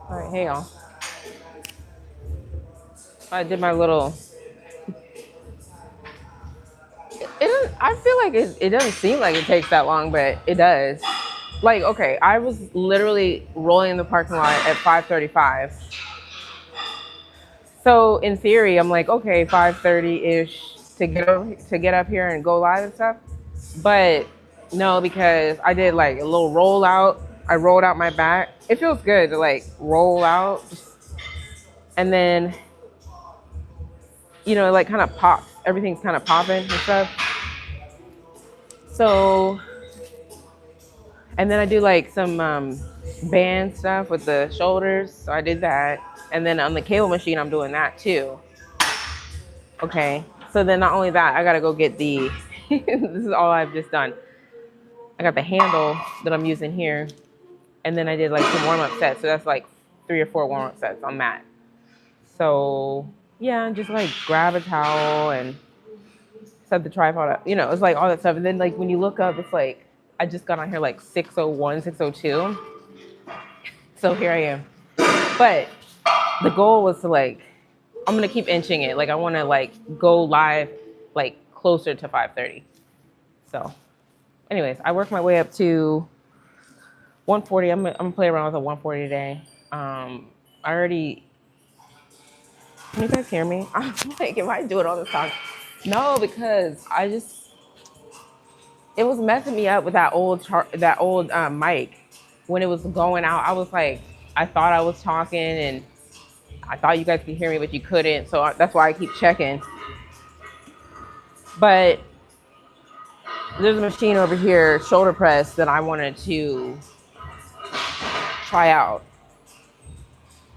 All right, hey y'all. I did my little. It doesn't. I feel like it doesn't seem like it takes that long, but it does. Like, okay, I was literally rolling in the parking lot at 5:35. So in theory, I'm like, okay, 5:30 ish to get up here and go live and stuff. But no, because I did like a little rollout. I rolled out my back. It feels good to like roll out, and then it like kind of pops. Everything's kind of popping and stuff. So, and then I do like some band stuff with the shoulders. So I did that. And then on the cable machine, I'm doing that too. Okay. So then not only that, I got to go get the, this is all I've just done. I got the handle that I'm using here. And then I did like some warm up sets. So that's like 3 or 4 warm up sets on that. So yeah, just like grab a towel and set the tripod up. It's like all that stuff. And then like when you look up, it's like, I just got on here like 6:01, 6:02. So here I am. But the goal was to like, I'm gonna keep inching it. Like I want to like go live like closer to 5:30. So, anyways, I worked my way up to 140. I'm gonna play around with a 140 today. I already. Can you guys hear me? I'm like, if I do it all the time, no, because it was messing me up with that old mic when it was going out. I was like, I thought I was talking and I thought you guys could hear me, but you couldn't. So that's why I keep checking. But there's a machine over here, shoulder press, that I wanted to try out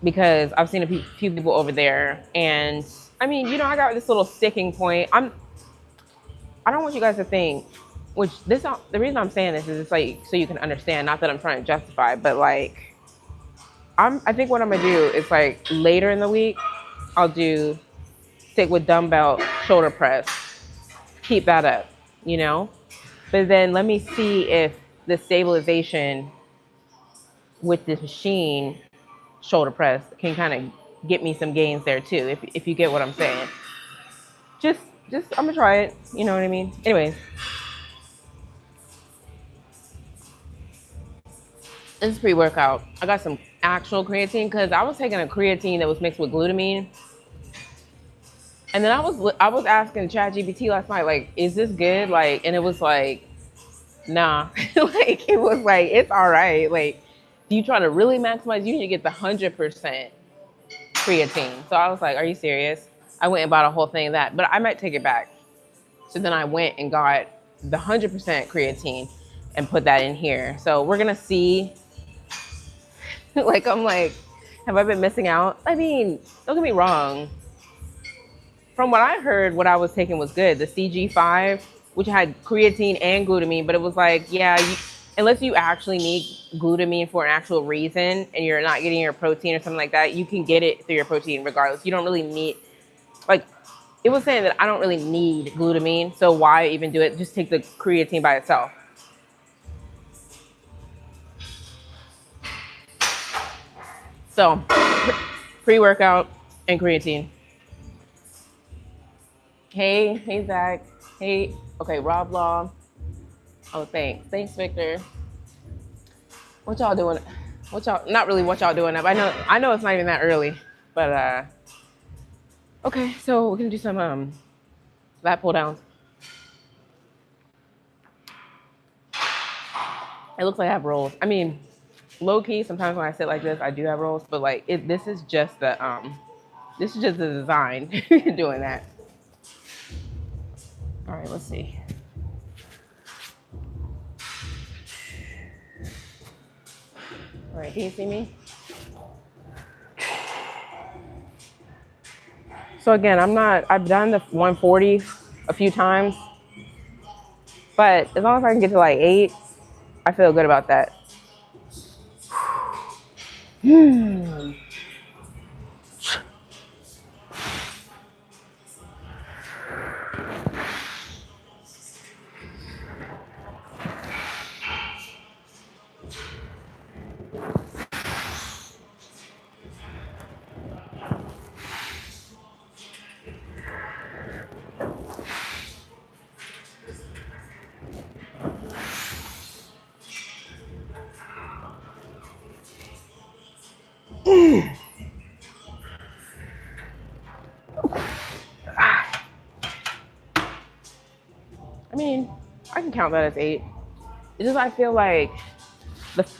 because I've seen a few people over there. And I mean, I got this little sticking point. I don't want you guys to think, the reason I'm saying this is it's like so you can understand, not that I'm trying to justify, but like I think what I'm gonna do is like later in the week, I'll stick with dumbbell shoulder press, keep that up, But then let me see if the stabilization with this machine shoulder press can kind of get me some gains there too, if you get what I'm saying. Just I'm gonna try it, you know what I mean? Anyways. This is pre-workout. I got some actual creatine because I was taking a creatine that was mixed with glutamine. And then I was asking ChatGPT last night, like, is this good? Like, and it was like, nah. Like, it was like, it's all right. Like, if you try to really maximize, you need to get the 100% creatine. So I was like, are you serious? I went and bought a whole thing of that, but I might take it back. So then I went and got the 100% creatine and put that in here. So we're going to see. Like, I'm like, have I been missing out? I mean, don't get me wrong. From what I heard, what I was taking was good. The CG5, which had creatine and glutamine, but it was like, yeah, unless you actually need glutamine for an actual reason and you're not getting your protein or something like that, you can get it through your protein regardless. You don't really need, like, it was saying that I don't really need glutamine, so why even do it? Just take the creatine by itself. So, pre-workout and creatine. Hey, Zach. Hey, okay, Rob Law. Oh, thanks, Victor. What y'all doing? Not really what y'all doing up. I know it's not even that early, but okay, so we're gonna do some lat pull downs. It looks like I have rolls. I mean, low key, sometimes when I sit like this, I do have rolls, but like this is just the design doing that. All right, let's see. All right, can you see me? So again, I've done the 140 a few times, but as long as I can get to like 8, I feel good about that. I mean, I can count that as 8. It's just I feel like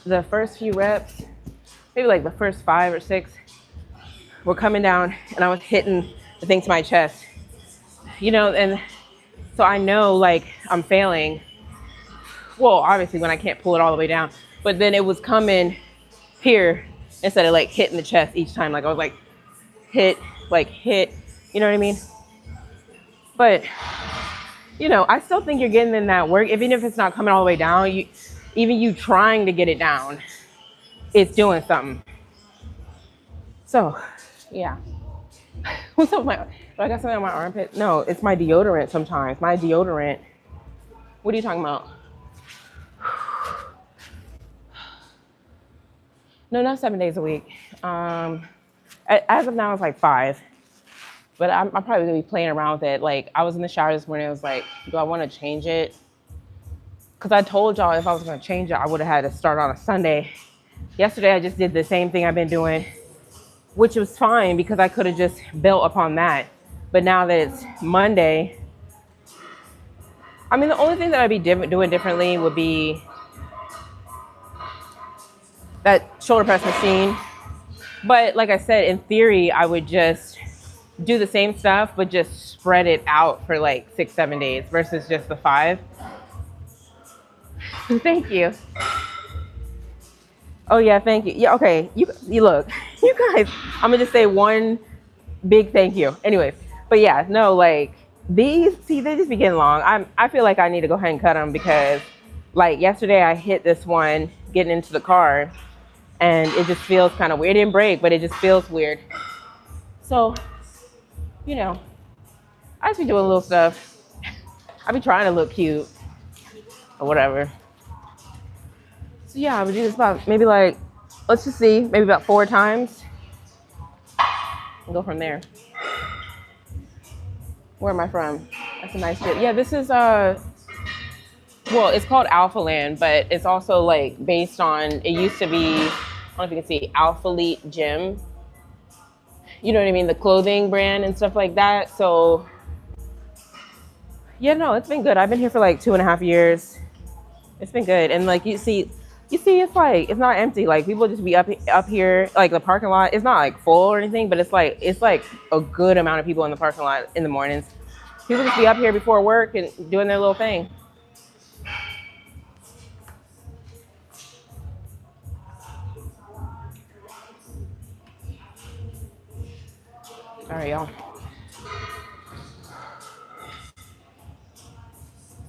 the first few reps, maybe like the first 5 or 6, were coming down and I was hitting the thing to my chest, you know, and so I know like I'm failing. Well, obviously when I can't pull it all the way down, but then it was coming here instead of like hitting the chest each time. Like I was like hit, you know what I mean? But you know, I still think you're getting in that work, even if it's not coming all the way down. Even you trying to get it down, it's doing something. So, yeah. What's up with my? Do I got something on my armpit? No, it's my deodorant. Sometimes my deodorant. What are you talking about? No, not 7 days a week. As of now, it's like 5. But I'm probably gonna be playing around with it. Like I was in the shower this morning. I was like, do I want to change it? Because I told y'all if I was gonna change it, I would have had to start on a Sunday. Yesterday, I just did the same thing I've been doing, which was fine because I could have just built upon that. But now that it's Monday, I mean, the only thing that I'd be doing differently would be that shoulder press machine. But like I said, in theory, I would just do the same stuff, but just spread it out for like 6-7 days versus just the 5. Thank you. Oh yeah, thank you. Yeah, okay. You look, you guys, I'm gonna just say one big thank you. Anyways, but yeah, no, like these, see, they just be getting long. I feel like I need to go ahead and cut them because like yesterday I hit this one getting into the car and it just feels kind of weird. It didn't break, but it just feels weird. So, you know, I just be doing little stuff. I be trying to look cute or whatever. So yeah, I would do this about maybe like, let's just see, maybe about 4 times and go from there. Where am I from? That's a nice trip. Yeah, this is, well, it's called Alpha Land, but it's also like based on, it used to be, I don't know if you can see, Alpha Elite Gym. You know what I mean? The clothing brand and stuff like that. So yeah, no, it's been good. I've been here for like 2.5 years. It's been good. And like, you see, it's like, it's not empty. Like people just be up here, like the parking lot. It's not like full or anything, but it's like a good amount of people in the parking lot in the mornings. People just be up here before work and doing their little thing. All right, y'all.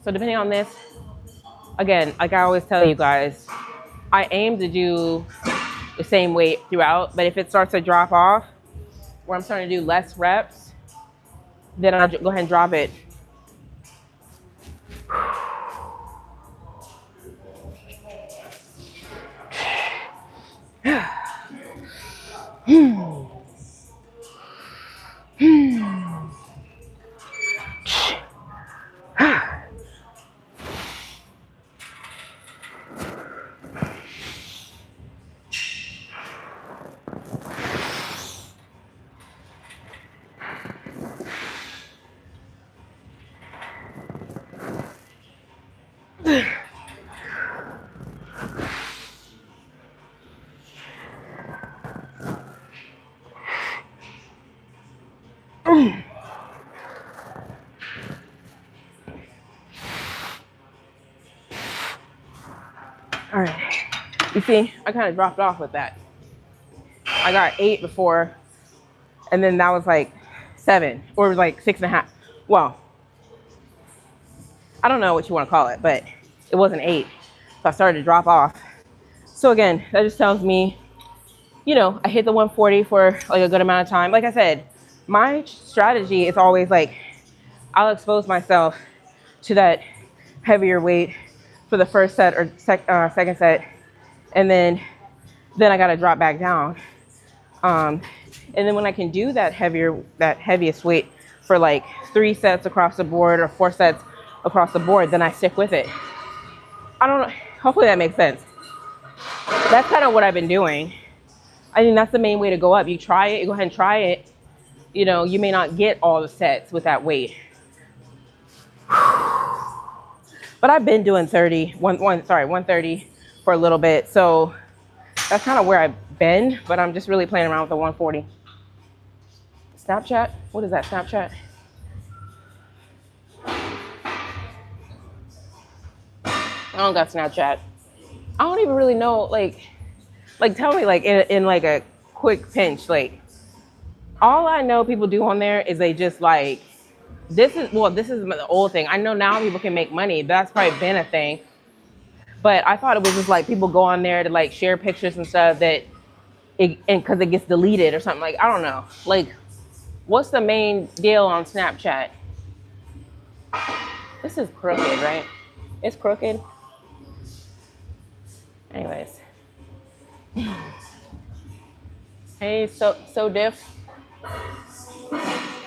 So depending on this, again, like I always tell you guys, I aim to do the same weight throughout, but if it starts to drop off, where I'm starting to do less reps, then I'll go ahead and drop it. All right, you see, I kind of dropped off with that. I got 8 before, and then that was like 7, or it was like 6.5. Well, I don't know what you want to call it, but it wasn't 8. So I started to drop off. So again, that just tells me, you know, I hit the 140 for like a good amount of time. Like I said, my strategy is always like, I'll expose myself to that heavier weight for the first set or second set, and then I gotta drop back down. And then when I can do that heaviest weight for like 3 sets across the board or 4 sets across the board, then I stick with it. I don't know, hopefully that makes sense. That's kind of what I've been doing. I think that's the main way to go up. You try it, you go ahead and try it. You know, you may not get all the sets with that weight. But I've been doing 130 for a little bit. So that's kind of where I've been, but I'm just really playing around with the 140. Snapchat? What is that, Snapchat? I don't got Snapchat. I don't even really know, like tell me, like in like a quick pinch, like all I know people do on there is they just like, this is the old thing. I know now people can make money. That's probably been a thing. But I thought it was just like people go on there to like share pictures and stuff and because it gets deleted or something. Like, I don't know. Like, what's the main deal on Snapchat? This is crooked, right? It's crooked. Anyways. Hey, so diff.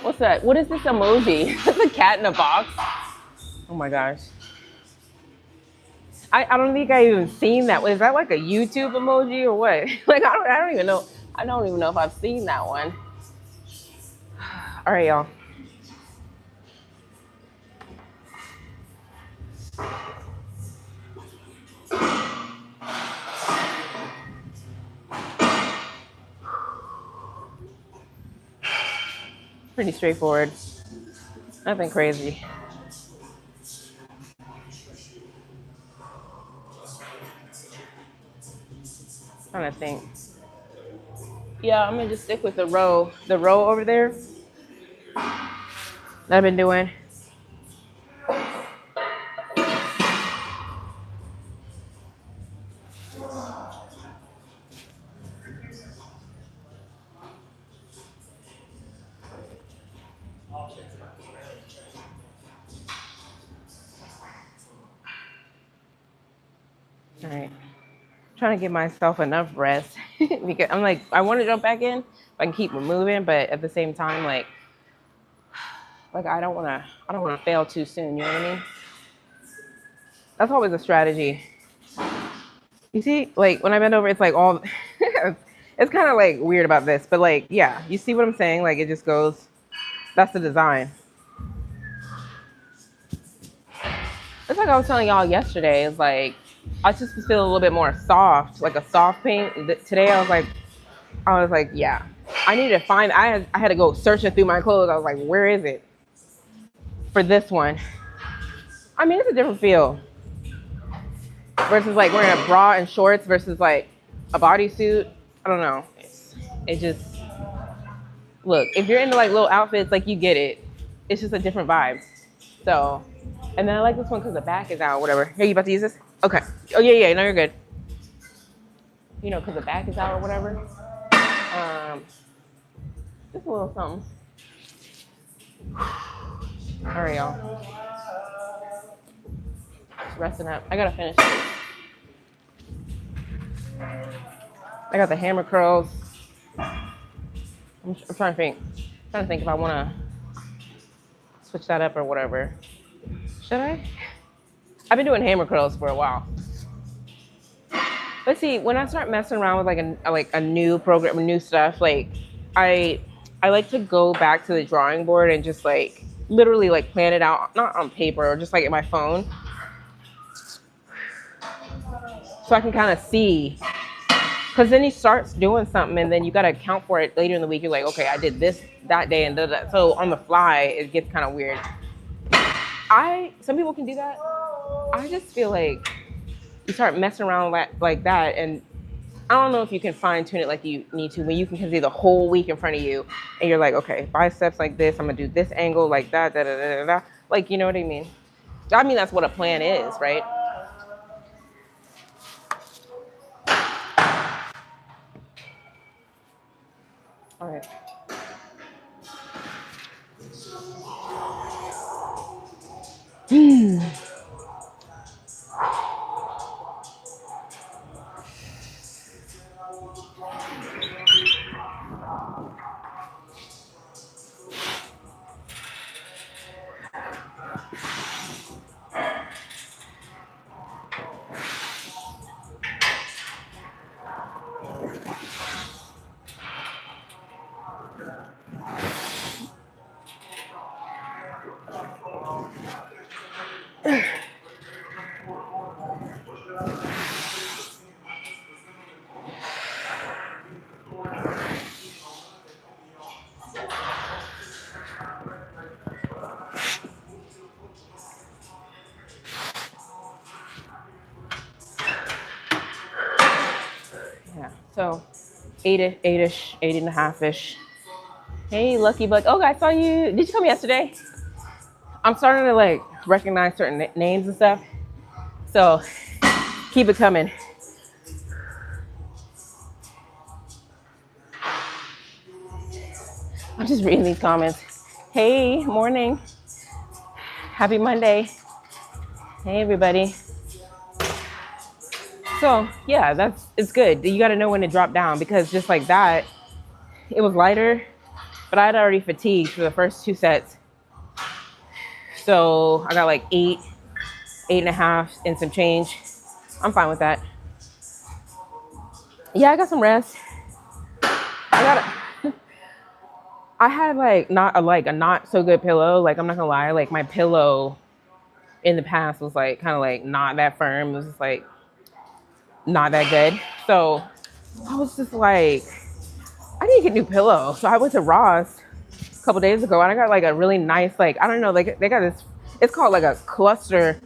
What's that? What is this emoji? It's a cat in a box. Oh my gosh. I don't think I even seen that. Is that like a YouTube emoji or what? Like I don't even know. I don't even know if I've seen that one. All right, y'all. Pretty straightforward. Nothing crazy. Trying to think. Yeah, I'm gonna just stick with the row over there that I've been doing. All right. Trying to give myself enough rest because I'm like, I want to jump back in if I can keep moving, but at the same time, like I don't want to fail too soon. You know what I mean? That's always a strategy. You see, like when I bend over, it's like all. It's kind of like weird about this, but like, yeah, you see what I'm saying? Like it just goes. That's the design. It's like I was telling y'all yesterday. It's like I just feel a little bit more soft, like a soft paint. Today I was like, yeah, I need to find. I had to go searching through my clothes. I was like, where is it for this one? I mean, it's a different feel versus like wearing a bra and shorts versus like a bodysuit. I don't know. It just look. If you're into like little outfits, like you get it. It's just a different vibe. So, and then I like this one because the back is out. Whatever. Hey, you about to use this? Okay. Oh yeah. No, you're good. You know, because the back is out or whatever. Just a little something. All right, y'all. Just resting up. I gotta finish this. I got the hammer curls. I'm trying to think if I want to switch that up or whatever. Should I? I've been doing hammer curls for a while. But see, when I start messing around with like a new program, new stuff, like I like to go back to the drawing board and just like literally like plan it out, not on paper or just like in my phone, so I can kind of see. Because then you start doing something and then you got to account for it later in the week. You're like, okay, I did this that day and that. So on the fly, it gets kind of weird. Some people can do that. I just feel like you start messing around like that, and I don't know if you can fine tune it like you need to when you can see the whole week in front of you and you're like, okay, biceps like this, I'm gonna do this angle like that, da da da da da. Like, you know what I mean? I mean, that's what a plan is, right? All right. eight-ish, 8.5-ish. Hey, Lucky Buck. Oh, I saw you. Did you come yesterday? I'm starting to like recognize certain names and stuff. So keep it coming. I'm just reading these comments. Hey, morning. Happy Monday. Hey, everybody. So yeah, it's good. You got to know when to drop down because just like that, it was lighter, but I had already fatigued for the first 2 sets. So I got like 8.5 and some change. I'm fine with that. Yeah, I got some rest. I had like not a not so good pillow. Like I'm not gonna lie, like my pillow in the past was like kind of like not that firm. It was just like not that good. So I was just like, I need to get a new pillow. So I went to Ross a couple days ago and I got like a really nice, like, I don't know, like they got this, it's called like a cluster,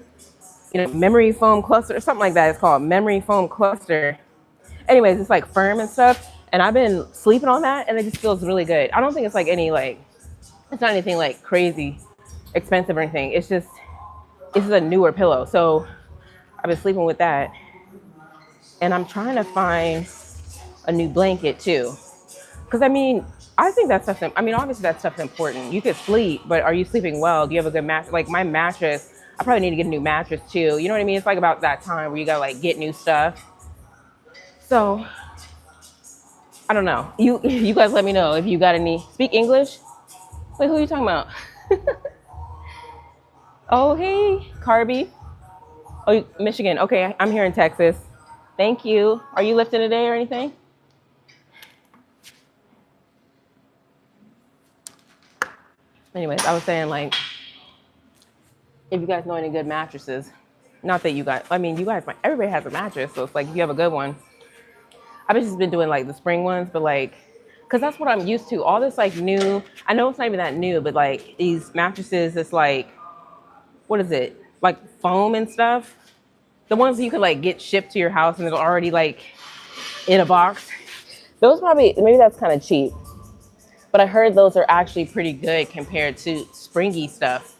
memory foam cluster or something like that. It's called memory foam cluster. Anyways, it's like firm and stuff. And I've been sleeping on that and it just feels really good. I don't think it's like it's not anything like crazy expensive or anything. It's just a newer pillow. So I've been sleeping with that. And I'm trying to find a new blanket too. Because I mean, I think that stuff's, obviously that stuff's important. You could sleep, but are you sleeping well? Do you have a good mattress? Like my mattress, I probably need to get a new mattress too. You know what I mean? It's like about that time where you gotta like get new stuff. So I don't know. You guys let me know if you got any. Speak English? Wait, who are you talking about? Oh, hey, Carby. Oh, Michigan. Okay, I'm here in Texas. Thank you. Are you lifting today or anything? Anyways, I was saying like, if you guys know any good mattresses, not that you guys, everybody has a mattress. So it's like, if you have a good one. I've just been doing like the spring ones, but like, cause that's what I'm used to. All this like new, I know it's not even that new, but like these mattresses, it's like, what is it? Like foam and stuff. The ones you could like get shipped to your house and they're already like in a box. Those maybe that's kind of cheap. But I heard those are actually pretty good compared to springy stuff.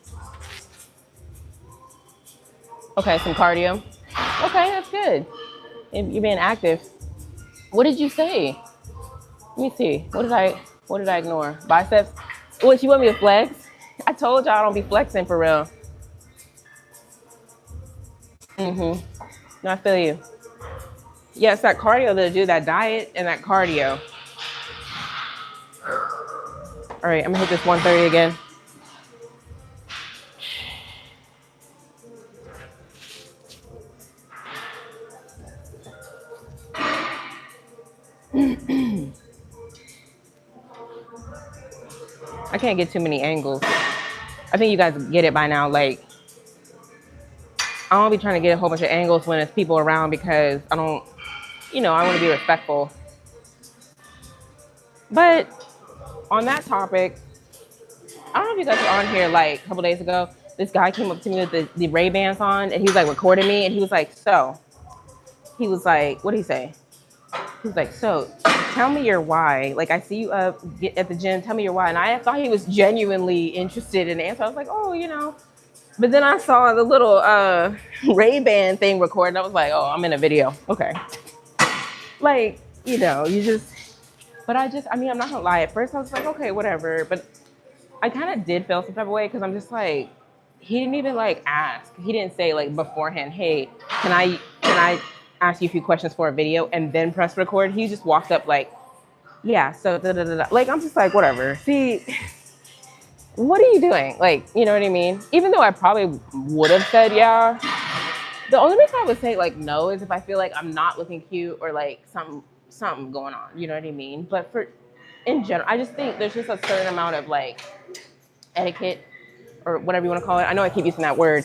Okay, some cardio. Okay, that's good. You're being active. What did you say? Let me see. What did I ignore? Biceps? What, you want me to flex? I told y'all I don't be flexing for real. No, I feel you. Yeah, it's that cardio that'll do that diet and that cardio. All right, I'm gonna hit this 130 again. I can't get too many angles. I think you guys get it by now. Like, I don't be trying to get a whole bunch of angles when there's people around because I don't, I want to be respectful. But on that topic, I don't know if you guys were on here like a couple days ago. This guy came up to me with the Ray-Bans on and he was like recording me and he was like, what did he say? He was like, so tell me your why. Like, I see you up at the gym. Tell me your why. And I thought he was genuinely interested in the answer. I was like, oh, But then I saw the little Ray-Ban thing recorded. I was like, oh, I'm in a video. Okay. Like, you just, but I'm not gonna lie. At first I was like, okay, whatever. But I kind of did feel some type of way because I'm just like, he didn't even like ask. He didn't say like beforehand, hey, can I ask you a few questions for a video and then press record? He just walked up like, yeah, so da-da-da-da. Like, I'm just like, whatever. See, what are you doing? Like, you know what I mean? Even though I probably would have said yeah, the only reason I would say like no is if I feel like I'm not looking cute or like something going on. You know what I mean? But in general, I just think there's just a certain amount of like etiquette or whatever you want to call it. I know I keep using that word.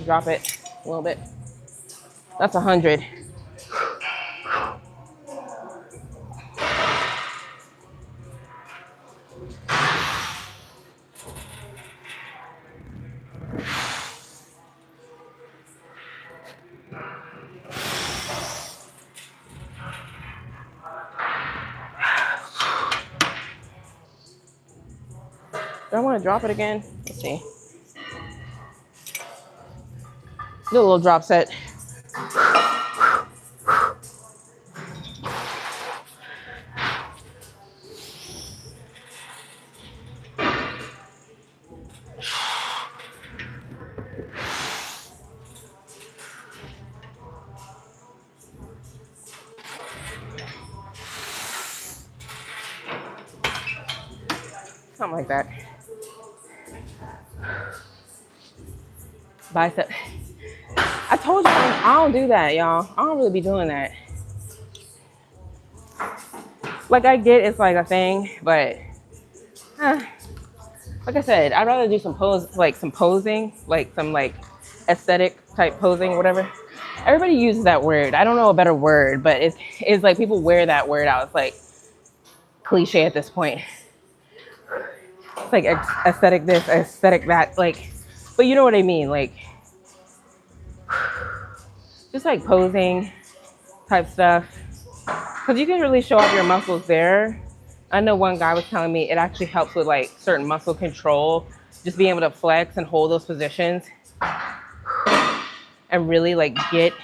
Drop it a little bit. That's 100. Do I want to drop it again? Let's see. Do a little drop set. Something like that. Bicep. I told you I don't do that, y'all. I don't really be doing that. Like, I get it's like a thing, but like I said, I'd rather do some posing, like some like aesthetic type posing, whatever. Everybody uses that word. I don't know a better word, but it's like people wear that word out. It's like cliche at this point. It's like aesthetic this, aesthetic that, like, but you know what I mean, like just like posing type stuff, because you can really show off your muscles there. I know one guy was telling me it actually helps with like certain muscle control, just being able to flex and hold those positions and really like get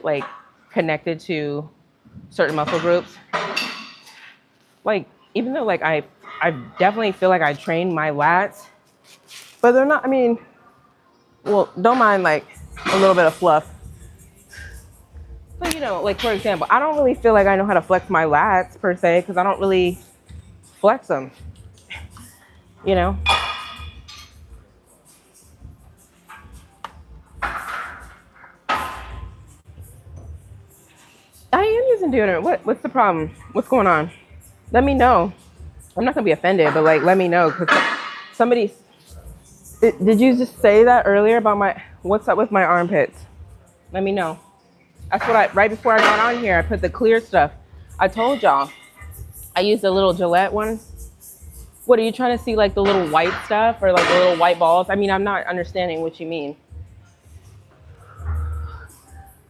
like connected to certain muscle groups. Like, even though like I definitely feel like I train my lats, but they're not, I mean, well, don't mind like a little bit of fluff. But you know, like for example, I don't really feel like I know how to flex my lats per se, because I don't really flex them, you know? I am using deodorant. What's the problem? What's going on? Let me know. I'm not gonna be offended, but like, let me know, because somebody, did you just say that earlier about what's up with my armpits? Let me know. That's what right before I got on here, I put the clear stuff. I told y'all, I used a little Gillette one. What, are you trying to see like the little white stuff or like the little white balls? I mean, I'm not understanding what you mean.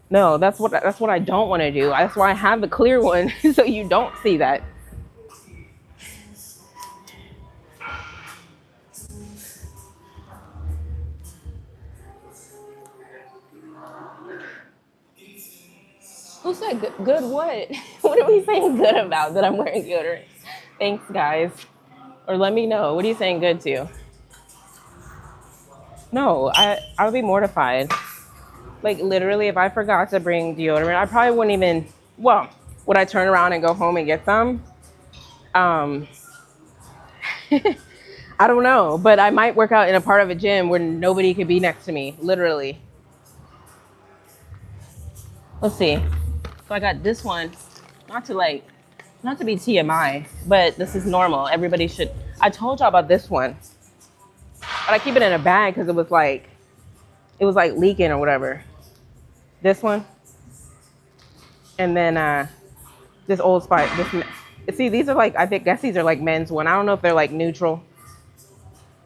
No, that's what I don't want to do. That's why I have the clear one, so you don't see that. Who said good what? What are we saying good about that I'm wearing deodorant? Thanks, guys. Or let me know. What are you saying good to? No, I would be mortified. Like, literally, if I forgot to bring deodorant, I probably wouldn't even, well, would I turn around and go home and get some? I don't know, but I might work out in a part of a gym where nobody could be next to me, literally. Let's see. So I got this one, not to be TMI, but this is normal. Everybody should, I told y'all about this one, but I keep it in a bag because it was like leaking or whatever. This one. And then this Old Spice, see, these are like, I guess these are like men's one. I don't know if they're like neutral.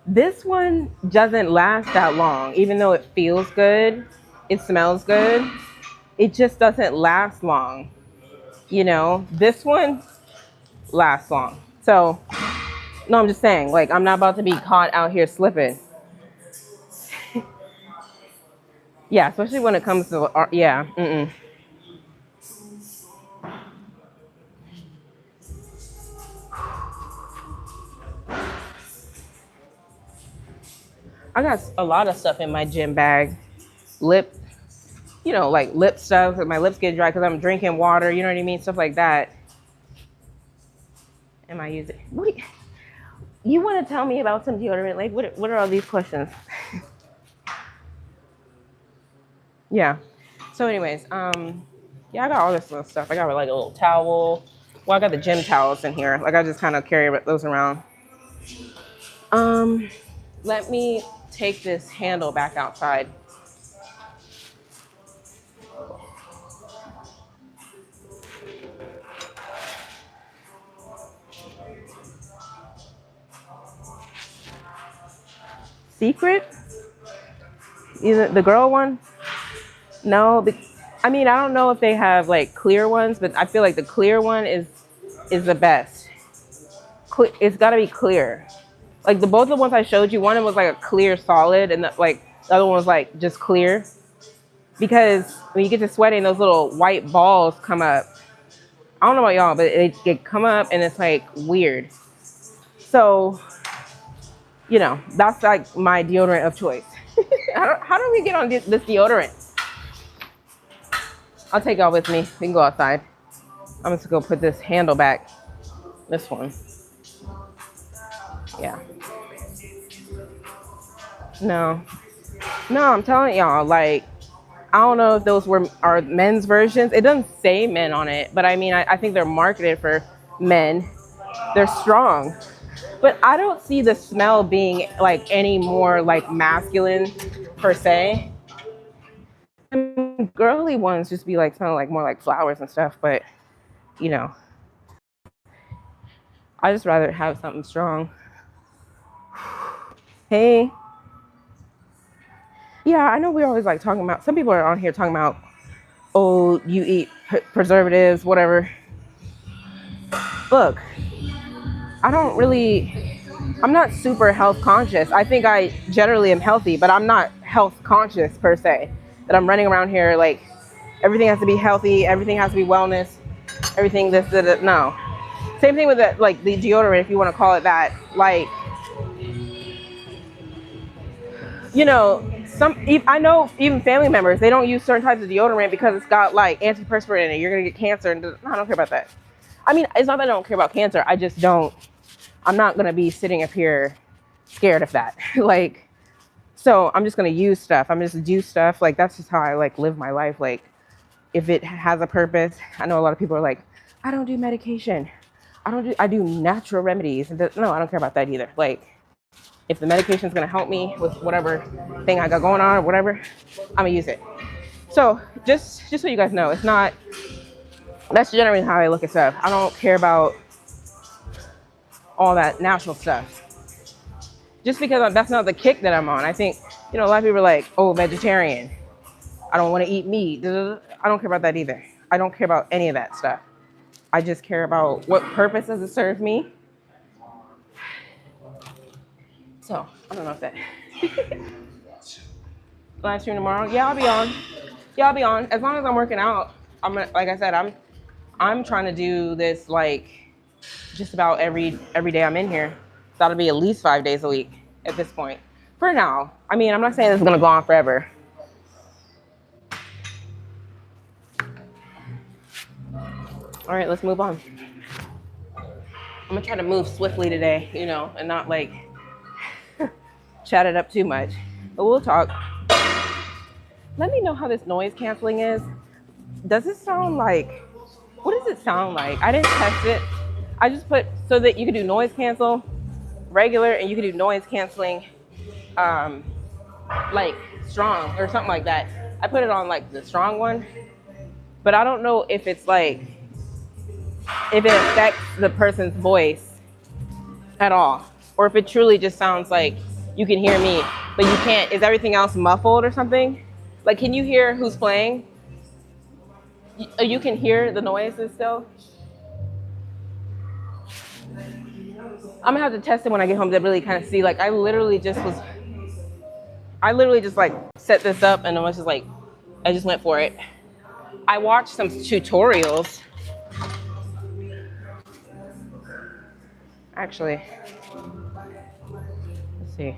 This one doesn't last that long, even though it feels good, it smells good. It just doesn't last long. You know, this one lasts long. So, no, I'm just saying, like, I'm not about to be caught out here slipping. Yeah, especially when it comes to, yeah, I got a lot of stuff in my gym bag. Lip, you know, like lip stuff. My lips get dry because I'm drinking water. You know what I mean? Stuff like that. Am I using? What you want to tell me about some deodorant? Like, what are all these questions? Yeah. So, anyways, Yeah, I got all this little stuff. I got like a little towel. Well, I got the gym towels in here. Like I just kind of carry those around. Let me take this handle back outside. Secret? Either the girl one? No, I mean, I don't know if they have like clear ones, but I feel like the clear one is the best. It's got to be clear. Like both the ones I showed you, one was like a clear solid, and the other one was like just clear. Because when you get to sweating, those little white balls come up. I don't know about y'all, but they come up and it's like weird. So, you know, that's like my deodorant of choice. How do we get on this deodorant? I'll take y'all with me. We can go outside. I'm just gonna go put this handle back. This one. Yeah. No, I'm telling y'all, like, I don't know if those are men's versions. It doesn't say men on it, but I mean, I think they're marketed for men. They're strong, but I don't see the smell being like any more like masculine per se. I mean, girly ones just be like smelling like more like flowers and stuff, but you know, I just rather have something strong. Hey. Yeah, I know we're always like talking about, some people are on here talking about, oh, you eat preservatives, whatever. Look, I'm not super health conscious. I think I generally am healthy, but I'm not health conscious per se. That I'm running around here like everything has to be healthy, everything has to be wellness, everything this, that, no. Same thing with the, like the deodorant, if you want to call it that. Like, you know, I know even family members, they don't use certain types of deodorant because it's got like antiperspirant in it. You're gonna get cancer, and I don't care about that. I mean, it's not that I don't care about cancer. I just don't. I'm not gonna be sitting up here scared of that. Like, so I'm just gonna use stuff. I'm just do stuff. Like that's just how I like live my life. Like, if it has a purpose. I know a lot of people are like, I don't do medication. I do natural remedies. No, I don't care about that either. Like, if the medication is going to help me with whatever thing I got going on or whatever, I'm going to use it. So just so you guys know, that's generally how I look at stuff. I don't care about all that natural stuff. Just because that's not the kick that I'm on. I think, you know, a lot of people are like, oh, vegetarian. I don't want to eat meat. I don't care about that either. I don't care about any of that stuff. I just care about what purpose does it serve me. So, I don't know if that. Live stream tomorrow? Yeah, I'll be on. As long as I'm working out, like I said, I'm trying to do this like just about every day I'm in here. That'll be at least 5 days a week at this point. For now. I mean, I'm not saying this is gonna go on forever. All right, let's move on. I'm gonna try to move swiftly today, you know, and not like chat it up too much, but we'll talk. Let me know how this noise canceling is. Does it sound like, what does it sound like? I didn't test it. I just put so that you can do noise cancel, regular, and you can do noise canceling, like strong or something like that. I put it on like the strong one, but I don't know if it's like, if it affects the person's voice at all, or if it truly just sounds like you can hear me, but you can't. Is everything else muffled or something? Like, can you hear who's playing? You can hear the noises still? I'm gonna have to test it when I get home to really kind of see. Like, I literally just like set this up and I was just like, I just went for it. I watched some tutorials. Actually, let's see.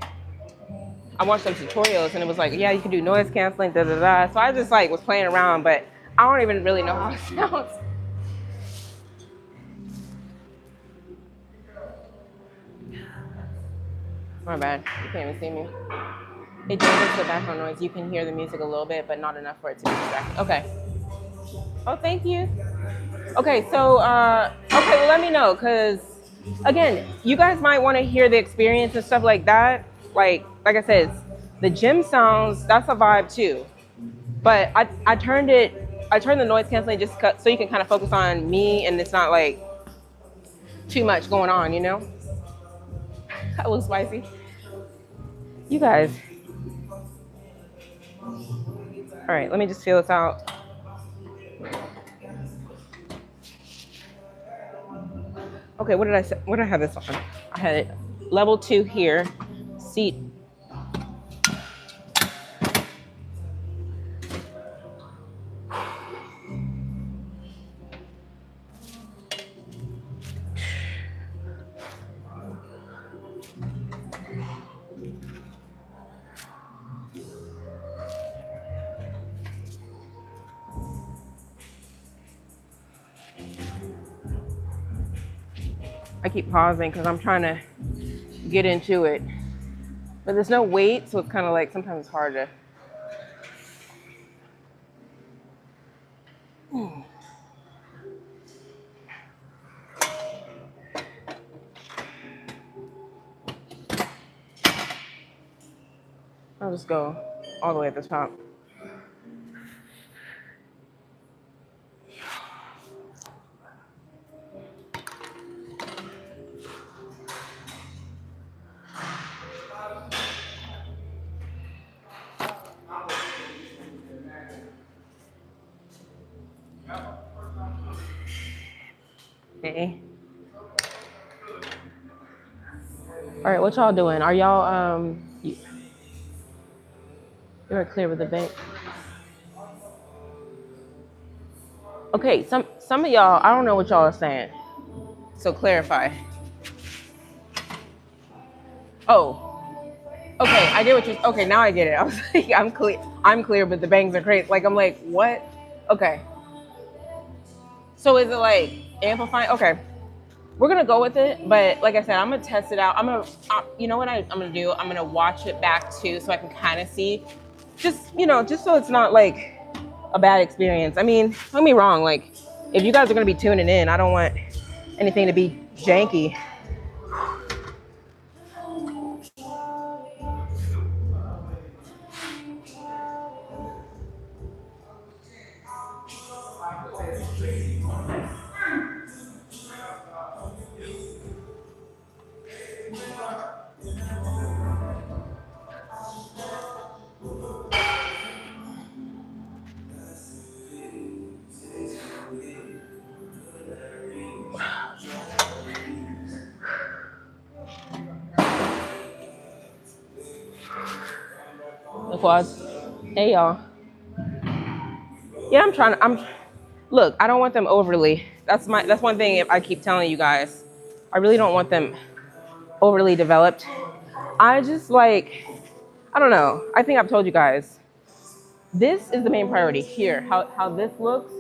I watched some tutorials and it was like, yeah, you can do noise canceling, da da da. So I just like was playing around, but I don't even really know how it sounds. My bad, you can't even see me. It changes the background noise. You can hear the music a little bit, but not enough for it to be distracting. Okay. Oh, thank you. Okay, so okay, well let me know, because again, you guys might want to hear the experience and stuff like that. Like I said, the gym sounds, that's a vibe too. But I turned the noise canceling just so you can kind of focus on me and it's not like too much going on, you know? A little spicy. You guys. All right, let me just feel this out. Okay, what did I say? What did I have this on? I had it level 2 here, seat. I keep pausing because I'm trying to get into it. But there's no weight, so it's kind of like sometimes it's hard to. I'll just go all the way at the top. Okay. All right, what y'all doing? Are y'all you're clear with the bank? Okay, some of y'all, I don't know what y'all are saying. So clarify. Oh, okay, I get what you're. Okay, now I get it. I was like, I'm clear, but the bangs are crazy. Like I'm like, what? Okay. So is it like amplifying? Okay, we're gonna go with it. But like I said, I'm gonna test it out. You know what I'm gonna do? I'm gonna watch it back too, so I can kind of see. Just just so it's not like a bad experience. I mean, don't get me wrong. Like, if you guys are gonna be tuning in, I don't want anything to be janky. The quads. Hey y'all. Yeah, look, I don't want them overly. That's one thing I keep telling you guys. I really don't want them overly developed. I just like, I don't know. I think I've told you guys. This is the main priority here. How this looks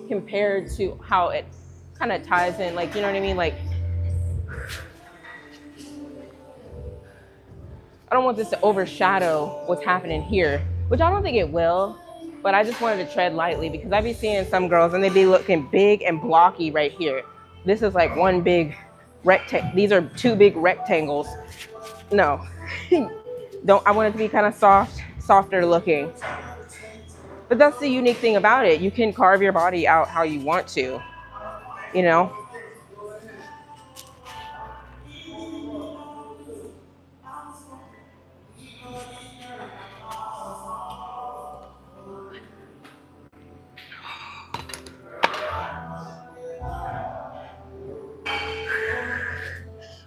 compared to how it kind of ties in, like, you know what I mean? Like, I don't want this to overshadow what's happening here, which I don't think it will, but I just wanted to tread lightly because I be seeing some girls and they be looking big and blocky right here. This is like one big rectangle. These are two big rectangles. No, I want it to be kind of softer looking. But that's the unique thing about it. You can carve your body out how you want to, you know?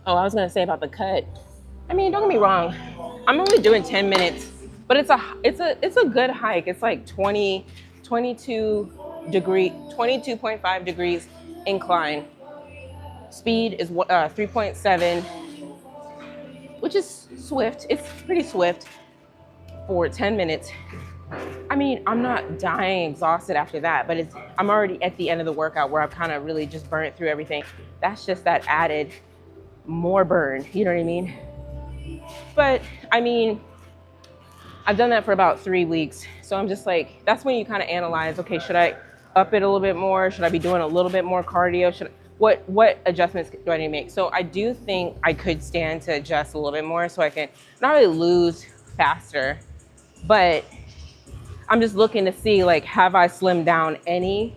Oh, I was gonna say about the cut. I mean, don't get me wrong. I'm only doing 10 minutes, but it's a good hike. It's like 22.5 degrees incline. Speed is 3.7, which is swift. It's pretty swift for 10 minutes. I mean, I'm not dying exhausted after that, but I'm already at the end of the workout where I've kind of really just burnt through everything. That's just that added more burn, you know what I mean? But I mean, I've done that for about 3 weeks. So I'm just like, that's when you kind of analyze, okay, should I up it a little bit more? Should I be doing a little bit more cardio? What adjustments do I need to make? So I do think I could stand to adjust a little bit more so I can not really lose faster, but I'm just looking to see, like, have I slimmed down any?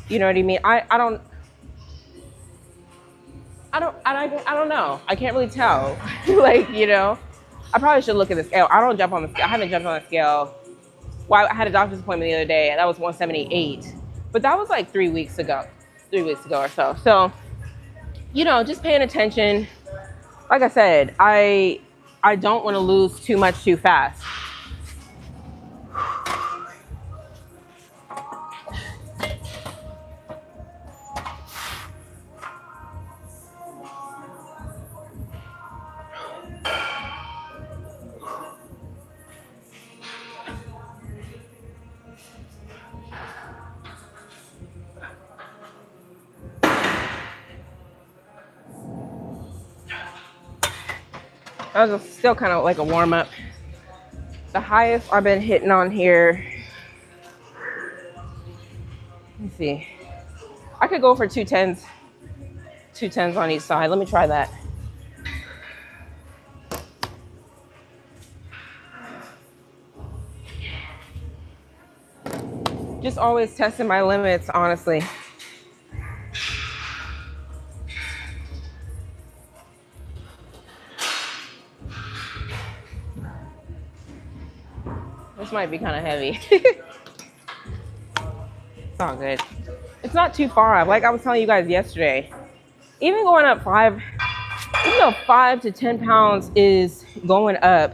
You know what I mean? I don't know. I can't really tell. Like, you know, I probably should look at the scale. I don't jump on the scale. I haven't jumped on the scale. Well, I had a doctor's appointment the other day, and that was 178. But that was like 3 weeks ago. 3 weeks ago or so. So, you know, just paying attention. Like I said, I don't want to lose too much too fast. That was still kind of like a warm up. The highest I've been hitting on here, let me see. I could go for 210s on each side. Let me try that. Just always testing my limits, honestly. This might be kind of heavy. It's all good. It's not too far up. Like I was telling you guys yesterday, even going up 5 to 10 pounds is going up,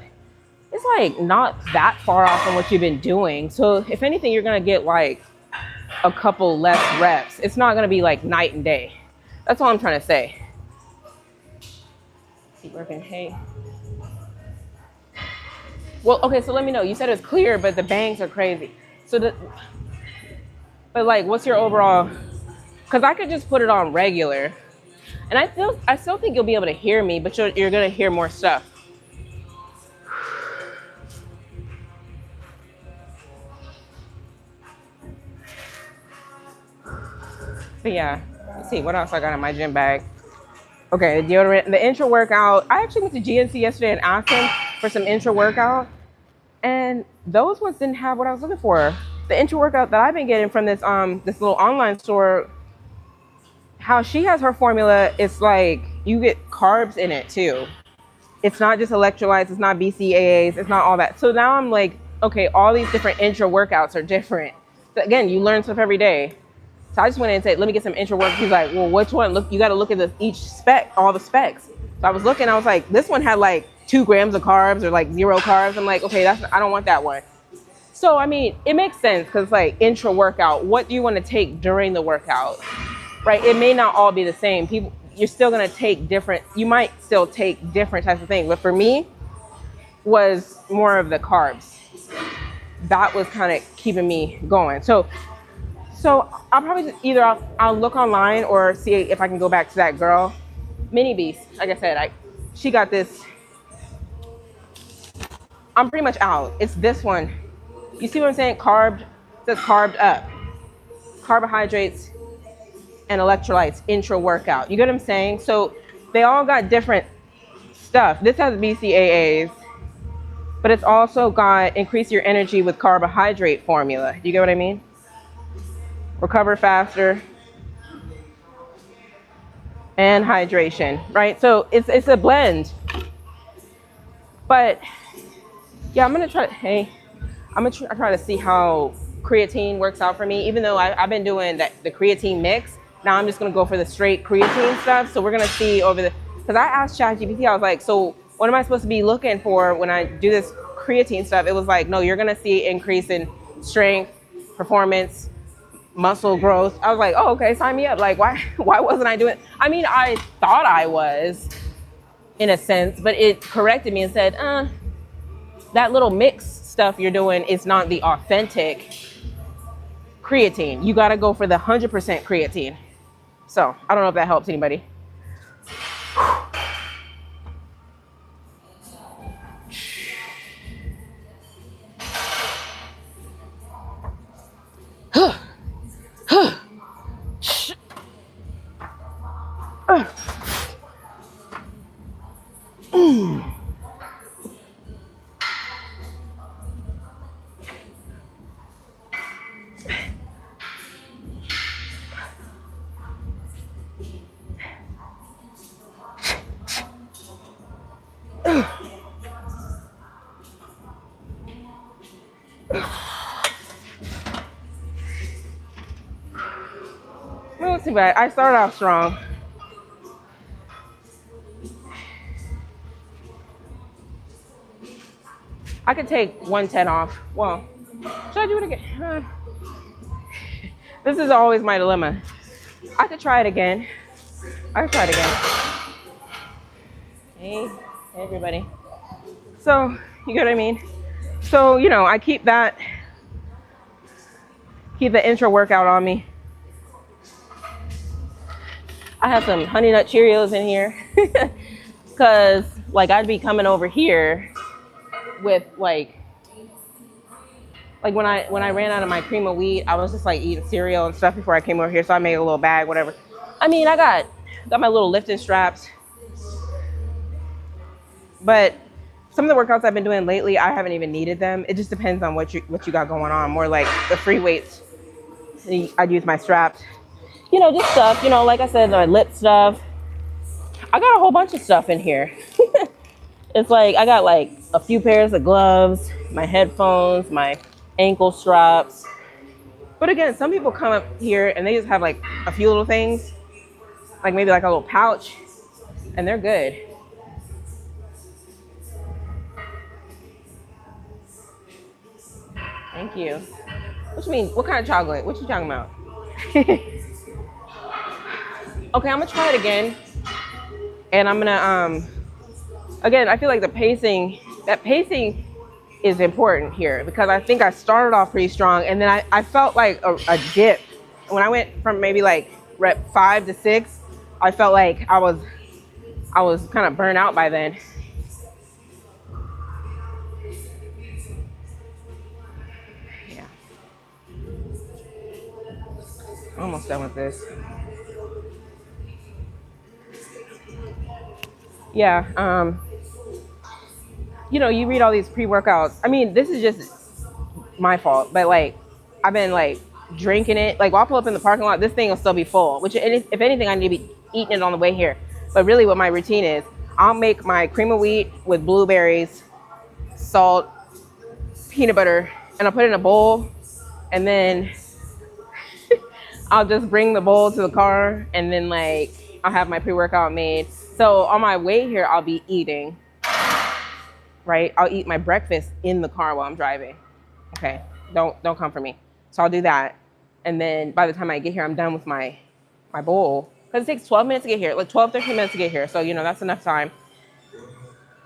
it's like not that far off from what you've been doing. So if anything, you're gonna get like a couple less reps. It's not gonna be like night and day. That's all I'm trying to say. Keep working. Hey. Well, okay, so let me know. You said it's clear, but the bangs are crazy. But like, what's your overall? Because I could just put it on regular, and I still think you'll be able to hear me, but you're gonna hear more stuff. But yeah, let's see what else I got in my gym bag. Okay, the deodorant, the intra workout. I actually went to GNC yesterday and asked him for some intra workout, and those ones didn't have what I was looking for. The intra workout that I've been getting from this little online store, how she has her formula, it's like you get carbs in it too. It's not just electrolytes, it's not BCAAs, it's not all that. So now I'm like, okay, all these different intra workouts are different. So again, you learn stuff every day. So I just went in and said, let me get some intra work. He's like, well, which one? Look, you got to look at each spec, all the specs. So I was looking, I was like, this one had like 2 grams of carbs or like 0 carbs. I'm like, okay, I don't want that one. So, I mean, it makes sense because like intra workout, what do you want to take during the workout, right? It may not all be the same. You're still going to take different, you might still take different types of things. But for me, was more of the carbs. That was kind of keeping me going. So I'll probably I'll look online or see if I can go back to that girl, Mini Beast. Like I said, she got this. I'm pretty much out. It's this one. You see what I'm saying? It says carved up. Carbohydrates and electrolytes intra workout. You get what I'm saying? So they all got different stuff. This has BCAAs, but it's also got increase your energy with carbohydrate formula. You get what I mean? Recover faster, and hydration, right? So it's a blend. But yeah, I'm gonna try to see how creatine works out for me. Even though I've been doing the creatine mix, now I'm just gonna go for the straight creatine stuff. So we're gonna see because I asked ChatGPT, I was like, so what am I supposed to be looking for when I do this creatine stuff? It was like, no, you're gonna see increase in strength, performance, muscle growth. I was like, oh, okay, sign me up. Like, why wasn't I doing? I mean, I thought I was, in a sense, but it corrected me and said, that little mix stuff you're doing is not the authentic creatine. You got to go for the 100% creatine. So I don't know if that helps anybody. Not too bad. I started off strong. I could take 110 off. Well, should I do it again? This is always my dilemma. I could try it again. Hey, everybody. So, you get what I mean? So, you know, I keep the intro workout on me. I have some Honey Nut Cheerios in here. Because, like, I'd be coming over here with, like when I ran out of my cream of wheat, I was just, like, eating cereal and stuff before I came over here. So I made a little bag, whatever. I mean, I got my little lifting straps. But some of the workouts I've been doing lately, I haven't even needed them. It just depends on what you got going on. More like the free weights, I'd use my straps. You know, just stuff, you know, like I said, the lip stuff. I got a whole bunch of stuff in here. It's like, I got like a few pairs of gloves, my headphones, my ankle straps. But again, some people come up here and they just have like a few little things, like maybe like a little pouch, and they're good. Thank you. What you mean? What kind of chocolate? What you talking about? Okay, I'm gonna try it again. And I'm gonna, again, I feel like that pacing is important here, because I think I started off pretty strong, and then I felt like a dip. When I went from maybe like rep 5 to 6, I felt like I was kind of burnt out by then. Yeah. Almost done with this. Yeah, you know, you read all these pre-workouts. I mean, this is just my fault, but like, I've been like drinking it. Like, while I pull up in the parking lot, this thing will still be full, which if anything, I need to be eating it on the way here. But really what my routine is, I'll make my cream of wheat with blueberries, salt, peanut butter, and I'll put it in a bowl, and then I'll just bring the bowl to the car, and then like, I'll have my pre-workout made. So on my way here, I'll be eating, right? I'll eat my breakfast in the car while I'm driving. Okay, don't come for me. So I'll do that. And then by the time I get here, I'm done with my bowl. Because it takes 12 minutes to get here, like 12, 13 minutes to get here. So, you know, that's enough time.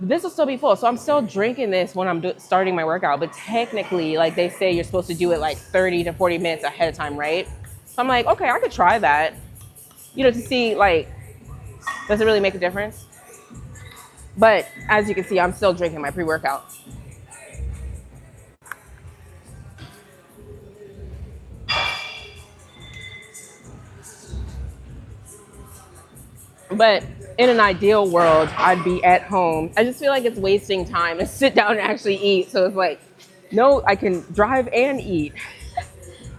This will still be full. So I'm still drinking this when I'm starting my workout. But technically, like they say, you're supposed to do it like 30 to 40 minutes ahead of time, right? So I'm like, okay, I could try that. You know, to see like, does it really make a difference? But as you can see, I'm still drinking my pre-workout. But in an ideal world, I'd be at home. I just feel like it's wasting time to sit down and actually eat. So it's like, no, I can drive and eat.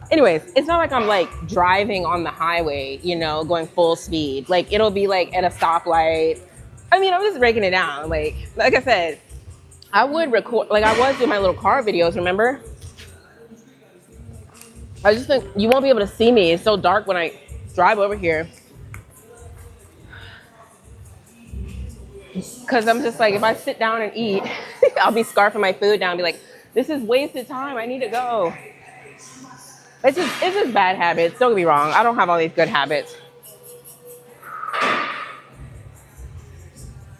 Anyways, it's not like I'm like driving on the highway, you know, going full speed. Like, it'll be like at a stoplight. I mean, I'm just breaking it down. Like I said, I would record, like I was doing my little car videos, remember? I just think you won't be able to see me. It's so dark when I drive over here. Because I'm just like, if I sit down and eat, I'll be scarfing my food down and be like, this is wasted time. I need to go. It's just bad habits. Don't get me wrong. I don't have all these good habits.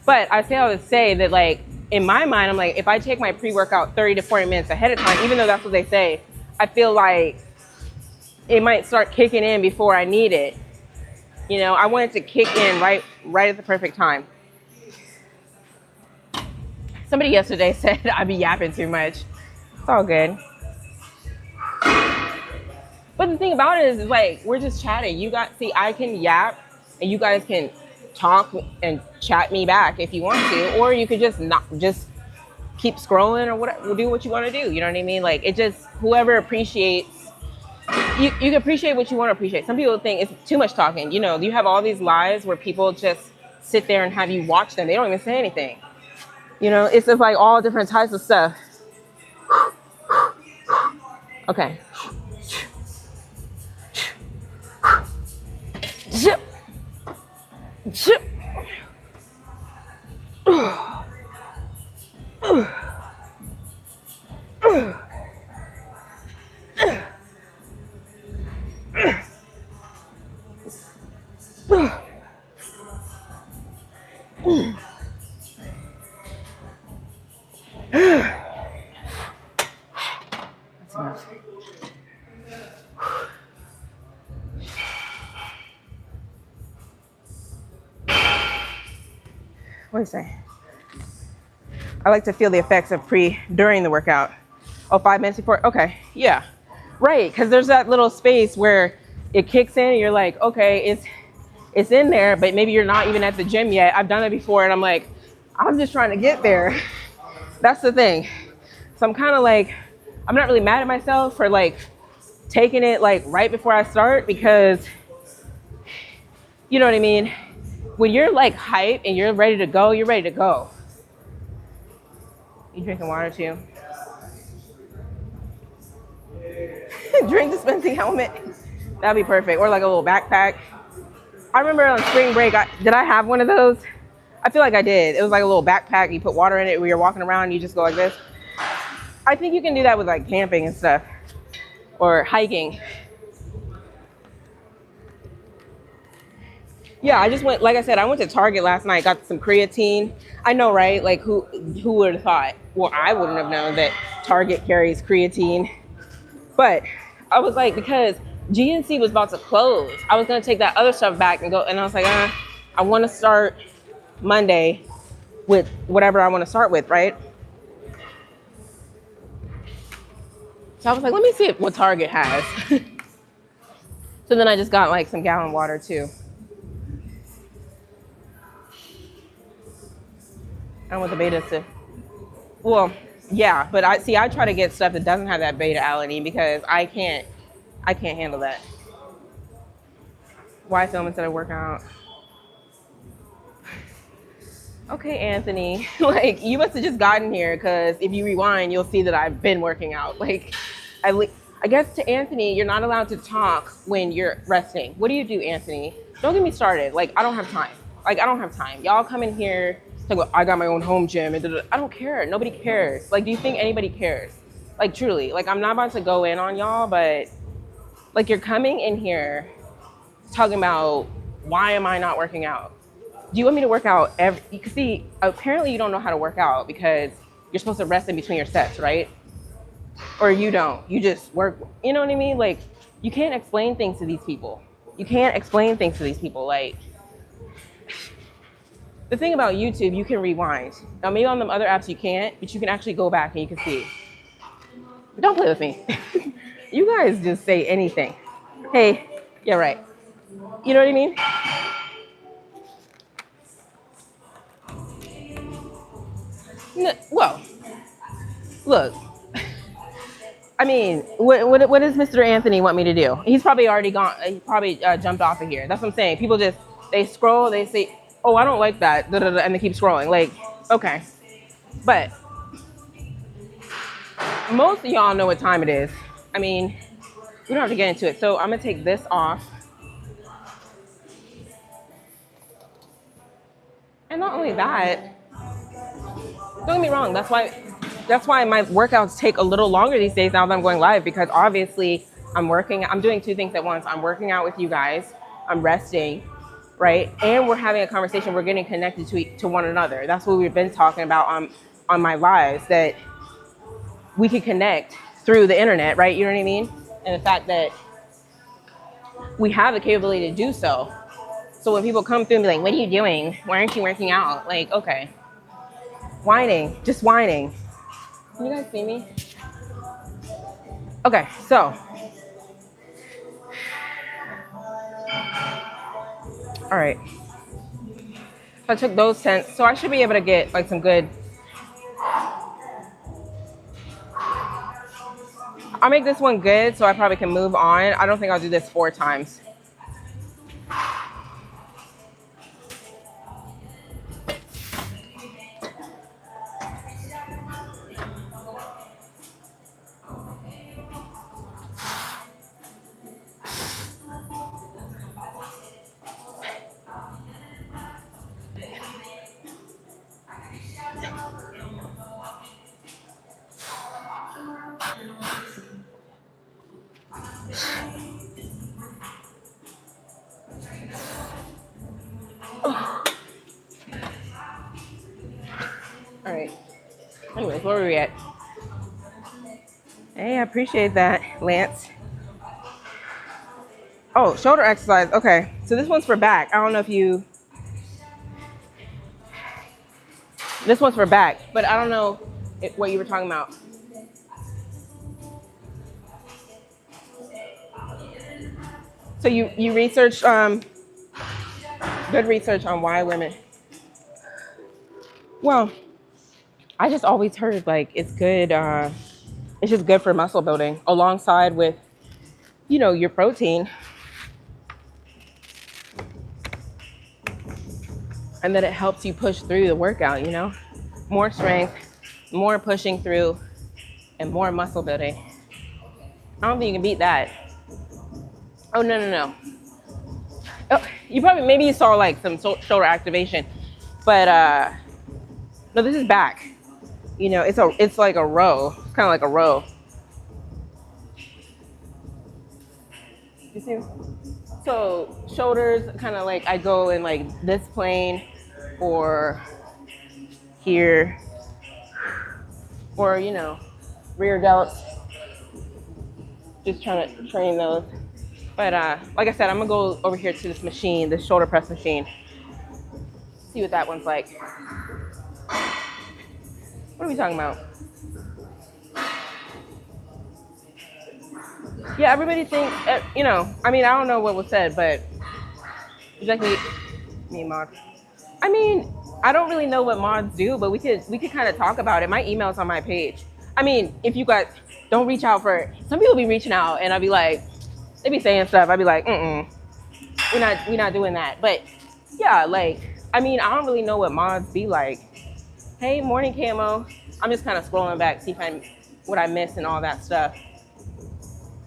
But I say all to say that, like, in my mind, I'm like, if I take my pre-workout 30 to 40 minutes ahead of time, even though that's what they say, I feel like it might start kicking in before I need it. You know, I want it to kick in right at the perfect time. Somebody yesterday said I be yapping too much. It's all good. But the thing about it is like, we're just chatting. See, I can yap and you guys can talk and chat me back if you want to, or you could just not just keep scrolling or whatever, do what you want to do. You know what I mean? Like, it just, whoever appreciates, you can appreciate what you want to appreciate. Some people think it's too much talking. You know, you have all these lives where people just sit there and have you watch them. They don't even say anything. You know, it's just like all different types of stuff. Okay. Zip. Zip. What do you say? I like to feel the effects of during the workout. Oh, 5 minutes before? Okay, yeah. Right, because there's that little space where it kicks in and you're like, okay, it's in there, but maybe you're not even at the gym yet. I've done it before and I'm like, I'm just trying to get there. That's the thing. So I'm kind of like, I'm not really mad at myself for like taking it like right before I start, because you know what I mean? When you're like hype and you're ready to go, you're ready to go. You drinking water too? Drink dispensing helmet. That'd be perfect. Or like a little backpack. I remember on spring break, did I have one of those? I feel like I did. It was like a little backpack. You put water in it when you're walking around and you just go like this. I think you can do that with like camping and stuff or hiking. Yeah, I just went, like I said, I went to Target last night, got some creatine. I know, right? Like who would have thought? Well, I wouldn't have known that Target carries creatine. But I was like, because GNC was about to close, I was going to take that other stuff back and go. And I was like, I want to start Monday with whatever I want to start with, right? So I was like, let me see what Target has. So then I just got like some gallon water too. I don't want the betas to, well, yeah, but I try to get stuff that doesn't have that beta alanine because I can't handle that. Why film instead of workout? Okay, Anthony, like you must have just gotten here, because if you rewind, you'll see that I've been working out. Like, I guess to Anthony, you're not allowed to talk when you're resting. What do you do, Anthony? Don't get me started. Like, I don't have time. Y'all come in here, talk about, I got my own home gym, and I don't care. Nobody cares. Like, do you think anybody cares? Like, truly, like, I'm not about to go in on y'all, but like, you're coming in here talking about, why am I not working out? Do you want me to work out you can see, apparently you don't know how to work out because you're supposed to rest in between your sets, right? Or you don't, you just work, you know what I mean? Like, you can't explain things to these people. Like, the thing about YouTube, you can rewind. Now, maybe on them other apps you can't, but you can actually go back and you can see. But don't play with me. You guys just say anything. Hey, yeah, right. You know what I mean? Well, look, I mean, what does Mr. Anthony want me to do? He's probably already gone. He probably jumped off of here. That's what I'm saying. People just, they scroll, they say, oh, I don't like that, and they keep scrolling. Like, okay. But most of y'all know what time it is. I mean, we don't have to get into it. So I'm going to take this off. And not only that, don't get me wrong, that's why my workouts take a little longer these days now that I'm going live, because obviously I'm doing two things at once. I'm working out with you guys, I'm resting, right? And we're having a conversation, we're getting connected to one another. That's what we've been talking about on my lives, that we can connect through the internet, right? You know what I mean? And the fact that we have the capability to do so. So when people come through and be like, what are you doing? Why aren't you working out? Like, okay. Just whining. Can you guys see me? Okay, so. All right. So I took those 10. So I should be able to get like some good. I'll make this one good so I probably can move on. I don't think I'll do this 4 times. All right. Anyways, where were we at? Hey, I appreciate that, Lance. Oh, shoulder exercise. Okay. So this one's for back. I don't know if you... This one's for back, but I don't know what you were talking about. So you researched, good research on why women... Well, I just always heard like it's good, it's just good for muscle building alongside with, you know, your protein. And that it helps you push through the workout, you know? More strength, more pushing through, and more muscle building. I don't think you can beat that. Oh, no. Oh, you probably, maybe you saw like some shoulder activation, but no, this is back. You know, it's like a row. It's kind of like a row. You see? So shoulders, kind of like I go in like this plane or here, or, you know, rear delts. Just trying to train those. But like I said, I'm gonna go over here to this machine, this shoulder press machine. See what that one's like. What are we talking about? Yeah, everybody thinks, you know, I mean, I don't know what was said, but exactly, me, Mod. I mean, I don't really know what mods do, but we could kind of talk about it. My email's on my page. I mean, if you guys don't reach out for, some people be reaching out and I'll be like, they be saying stuff. I'd be like, we're not doing that. But yeah, like, I mean, I don't really know what mods be like. Hey, morning camo. I'm just kind of scrolling back, see if what I missed and all that stuff.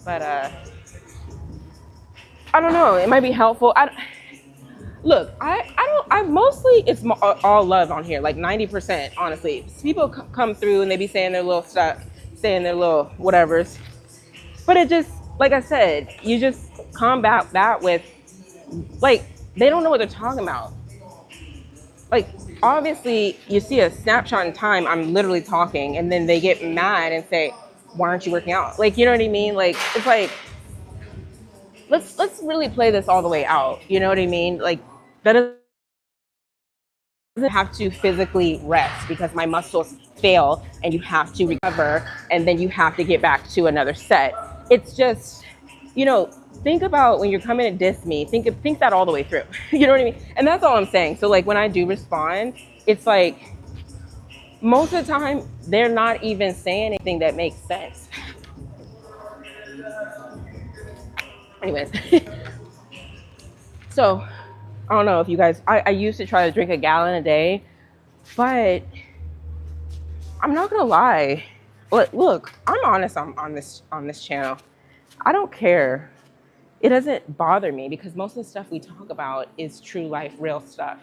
But I don't know. It might be helpful. Look, I mostly, it's all love on here, like 90%, honestly. People come through and they be saying their little stuff, saying their little whatevers. But it just, like I said, you just combat that with, like, they don't know what they're talking about. Like, obviously, you see a snapshot in time, I'm literally talking, and then they get mad and say, why aren't you working out? Like, you know what I mean? Like, it's like, let's really play this all the way out. You know what I mean? Like, that doesn't have to physically rest because my muscles fail and you have to recover and then you have to get back to another set. It's just, you know, think about when you're coming to diss me, think that all the way through. You know what I mean? And that's all I'm saying. So like when I do respond, it's like most of the time they're not even saying anything that makes sense. Anyways, so I don't know if you guys, I used to try to drink a gallon a day, but I'm not gonna lie. Look, I'm honest on this channel. I don't care. It doesn't bother me because most of the stuff we talk about is true life, real stuff.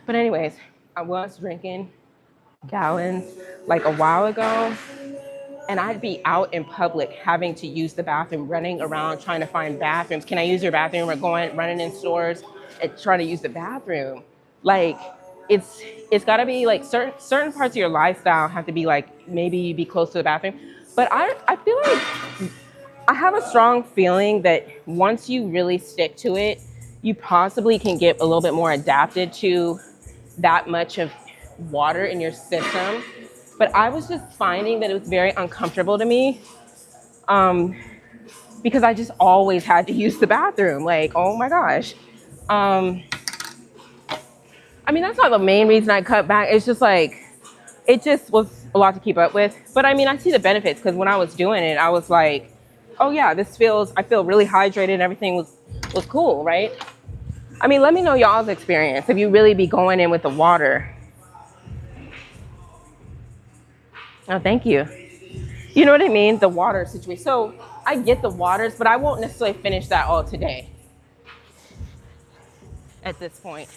But anyways, I was drinking gallons like a while ago, and I'd be out in public having to use the bathroom, running around trying to find bathrooms. Can I use your bathroom? Or running in stores and trying to use the bathroom. Like it's got to be like certain parts of your lifestyle have to be like maybe you be close to the bathroom. But I feel like I have a strong feeling that once you really stick to it, you possibly can get a little bit more adapted to that much of water in your system. But I was just finding that it was very uncomfortable to me because I just always had to use the bathroom. Like, oh my gosh. I I mean, that's not the main reason I cut back. It's just like, it just was a lot to keep up with. But I mean, I see the benefits because when I was doing it, I was like, oh yeah, I feel really hydrated and everything was cool, right? I mean, let me know y'all's experience if you really be going in with the water. Oh, thank you. You know what I mean? The water situation. So I get the waters, but I won't necessarily finish that all today at this point.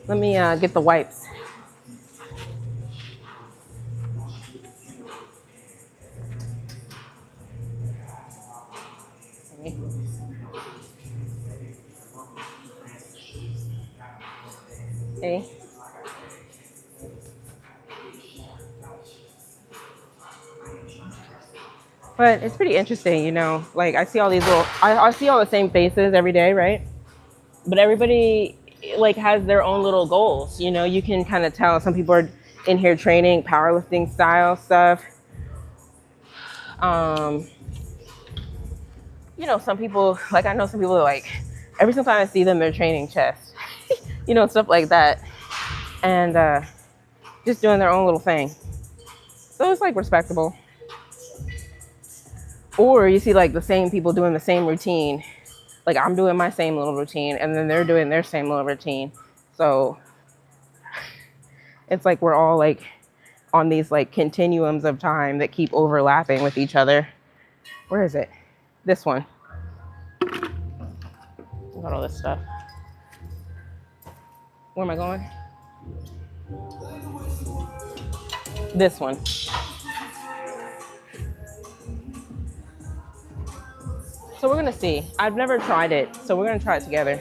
Let me get the wipes. Okay. But it's pretty interesting, you know, like I see all these I see all the same faces every day, right? But everybody like has their own little goals, you know, you can kind of tell some people are in here training powerlifting style stuff. You know, some people, like I know some people are like, every single time I see them, they're training chest, you know, stuff like that. And just doing their own little thing. So it's like respectable. Or you see like the same people doing the same routine. Like I'm doing my same little routine and then they're doing their same little routine. So it's like we're all like on these like continuums of time that keep overlapping with each other. Where is it? This one. Got all this stuff. Where am I going? This one. So we're gonna see. I've never tried it, so we're gonna try it together.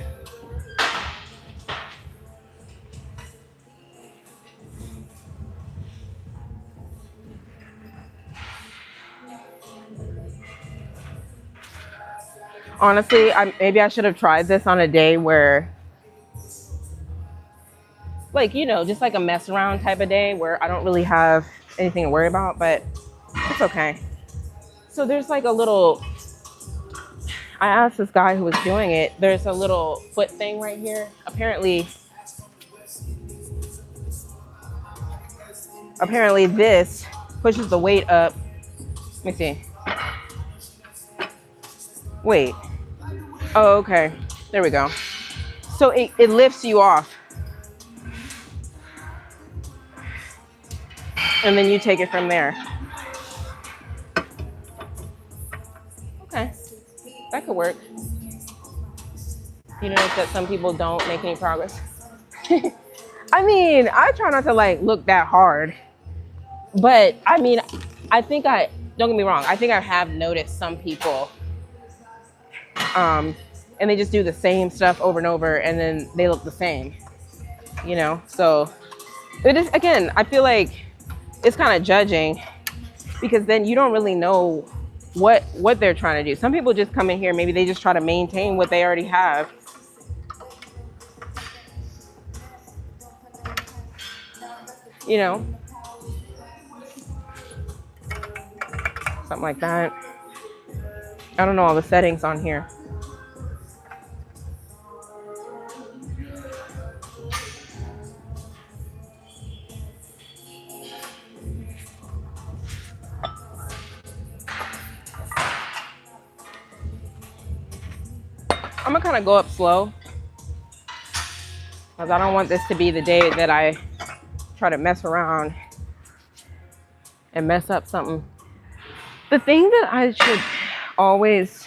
Honestly, maybe I should have tried this on a day where, like, you know, just like a mess around type of day where I don't really have anything to worry about, but it's okay. So there's like a little, I asked this guy who was doing it, there's a little foot thing right here. Apparently this pushes the weight up. Let me see. Wait. Oh, okay. There we go. So it lifts you off. And then you take it from there. Okay. That could work. You notice that some people don't make any progress. I mean, I try not to like look that hard. But I mean, don't get me wrong, I think I have noticed some people and they just do the same stuff over and over and then they look the same, you know? So it is, again, I feel like it's kind of judging because then you don't really know what they're trying to do. Some people just come in here, maybe they just try to maintain what they already have. You know? Something like that. I don't know all the settings on here. I'm gonna kind of go up slow because I don't want this to be the day that I try to mess around and mess up something. The thing that I should always,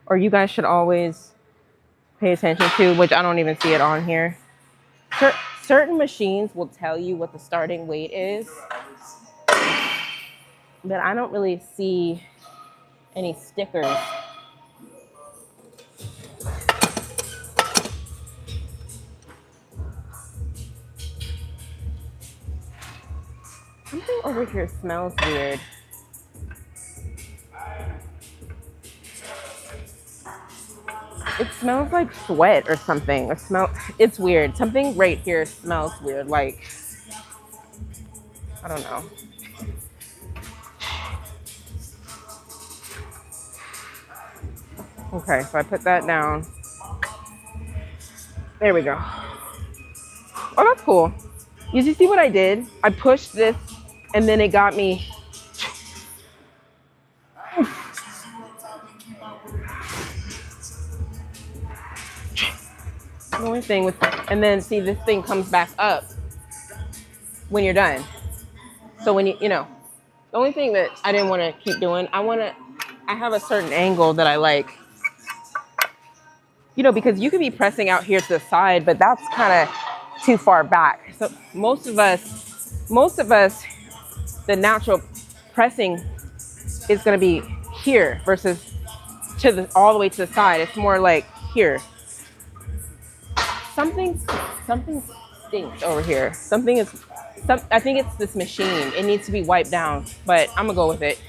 or you guys should always pay attention to, which I don't even see it on here. Certain machines will tell you what the starting weight is, but I don't really see any stickers. Something over here smells weird. It smells like sweat or something. It's weird. Something right here smells weird. Like, I don't know. Okay, so I put that down. There we go. Oh, that's cool. Did you see what I did? I pushed this and then it got me. The only thing with, and then see this thing comes back up when you're done. So when you know, the only thing that I didn't want to keep doing, I have a certain angle that I like, you know, because you could be pressing out here to the side, but that's kind of too far back. So most of us, the natural pressing is going to be here versus all the way to the side. It's more like here. Something stinks over here. I think it's this machine. It needs to be wiped down, but I'm gonna go with it.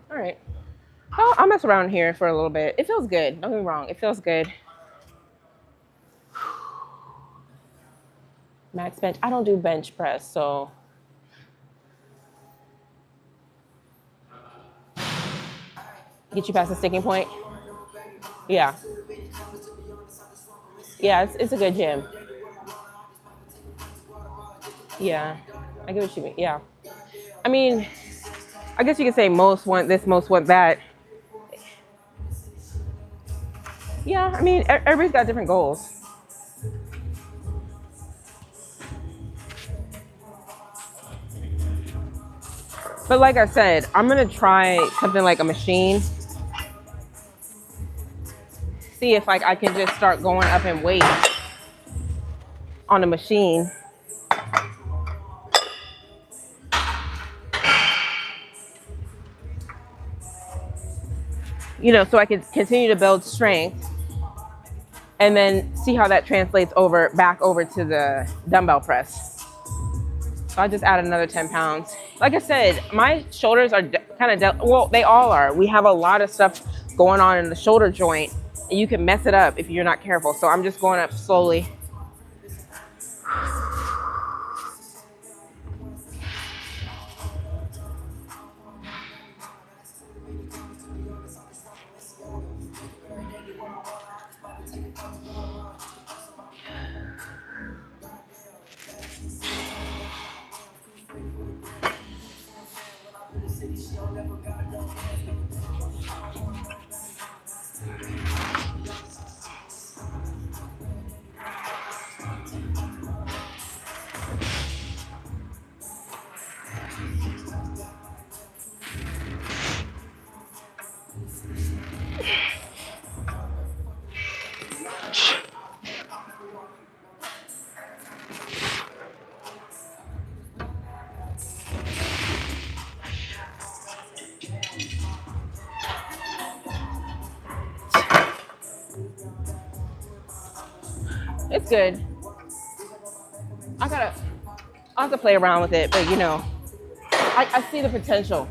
All right. I'll mess around here for a little bit. It feels good. Don't get me wrong. It feels good. Max bench. I don't do bench press, so. Get you past the sticking point? Yeah. Yeah, it's a good gym. Yeah. I get what you mean. Yeah. I mean, I guess you could say most want this, most want that. Yeah, I mean, everybody's got different goals. But like I said, I'm gonna try something like a machine. See if like I can just start going up in weight on a machine. You know, so I can continue to build strength and then see how that translates back over to the dumbbell press. So I just add another 10 pounds. Like I said, my shoulders are kind of, well, they all are. We have a lot of stuff going on in the shoulder joint and you can mess it up if you're not careful. So I'm just going up slowly. It's good. I'll have to play around with it, but you know, I see the potential.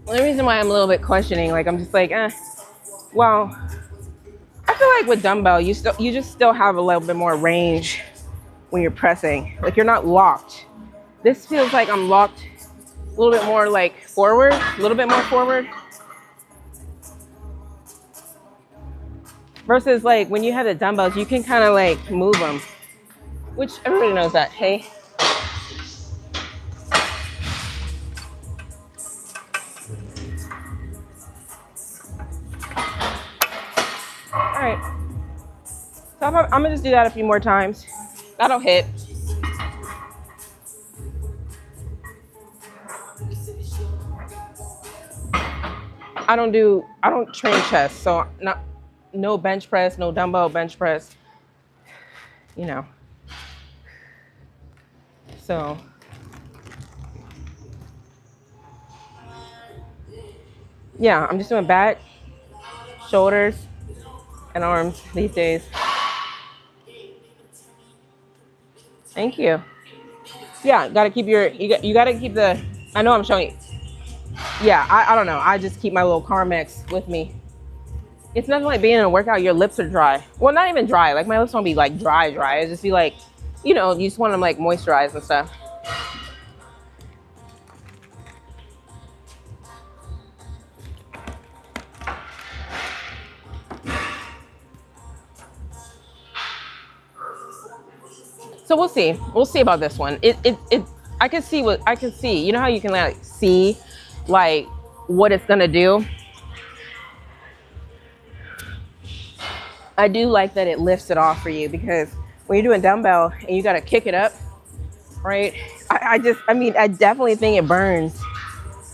The reason why I'm a little bit questioning, like I'm just like, well, I feel like with dumbbell, you just still have a little bit more range when you're pressing. Like you're not locked. This feels like I'm locked a little bit more like forward, a little bit more forward. Versus like when you have the dumbbells, you can kind of like move them, which everybody knows that, hey? All right, so I'm gonna just do that a few more times. That'll hit. don't train chest, so no bench press, no dumbbell bench press, you know. So yeah, I'm just doing back, shoulders, and arms these days. Thank you. Yeah, gotta keep you gotta keep the, I know I'm showing you. Yeah, I don't know. I just keep my little Carmex with me. It's nothing like being in a workout, your lips are dry. Well, not even dry. Like my lips won't be like dry. It just be like, you know, you just want them like moisturized and stuff. So we'll see. We'll see about this one. I can see what I can see. You know how you can like see like what it's gonna do? I do like that it lifts it off for you, because when you're doing dumbbell and you gotta kick it up, right? I definitely think it burns.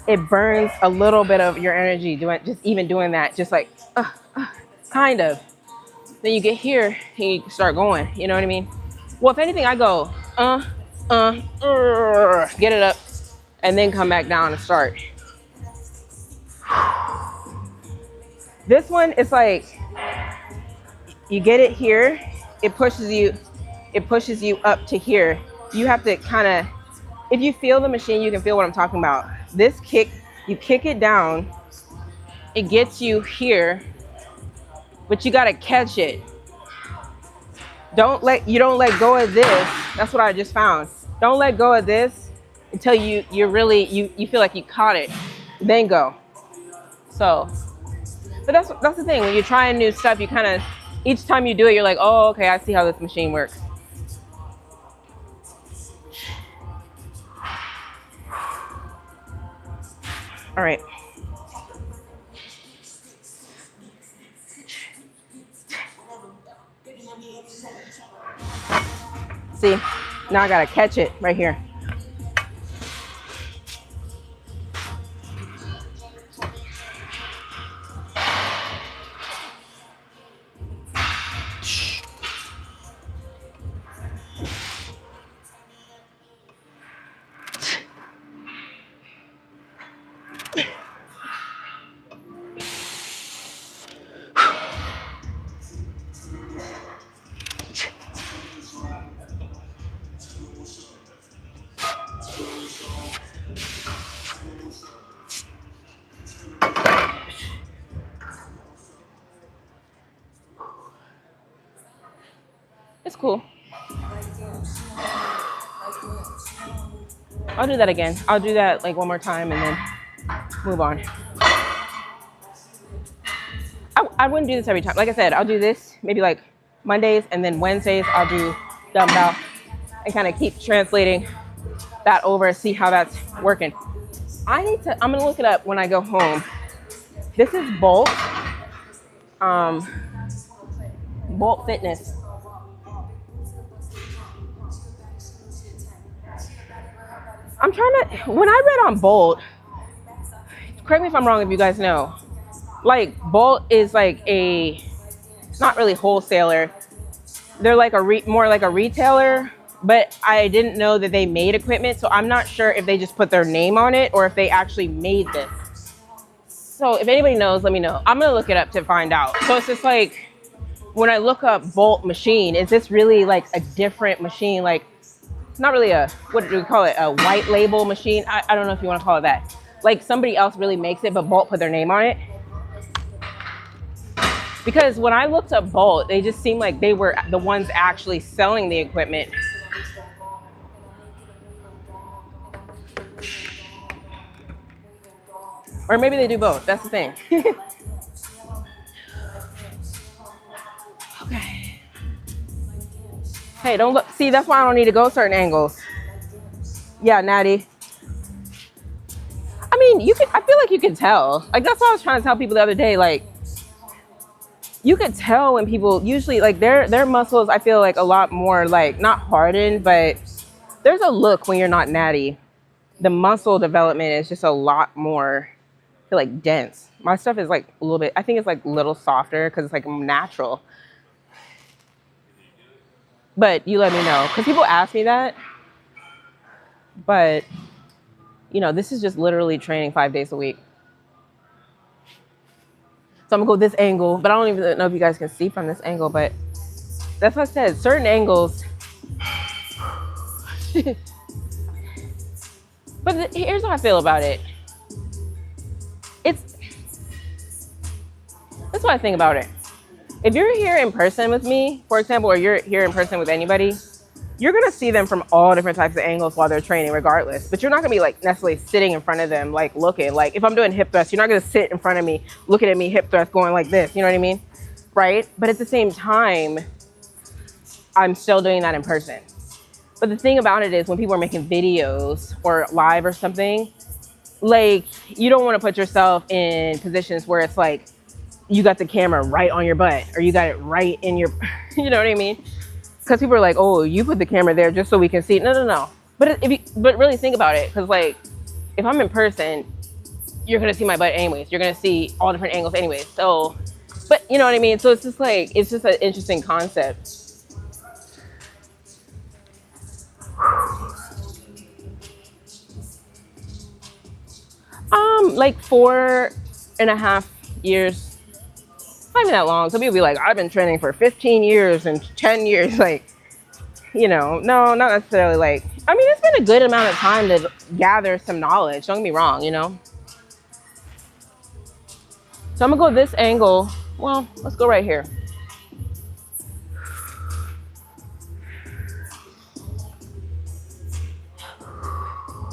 It burns a little bit of your energy doing that, just like kind of. Then you get here and you start going. You know what I mean? Well, if anything, I go get it up, and then come back down and start. This one is like, you get it here, it pushes you up to here. You have to kind of, if you feel the machine, you can feel what I'm talking about. This kick, you kick it down, it gets you here, but you got to catch it. You don't let go of this. That's what I just found. Don't let go of this until you feel like you caught it. Then go. So, but that's the thing. When you're trying new stuff, you kind of, each time you do it, you're like, oh, okay, I see how this machine works. All right. See, now I gotta catch it right here. It's cool. I'll do that again. I'll do that like one more time and then move on. I wouldn't do this every time. Like I said, I'll do this maybe like Mondays, and then Wednesdays I'll do dumbbell and kind of keep translating that over, see how that's working. I'm gonna look it up when I go home. This is Bolt Fitness. I'm trying to, when I read on Bolt, correct me if I'm wrong if you guys know, like Bolt is like not really wholesaler. They're like more like a retailer, but I didn't know that they made equipment. So I'm not sure if they just put their name on it or if they actually made this. So if anybody knows, let me know. I'm gonna look it up to find out. So it's just like, when I look up Bolt machine, is this really like a different machine? Like, it's not really what do we call it? A white label machine? I don't know if you want to call it that. Like somebody else really makes it, but Bolt put their name on it. Because when I looked up Bolt, they just seemed like they were the ones actually selling the equipment. Or maybe they do both. That's the thing. Okay. Hey, don't look. See, that's why I don't need to go certain angles. Yeah, Natty. I mean, I feel like you can tell. Like, that's what I was trying to tell people the other day. Like, you could tell when people usually, like, their muscles, I feel like a lot more, like, not hardened, but there's a look when you're not natty. The muscle development is just a lot more feel like dense. My stuff is like a little bit, I think it's like a little softer because it's like natural. But you let me know, because people ask me that. But, you know, this is just literally training 5 days a week. So I'm gonna go this angle, but I don't even know if you guys can see from this angle, but that's what I said, certain angles. But here's how I feel about it. That's what I think about it. If you're here in person with me, for example, or you're here in person with anybody, you're gonna see them from all different types of angles while they're training regardless. But you're not gonna be like necessarily sitting in front of them, like looking. Like if I'm doing hip thrust, you're not gonna sit in front of me, looking at me hip thrust going like this, you know what I mean? Right? But at the same time, I'm still doing that in person. But the thing about it is when people are making videos or live or something, like you don't wanna put yourself in positions where it's like, you got the camera right on your butt or you got it right in your, you know what I mean? Because people are like, oh, you put the camera there just so we can see. No. But but really think about it. Because like, if I'm in person, you're going to see my butt anyways. You're going to see all different angles anyways. So, but you know what I mean? So it's just like, it's just an interesting concept. Like 4.5 years. Not even that long. Some people be like, I've been training for 15 years and 10 years. Like, you know, no, not necessarily like, I mean, it's been a good amount of time to gather some knowledge. Don't get me wrong, you know? So I'm gonna go this angle. Well, let's go right here.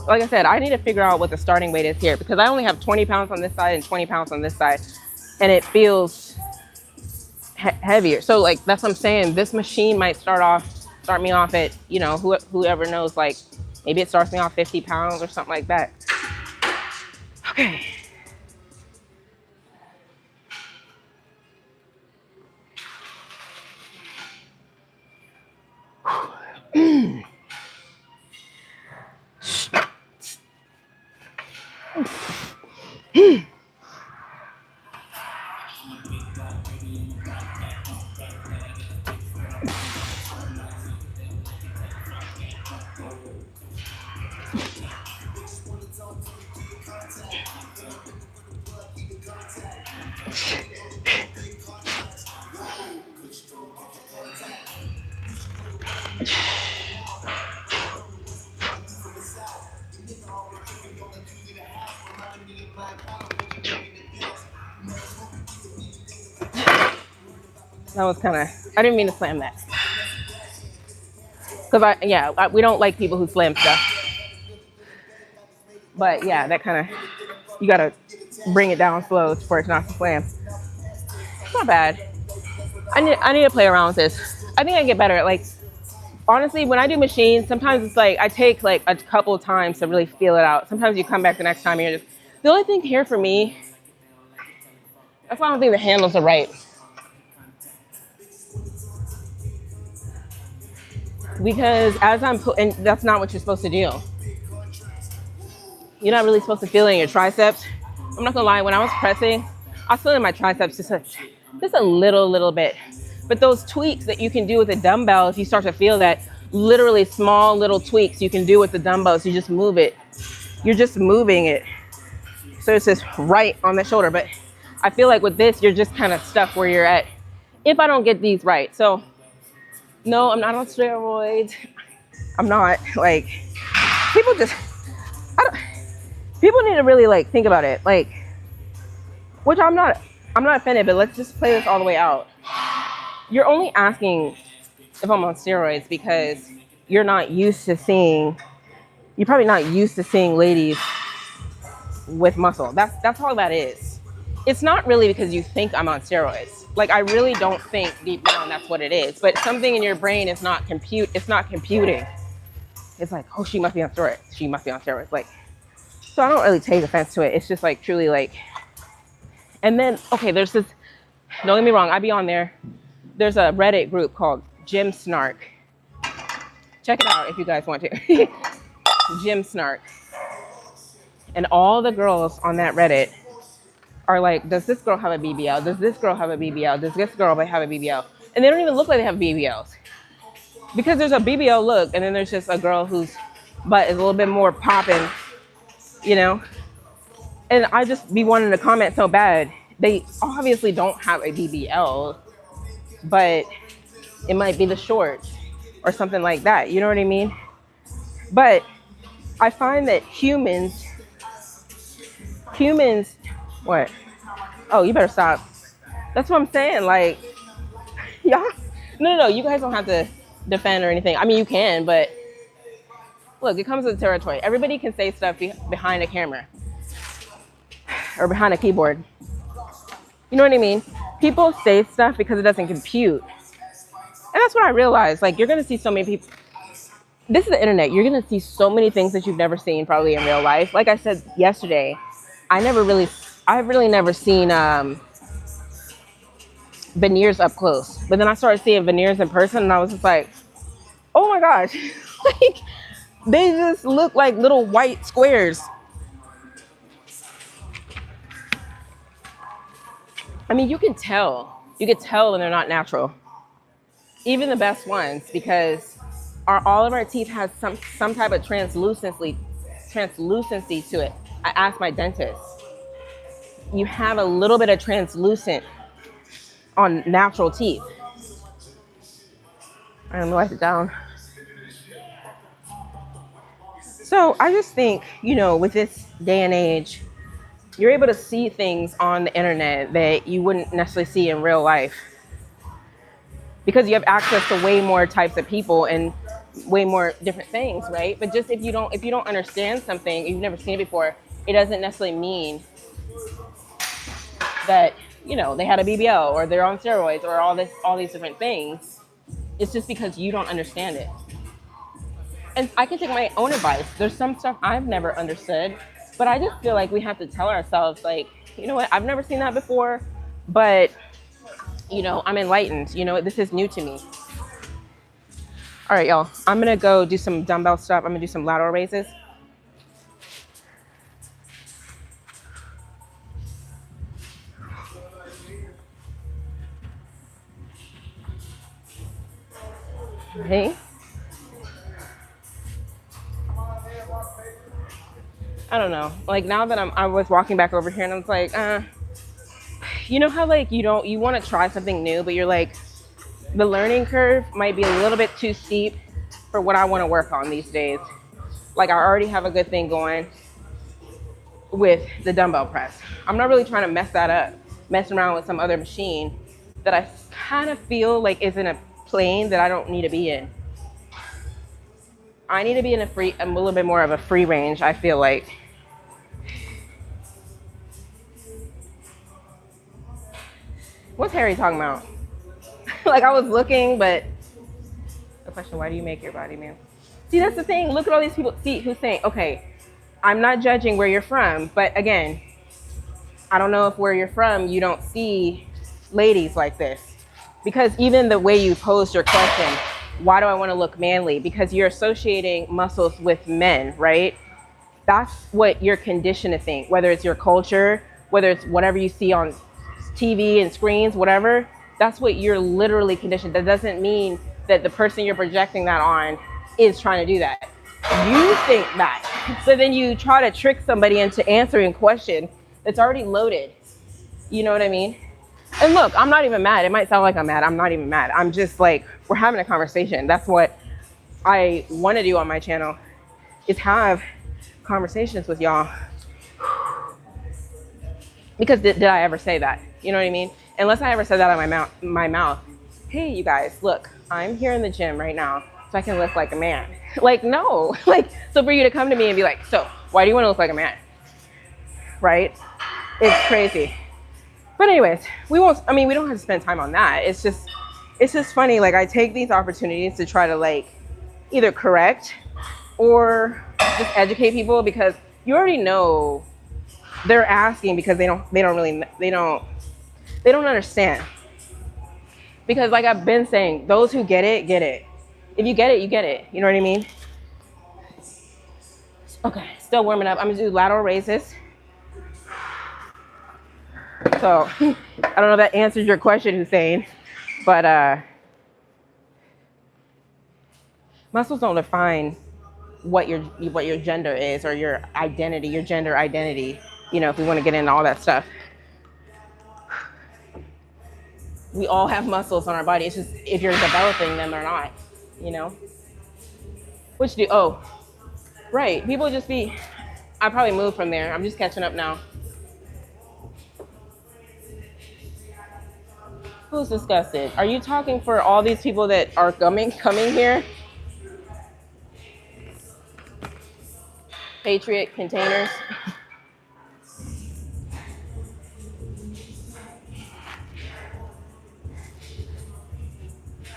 Like I said, I need to figure out what the starting weight is here because I only have 20 pounds on this side and 20 pounds on this side. And it feels heavier. So like, that's what I'm saying. This machine might start me off at, you know, whoever knows, like maybe it starts me off 50 pounds or something like that. Okay. That was kind of, I didn't mean to slam that. Because we don't like people who slam stuff. But yeah, that kind of, you got to bring it down slow for it not to slam. It's not bad. I need to play around with this. I think I get better at like, honestly, when I do machines, sometimes it's like, I take like a couple of times to really feel it out. Sometimes you come back the next time and you're just, the only thing here for me, that's why I don't think the handles are right. Because as and that's not what you're supposed to do. You're not really supposed to feel it in your triceps. I'm not gonna lie, when I was pressing, I was feeling my triceps just a little bit. But those tweaks that you can do with a dumbbell, if you start to feel that, literally small little tweaks you can do with the dumbbells, you just move it. You're just moving it. So it's just right on the shoulder. But I feel like with this, you're just kind of stuck where you're at if I don't get these right. So no, I'm not on steroids. I'm not like, people need to really like think about it. Like, which I'm not offended, but let's just play this all the way out. You're only asking if I'm on steroids because you're probably not used to seeing ladies with muscle. That's all that is. It's not really because you think I'm on steroids. Like, I really don't think deep down that's what it is. But something in your brain is not computing. It's like, oh, she must be on steroids. She must be on steroids. Like, so I don't really take offense to it. It's just like truly like, and then, okay, there's this, don't get me wrong, I be on there. There's a Reddit group called Gym Snark. Check it out if you guys want to. Gym Snark. And all the girls on that Reddit are like, does this girl have a BBL? Does this girl have a BBL? Does this girl have a BBL? And they don't even look like they have BBLs. Because there's a BBL look, and then there's just a girl whose butt is a little bit more popping, you know? And I just be wanting to comment so bad. They obviously don't have a BBL, but it might be the shorts or something like that. You know what I mean? But I find that humans, what? Oh, you better stop. That's what I'm saying. Like, y'all, no, you guys don't have to defend or anything. I mean, you can, but look, it comes with the territory. Everybody can say stuff behind a camera or behind a keyboard. You know what I mean? People say stuff because it doesn't compute. And that's what I realized. Like, you're going to see so many people. This is the internet. You're going to see so many things that you've never seen probably in real life. Like I said yesterday, I've really never seen veneers up close. But then I started seeing veneers in person, and I was just like, oh my gosh. Like, they just look like little white squares. I mean, you can tell when they're not natural. Even the best ones, because all of our teeth has some type of translucency to it. I asked my dentist, you have a little bit of translucent on natural teeth. I'm gonna write it down. So I just think, with this day and age, you're able to see things on the internet that you wouldn't necessarily see in real life, because you have access to way more types of people and way more different things, right? But just if you don't understand something, you've never seen it before, it doesn't necessarily mean that they had a BBL or they're on steroids or all these different things. It's just because you don't understand it. And I can take my own advice. There's some stuff I've never understood, but I just feel like we have to tell ourselves, like, you know what, I've never seen that before, but I'm enlightened. This is new to me. All right, y'all, I'm gonna go do some dumbbell stuff. I'm gonna do some lateral raises. Hey. I don't know. Like, now that I was walking back over here and I was like, you know how like you want to try something new, but you're like, the learning curve might be a little bit too steep for what I want to work on these days. Like, I already have a good thing going with the dumbbell press. I'm not really trying to mess around with some other machine that I kind of feel like is in a plane that I don't need to be in. I need to be in a little bit more of a free range, I feel like. What's Harry talking about? Like, I was looking, but the question, why do you make your body, man? See, that's the thing. Look at all these people who's saying, okay, I'm not judging where you're from, but again, I don't know if where you're from, you don't see ladies like this. Because even the way you posed your question, why do I want to look manly? Because you're associating muscles with men, right? That's what you're conditioned to think, whether it's your culture, whether it's whatever you see on TV and screens, whatever, that's what you're literally conditioned. That doesn't mean that the person you're projecting that on is trying to do that. You think that. So then you try to trick somebody into answering a question that's already loaded. You know what I mean? And look, I'm not even mad. It might sound like I'm mad. I'm not even mad. I'm just like, we're having a conversation. That's what I want to do on my channel, is have conversations with y'all. Because did I ever say that? You know what I mean? Unless I ever said that out of my mouth. Hey, you guys, look, I'm here in the gym right now so I can look like a man. Like, no. Like, so for you to come to me and be like, so why do you want to look like a man? Right? It's crazy. But anyways, we don't have to spend time on that. It's just funny. Like, I take these opportunities to try to like either correct or just educate people, because you already know they're asking because they don't understand. Because like I've been saying, those who get it, get it. If you get it, you get it. You know what I mean? Okay, still warming up. I'm gonna do lateral raises. So I don't know if that answers your question, Hussein, but muscles don't define what your gender is or your identity, your gender identity. You know, if we want to get into all that stuff. We all have muscles on our body. It's just if you're developing them or not, you know. Which do right. People just be I probably moved from there. I'm just catching up now. Who's disgusted? Are you talking for all these people that are coming here? Patriot containers.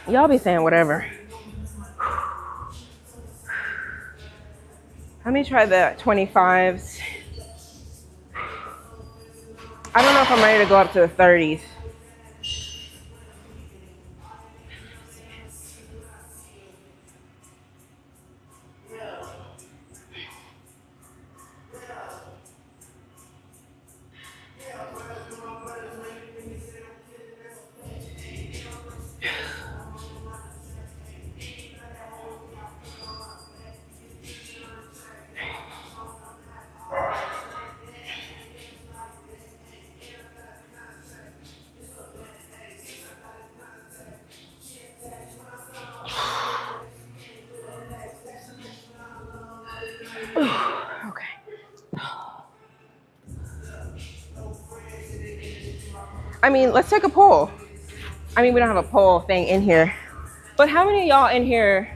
Y'all be saying whatever. Let me try the 25s. I don't know if I'm ready to go up to the 30s. Okay. I mean, let's take a poll. I mean, we don't have a poll thing in here, but how many of y'all in here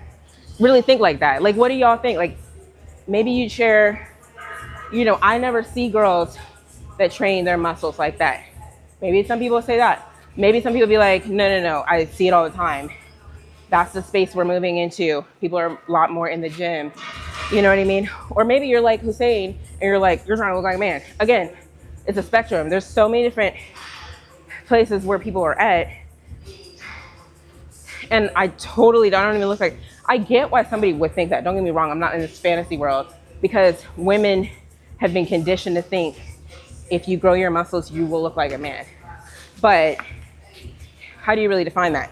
really think like that? Like, what do y'all think? Like, maybe you share, you know, I never see girls that train their muscles like that. Maybe some people say that. Maybe some people be like, no, I see it all the time. That's the space we're moving into. People are a lot more in the gym. You know what I mean? Or maybe you're like Hussein and you're like, you're trying to look like a man. Again, it's a spectrum. There's so many different places where people are at. And I don't even look like, I get why somebody would think that. Don't get me wrong. I'm not in this fantasy world because women have been conditioned to think if you grow your muscles, you will look like a man. But how do you really define that?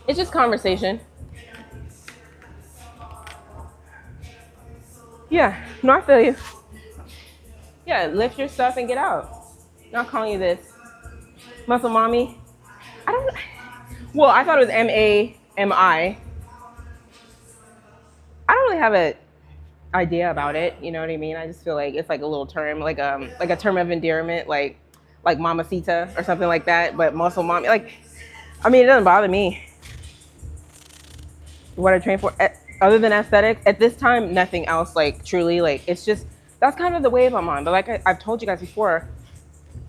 It's just conversation. Yeah, no, I feel you. Yeah, lift your stuff and get out. Not calling you this. Muscle mommy. I thought it was M-A-M-I. I don't really have an idea about it. You know what I mean? I just feel like it's like a little term, like a term of endearment, like mamacita or something like that. But muscle mommy, like, I mean, it doesn't bother me. What I train for, other than aesthetics, at this time, nothing else. Like, truly, like, it's just, that's kind of the wave I'm on. But like I've told you guys before,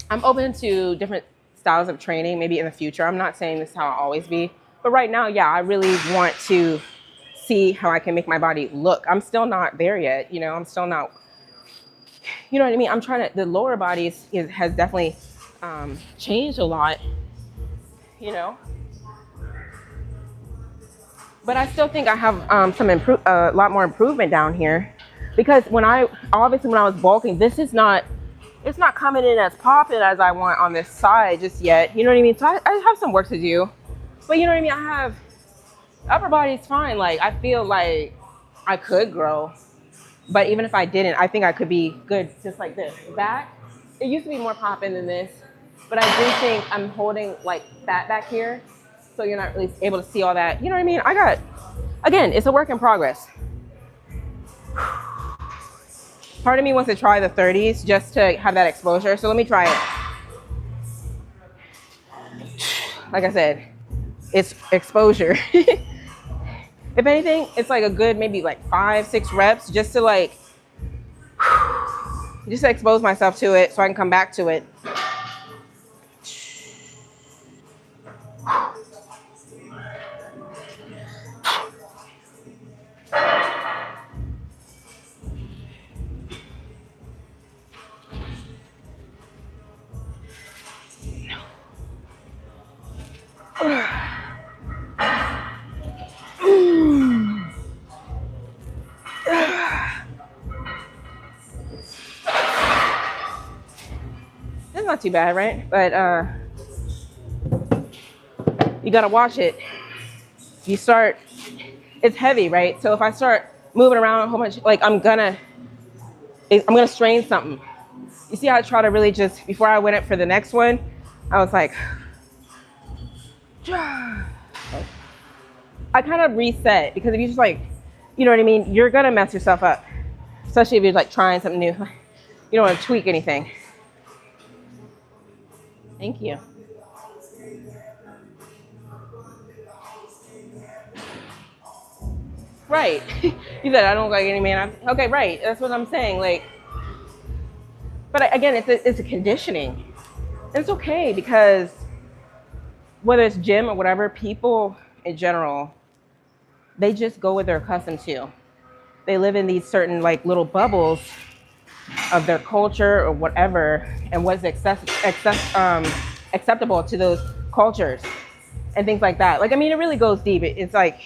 I'm open to different styles of training, maybe in the future. I'm not saying this is how I'll always be. But right now, yeah, I really want to see how I can make my body look. I'm still not there yet. You know, I'm still not, you know what I mean? I'm trying to, the lower body has definitely changed a lot, you know? But I still think I have a lot more improvement down here because when I was bulking, it's not coming in as popping as I want on this side just yet. You know what I mean? So I have some work to do, but you know what I mean? I have upper body's fine. Like, I feel like I could grow, but even if I didn't, I think I could be good just like this. Back, it used to be more popping than this, but I do think I'm holding like fat back here. So you're not really able to see all that. You know what I mean? Again, it's a work in progress. Part of me wants to try the 30s just to have that exposure. So let me try it. Like I said, it's exposure. If anything, it's like a good maybe like 5-6 reps just to like, just to expose myself to it so I can come back to it. not too bad, right? But you gotta watch it. You start, it's heavy, right? So if I start moving around a whole bunch, like I'm gonna strain something. You see how I try to really just, before I went up for the next one, I was like, I kind of reset, because if you just like, you know what I mean? You're gonna mess yourself up, especially if you're like trying something new. You don't want to tweak anything. Thank you. Right. You said I don't look like any man. Okay, right. That's what I'm saying. Like, but again, it's a conditioning. It's okay, because whether it's gym or whatever, people in general, they just go what they're accustomed to. They live in these certain like little bubbles of their culture or whatever, and what's acceptable to those cultures and things like that. Like, I mean, it really goes deep. It's like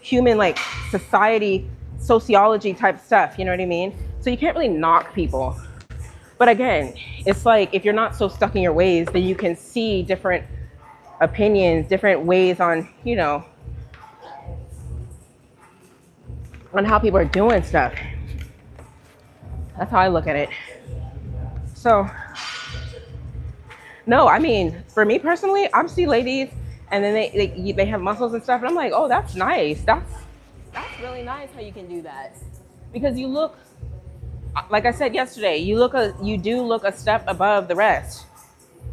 human, like society, sociology type stuff. You know what I mean? So you can't really knock people. But again, it's like, if you're not so stuck in your ways, then you can see different opinions, different ways on, you know, on how people are doing stuff. That's how I look at it. So, no, I mean, for me personally, I see ladies and then they have muscles and stuff, and I'm like, oh, that's nice. That's really nice how you can do that, because you look, like I said yesterday, you do look a step above the rest.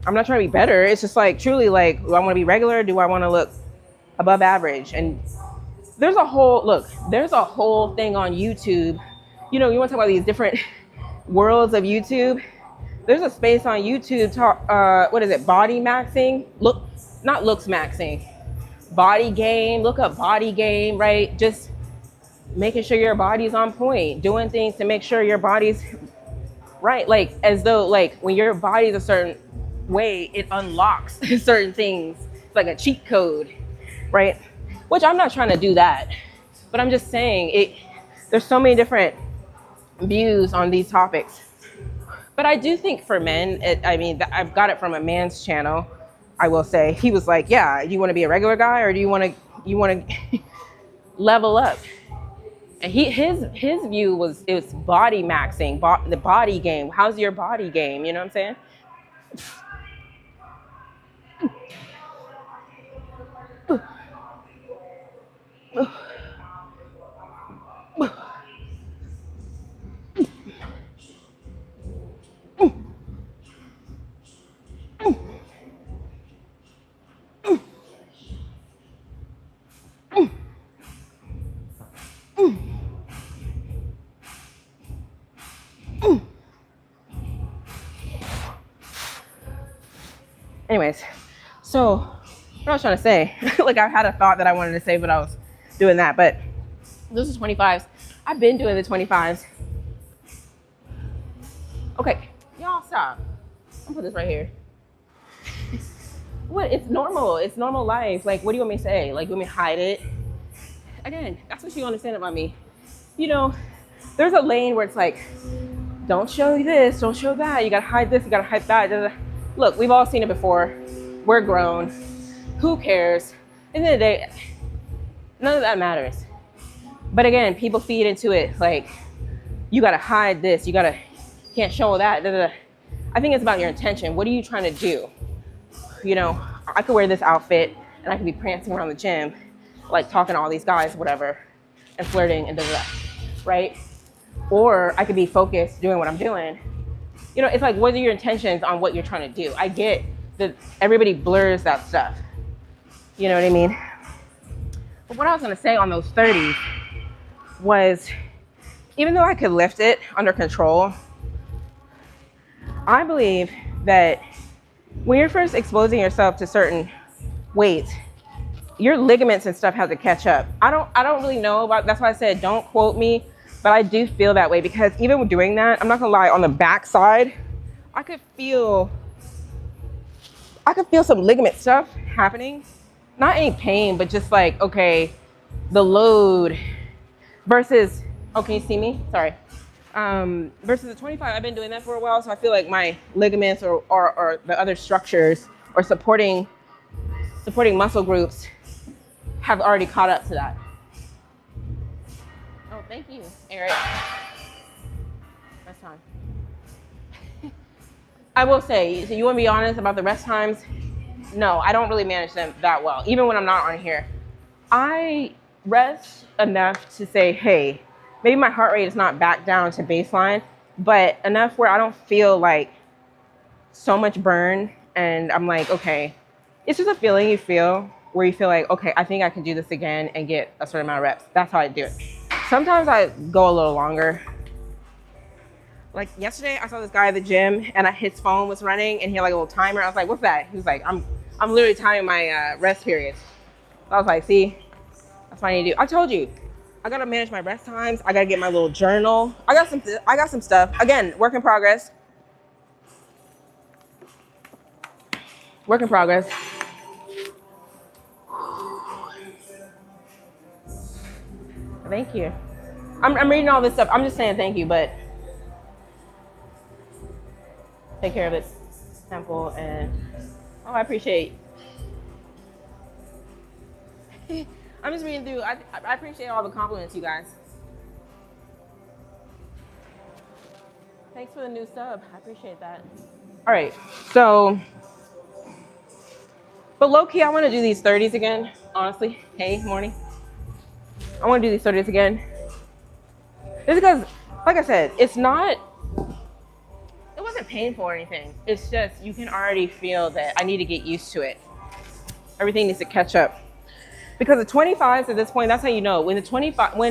I'm not trying to be better. It's just like, truly, like, do I want to be regular? Do I want to look above average? And there's a whole thing on YouTube. You know, you want to talk about these different worlds of YouTube. There's a space on YouTube, what is it? Body maxing? Not looks maxing. Body game. Look up body game, right? Just making sure your body's on point. Doing things to make sure your body's right. Like, as though, like, when your body's a certain way, it unlocks certain things. It's like a cheat code, right? Which I'm not trying to do that. But I'm just saying, there's so many different views on these topics. But I do think for men, I've got it from a man's channel, I will say. He was like, yeah, do you want to be a regular guy, or do you want to level up? And his view was, it was body maxing, the body game. How's your body game? You know what I'm saying? Anyways, so what I was trying to say, like, I had a thought that I wanted to say, but I was doing that. But this is 25s. I've been doing the 25s. Okay, y'all stop. I'm gonna put this right here. What? It's normal. It's normal life. Like, what do you want me to say? Like, you want me to hide it? Again, that's what you understand about me. You know, there's a lane where it's like, don't show this, don't show that. You gotta hide this, you gotta hide that. Look, we've all seen it before. We're grown. Who cares? At the end of the day, none of that matters. But again, people feed into it like, you gotta hide this, can't show that. I think it's about your intention. What are you trying to do? You know, I could wear this outfit and I could be prancing around the gym, like talking to all these guys, whatever, and flirting and right? Or I could be focused doing what I'm doing. You know, it's like, what are your intentions on what you're trying to do? I get that everybody blurs that stuff. You know what I mean? But what I was gonna say on those 30s was, even though I could lift it under control, I believe that when you're first exposing yourself to certain weights, your ligaments and stuff have to catch up. I don't really know about, that's why I said don't quote me, but I do feel that way, because even with doing that, I'm not gonna lie, on the back side, I could feel some ligament stuff happening. Not any pain, but just like, okay, the load versus, oh, can you see me? Sorry. Versus the 25, I've been doing that for a while, so I feel like my ligaments or the other structures or supporting muscle groups have already caught up to that. Oh, thank you, Eric. Rest time. I will say, so you want to be honest about the rest times? No, I don't really manage them that well, even when I'm not on here. I rest enough to say, hey, maybe my heart rate is not back down to baseline, but enough where I don't feel like so much burn. And I'm like, okay, it's just a feeling you feel where you feel like, okay, I think I can do this again and get a certain amount of reps. That's how I do it. Sometimes I go a little longer. Like yesterday, I saw this guy at the gym and his phone was running and he had like a little timer. I was like, what's that? He was like, I'm literally timing my rest periods. So I was like, see, that's what I need to do. I told you, I gotta manage my rest times. I gotta get my little journal. I got some stuff. Again, work in progress. Work in progress. Thank you. I'm reading all this stuff. I'm just saying thank you, but take care of it. Simple and I appreciate. I'm just reading through. I appreciate all the compliments, you guys. Thanks for the new sub. I appreciate that. All right, so, but low key, I want to do these 30s again. Honestly, hey, morning. I want to do these 30s again. Just because, like I said, it wasn't painful or anything. It's just you can already feel that I need to get used to it. Everything needs to catch up. Because the 25s at this point, that's how you know. When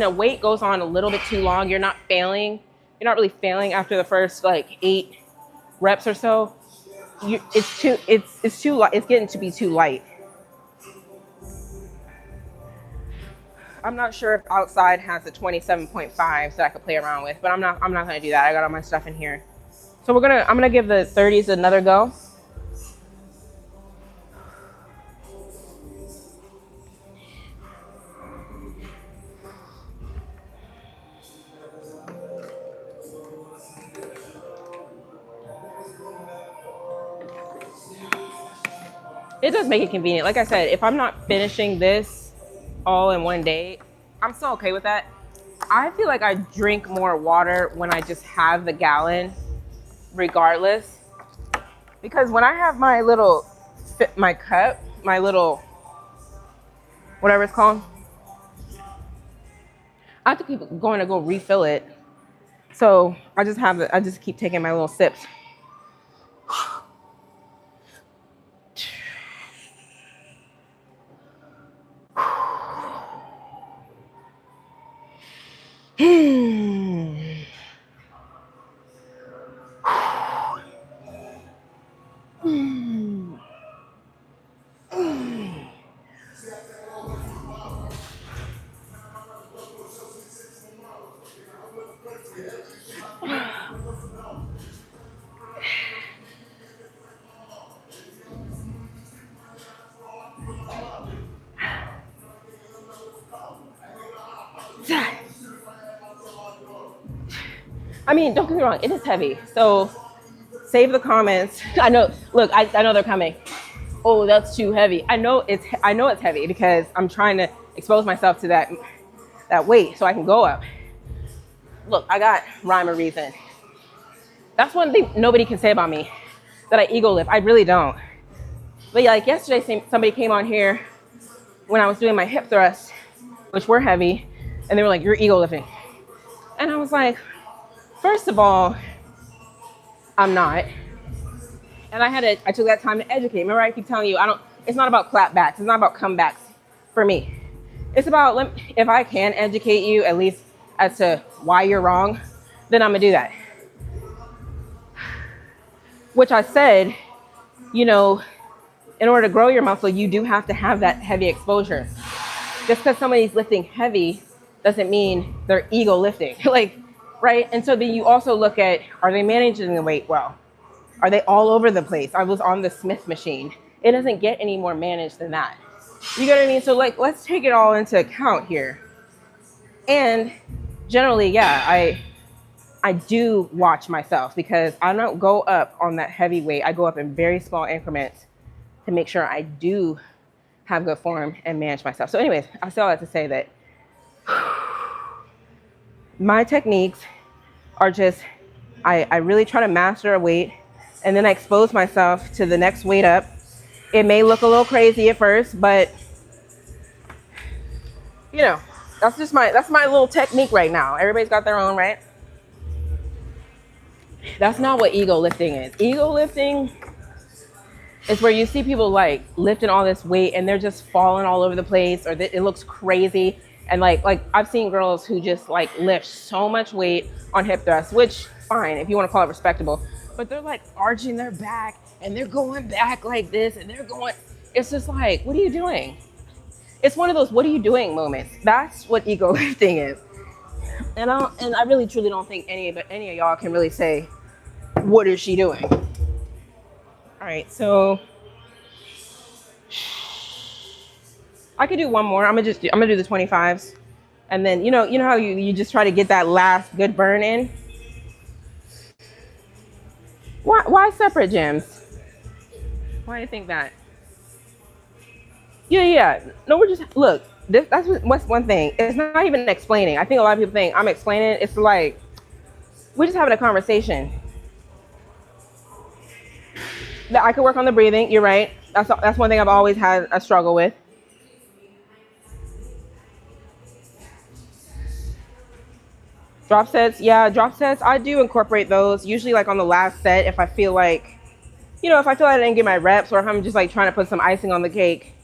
a weight goes on a little bit too long, you're not failing. You're not really failing after the first like 8 reps or so. It's getting to be too light. I'm not sure if outside has a 27.5 that I could play around with, but I'm not gonna do that. I got all my stuff in here. So I'm gonna give the 30s another go. It does make it convenient. Like I said, if I'm not finishing this all in one day, I'm still okay with that. I feel like I drink more water when I just have the gallon regardless. Because when I have my little, my cup, my little, whatever it's called, I have to keep going to go refill it. So I just keep taking my little sips. I mean, don't get me wrong, it is heavy. So save the comments. I know, look, I know they're coming. Oh, that's too heavy. I know it's heavy because I'm trying to expose myself to that weight so I can go up. Look, I got rhyme or reason. That's one thing nobody can say about me, that I ego lift. I really don't. But yeah, like yesterday, somebody came on here when I was doing my hip thrusts, which were heavy, and they were like, "You're ego lifting." And I was like, first of all, I'm not. And I took that time to educate. Remember, I keep telling you, it's not about clapbacks. It's not about comebacks for me. It's about, if I can educate you at least as to why you're wrong, then I'm gonna do that. Which I said, in order to grow your muscle, you do have to have that heavy exposure. Just because somebody's lifting heavy doesn't mean they're ego lifting, right? And so then you also look at, are they managing the weight well? Are they all over the place? I was on the Smith machine. It doesn't get any more managed than that. You get what I mean? So let's take it all into account here. And generally, yeah, I do watch myself because I don't go up on that heavy weight. I go up in very small increments to make sure I do have good form and manage myself. So anyways, I still have to say that my techniques are just, I really try to master a weight, and then I expose myself to the next weight up. It may look a little crazy at first, but you know, that's my little technique right now. Everybody's got their own, right? That's not what ego lifting is. Ego lifting is where you see people like lifting all this weight and they're just falling all over the place, or it looks crazy. And like I've seen girls who just like lift so much weight on hip thrusts, which fine if you want to call it respectable, but they're like arching their back and they're going back like this and they're going. It's just like, what are you doing? It's one of those what are you doing moments. That's what ego lifting is. And I really truly don't think any of y'all can really say, what is she doing? All right, so I could do one more. I'm gonna do the 25s, and then you know how you just try to get that last good burn in. Why separate gyms? Why do you think that? Yeah. No, we're just look. That's what's one thing. It's not even explaining. I think a lot of people think I'm explaining. It's like we're just having a conversation. That I could work on the breathing. You're right. That's one thing I've always had a struggle with. Drop sets, yeah, drop sets. I do incorporate those usually like on the last set if I feel like, if I feel like I didn't get my reps, or if I'm just like trying to put some icing on the cake,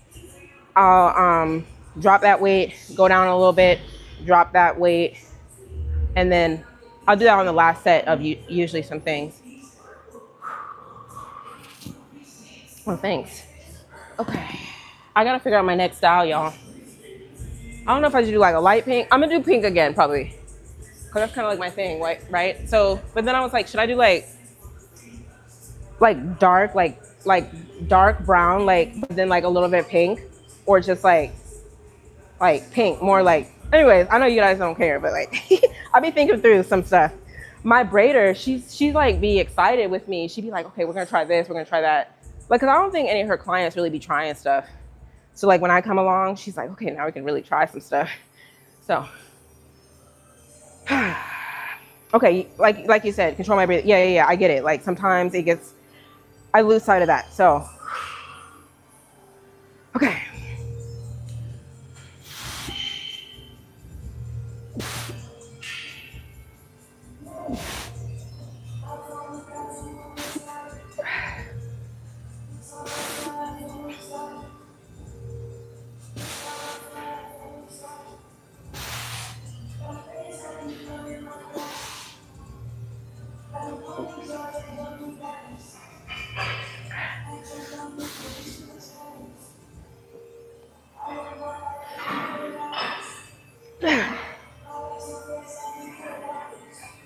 I'll drop that weight, go down a little bit, drop that weight, and then I'll do that on the last set of usually some things. Oh, thanks. Okay, I gotta figure out my next style, y'all. I don't know if I should do like a light pink. I'm gonna do pink again probably, because that's kind of like my thing, right? So, but then I was like, should I do like dark, like dark brown, but then like a little bit pink, or just like pink, more like. Anyways, I know you guys don't care, but like I'll be thinking through some stuff. My braider, she's like be excited with me. She'd be like, okay, we're gonna try this, we're gonna try that. Like, cause I don't think any of her clients really be trying stuff. So like when I come along, she's like, okay, now we can really try some stuff. So. Okay, like you said, control my breathing. Yeah, I get it. Like sometimes I lose sight of that. So, okay.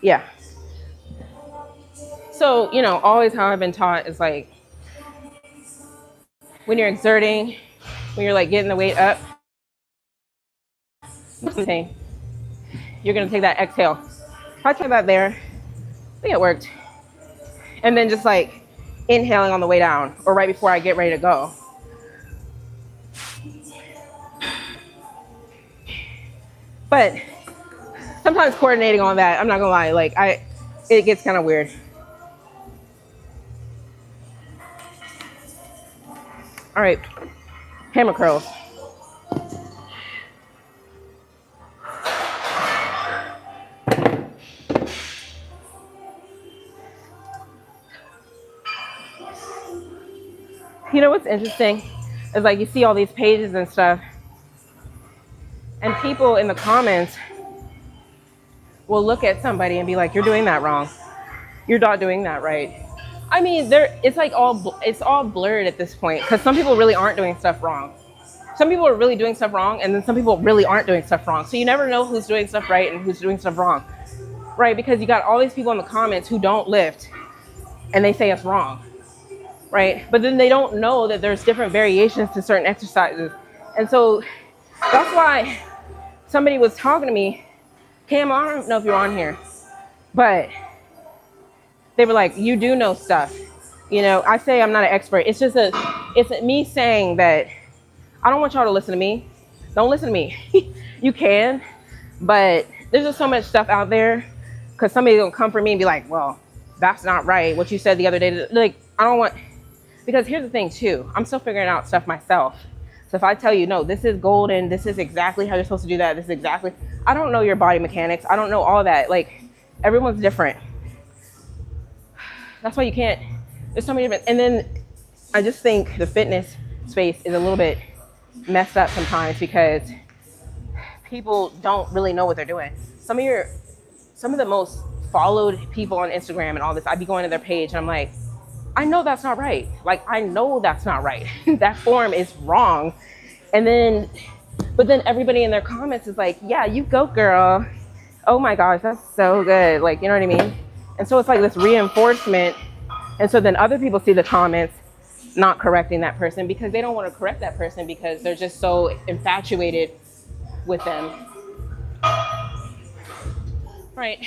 Yeah. So, always how I've been taught is like when you're exerting, when you're like getting the weight up, you're gonna take that exhale. I tried that there. I think it worked. And then just like inhaling on the way down, or right before I get ready to go. But sometimes coordinating on that, I'm not gonna lie, it gets kind of weird. All right, hammer curls. You know what's interesting is like you see all these pages and stuff, and people in the comments will look at somebody and be like, you're doing that wrong. You're not doing that right. I mean, it's all blurred at this point, because some people really aren't doing stuff wrong. Some people are really doing stuff wrong, and then some people really aren't doing stuff wrong. So you never know who's doing stuff right and who's doing stuff wrong, right? Because you got all these people in the comments who don't lift, and they say it's wrong, right? But then they don't know that there's different variations to certain exercises. And so that's why somebody was talking to me, Cam, I don't know if you're on here. But they were like, you do know stuff. You know, I say I'm not an expert. It's just it's me saying that I don't want y'all to listen to me. Don't listen to me. You can, but there's just so much stuff out there because somebody's gonna come for me and be like, well, that's not right. What you said the other day, like, I don't want, because here's the thing too. I'm still figuring out stuff myself. So if I tell you, no, this is golden, this is exactly how you're supposed to do that, this is exactly, I don't know your body mechanics. I don't know all that. Like, everyone's different. That's why you can't, there's so many different, and then I just think the fitness space is a little bit messed up sometimes because people don't really know what they're doing. Some of the most followed people on Instagram and all this, I'd be going to their page and I'm like, I know that's not right. Like, I know that's not right. That form is wrong. And then, but then everybody in their comments is like, yeah, you go, girl. Oh my gosh, that's so good. Like, you know what I mean? And so it's like this reinforcement. And so then other people see the comments not correcting that person because they don't want to correct that person because they're just so infatuated with them. Right.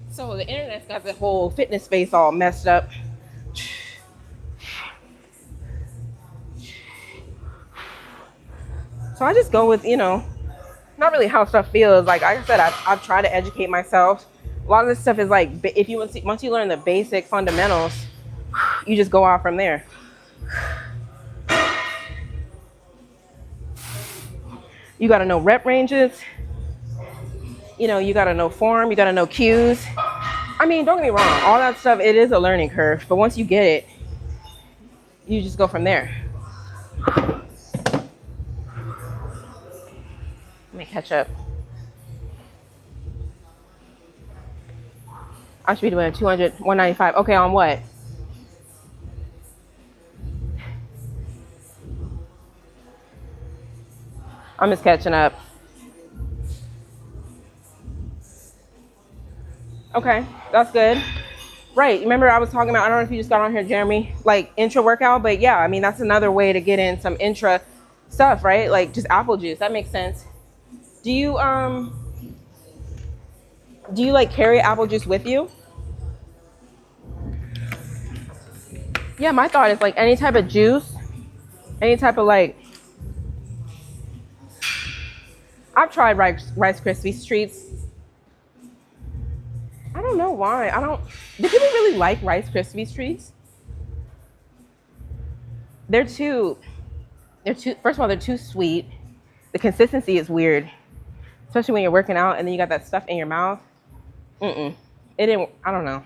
So the internet's got the whole fitness space all messed up. So I just go with, you know, not really how stuff feels. Like I said, I've tried to educate myself. A lot of this stuff is like, if you once you learn the basic fundamentals, you just go off from there. You got to know rep ranges. You know, you got to know form. You got to know cues. I mean, don't get me wrong. All that stuff, it is a learning curve. But once you get it, you just go from there. Let me catch up. I should be doing 200, 195. Okay, on what? I'm just catching up. Okay, that's good. Right, remember I was talking about, I don't know if you just got on here, Jeremy, like intra workout, but yeah, I mean, that's another way to get in some intra stuff, right? Like just apple juice, that makes sense. Do you like carry apple juice with you? Yeah, my thought is like any type of juice, any type of like, I've tried Rice Krispies treats. I don't know why. Do people really like Rice Krispies treats? They're too, first of all, they're too sweet. The consistency is weird, especially when you're working out and then you got that stuff in your mouth. I don't know.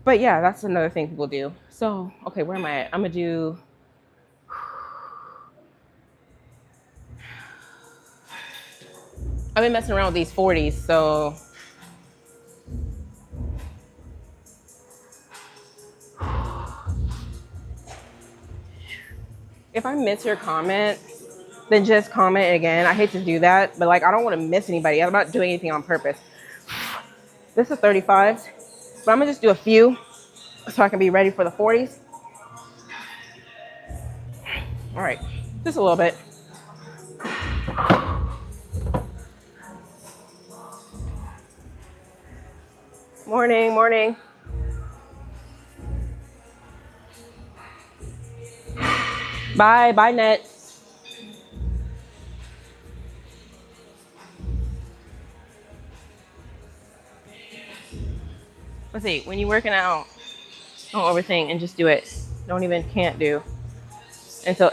But yeah, that's another thing people do. So, okay, where am I at? I'm gonna do, I've been messing around with these 40s, so. If I miss your comment, then just comment again. I hate to do that, but like I don't want to miss anybody. I'm not doing anything on purpose. This is 35s, but I'm gonna just do a few so I can be ready for the 40s. All right, just a little bit. Morning, morning. Bye, Net. Let's see, when you're working out, don't overthink and just do it. Can't do. And so,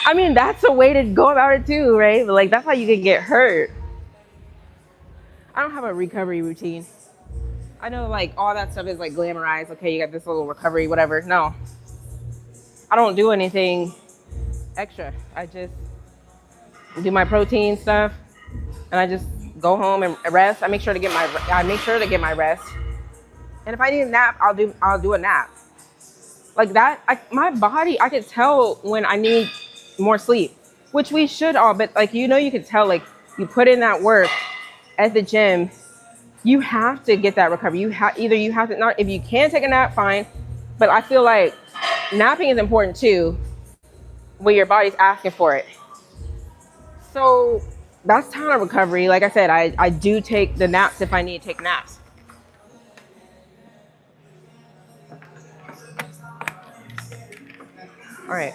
I mean, that's a way to go about it too, right? But like, that's how you can get hurt. I don't have a recovery routine. I know like all that stuff is like glamorized. Okay, you got this little recovery, whatever. No, I don't do anything extra. I just do my protein stuff and I just go home and rest. I make sure to get my rest. And if I need a nap, I'll do a nap. Like that, my body, I could tell when I need more sleep, which we should all, but like, you know, you can tell, like you put in that work at the gym, you have to get that recovery. You have to, not, if you can take a nap, fine. But I feel like napping is important too, when your body's asking for it. So that's time of recovery. Like I said, I do take the naps if I need to take naps. All right.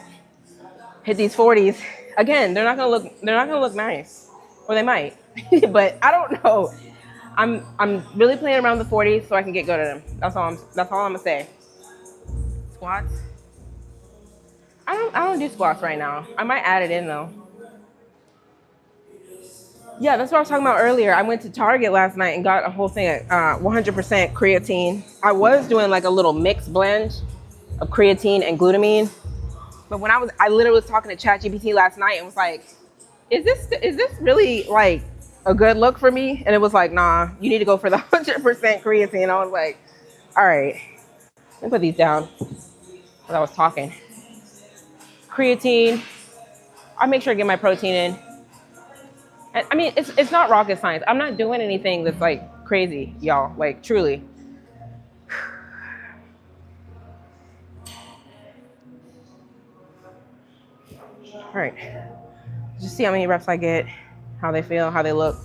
Hit these 40s. Again, they're not gonna look nice. Or they might. But I don't know. I'm really playing around the 40s so I can get good at them. That's all I'm gonna say. Squats. I don't do squats right now. I might add it in though. Yeah, that's what I was talking about earlier. I went to Target last night and got a whole thing at 100% creatine. I was doing like a little mixed blend of creatine and glutamine. But when I literally was talking to ChatGPT last night and was like, is this really like a good look for me? And it was like, nah, you need to go for the 100% creatine. I was like, all right, let me put these down as I was talking. Creatine, I make sure I get my protein in. And, I mean, it's not rocket science. I'm not doing anything that's like crazy, y'all, like truly. All right, just see how many reps I get, how they feel, how they look.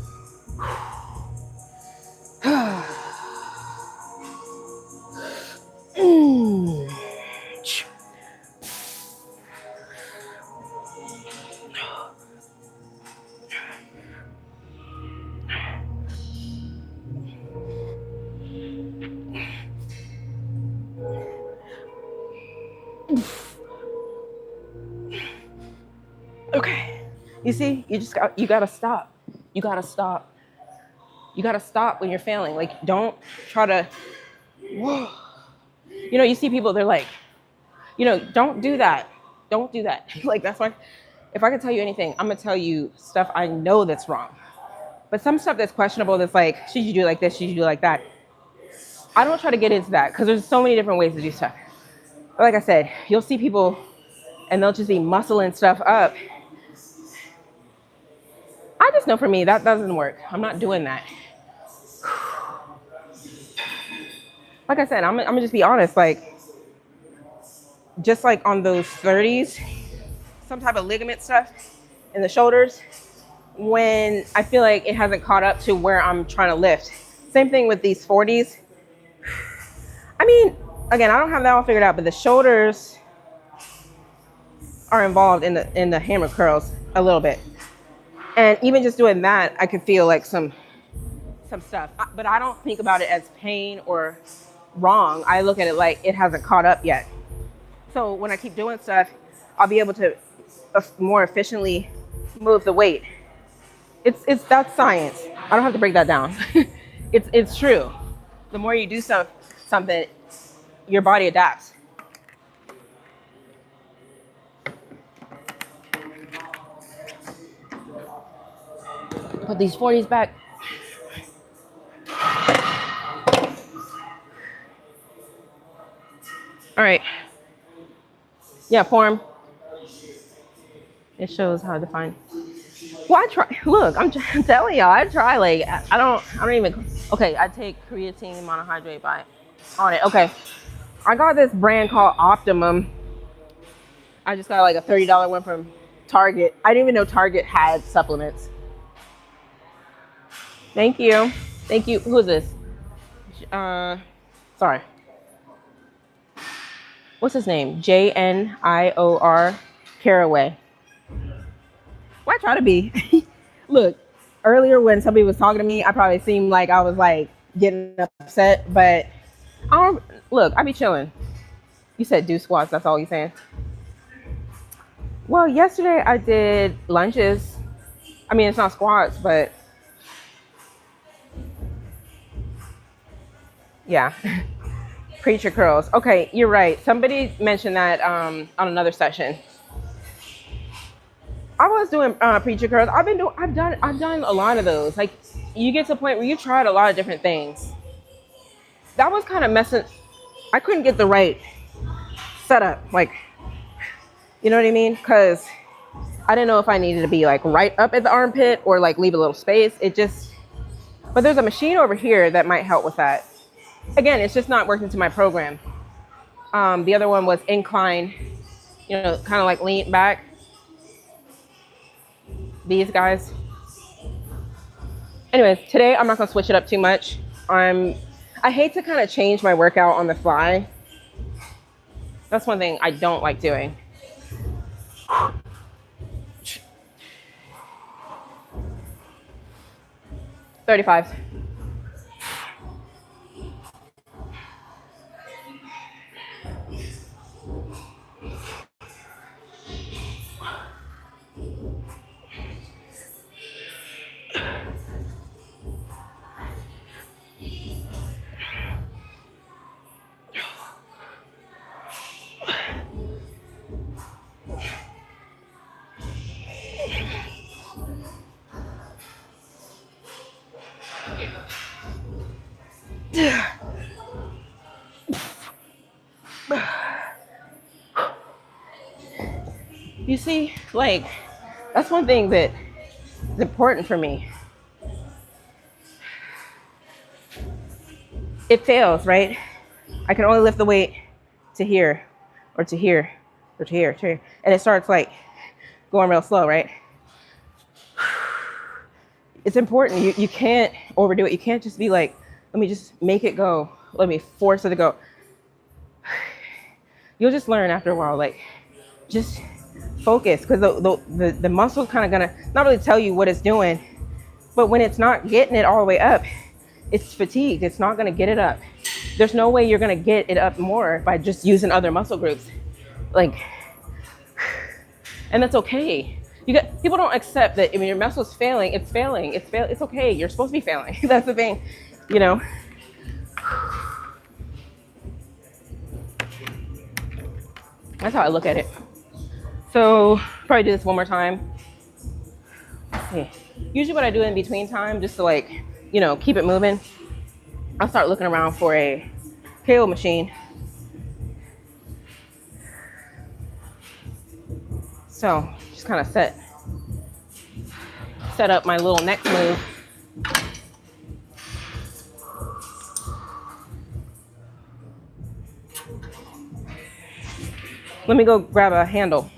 Okay, you see, you gotta stop. You gotta stop. You gotta stop when you're failing. Like, don't try to, whoa. You know, you see people, they're like, you know, don't do that. Don't do that. Like, that's why, if I could tell you anything, I'm gonna tell you stuff I know that's wrong. But some stuff that's questionable, that's like, should you do like this? Should you do like that? I don't try to get into that because there's so many different ways to do stuff. But like I said, you'll see people and they'll just be muscling stuff up. I just know for me, that doesn't work. I'm not doing that. Like I said, I'm gonna just be honest, like, just like on those 30s, some type of ligament stuff in the shoulders, when I feel like it hasn't caught up to where I'm trying to lift. Same thing with these 40s. I mean, again, I don't have that all figured out, but the shoulders are involved in the hammer curls a little bit. And even just doing that, I could feel like some stuff. But I don't think about it as pain or wrong. I look at it like it hasn't caught up yet. So when I keep doing stuff, I'll be able to more efficiently move the weight. That's science. I don't have to break that down. It's true. The more you do something, your body adapts. Put these 40s back. All right. Yeah, form. It shows how to define. Well, I try. Look, I'm telling y'all, I try. Like, I don't even. Okay, I take creatine monohydrate on it. Okay, I got this brand called Optimum. I just got like a $30 one from Target. I didn't even know Target had supplements. Thank you. Thank you. Who is this? Sorry. What's his name? JNIOR Caraway. Well, I try to be. Look, earlier when somebody was talking to me, I probably seemed like I was like getting upset, but look, I be chilling. You said do squats, that's all you saying? Well, yesterday I did lunges. I mean, it's not squats, but yeah. Preacher curls. Okay, you're right. Somebody mentioned that on another session. I was doing preacher curls. I've done a lot of those. Like, you get to a point where you tried a lot of different things. That was kind of messing. I couldn't get the right setup. Like, you know what I mean? Because I didn't know if I needed to be like right up at the armpit or like leave a little space. But there's a machine over here that might help with that. Again, it's just not working to my program. The other one was incline, you know, kind of like lean back. These guys. Anyways, today I'm not gonna switch it up too much. I hate to kind of change my workout on the fly. That's one thing I don't like doing. 35. You see, like, that's one thing that is important for me. It fails, right? I can only lift the weight to here, or to here, or to here, to here. And it starts like going real slow, right? It's important. You can't overdo it. You can't just be like, let me just make it go. Let me force it to go. You'll just learn after a while, like, just focus, because the muscle's kind of gonna not really tell you what it's doing, but when it's not getting it all the way up, it's fatigued. It's not gonna get it up. There's no way you're gonna get it up more by just using other muscle groups, like, and that's okay. People don't accept that. I mean, your muscle's failing. It's failing. It's okay. You're supposed to be failing. That's the thing, you know. That's how I look at it. So probably do this one more time. Let's see. Usually what I do in between time, just to, like, you know, keep it moving, I'll start looking around for a KO machine. So just kind of set up my little next move. Let me go grab a handle.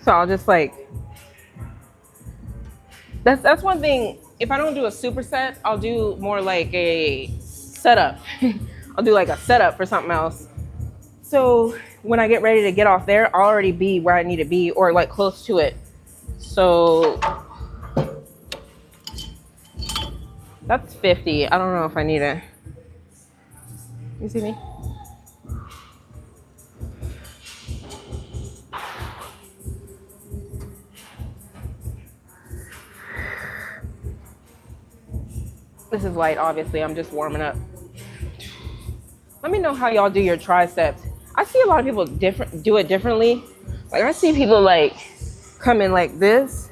So I'll just, like, that's one thing. If I don't do a superset, I'll do more like a setup. I'll do like a setup for something else. So when I get ready to get off there, I'll already be where I need to be, or like close to it. So that's 50. I don't know if I need it. You see me? This is light, obviously. I'm just warming up. Let me know how y'all do your triceps. I see a lot of people do it differently. Like, I see people like come in like this,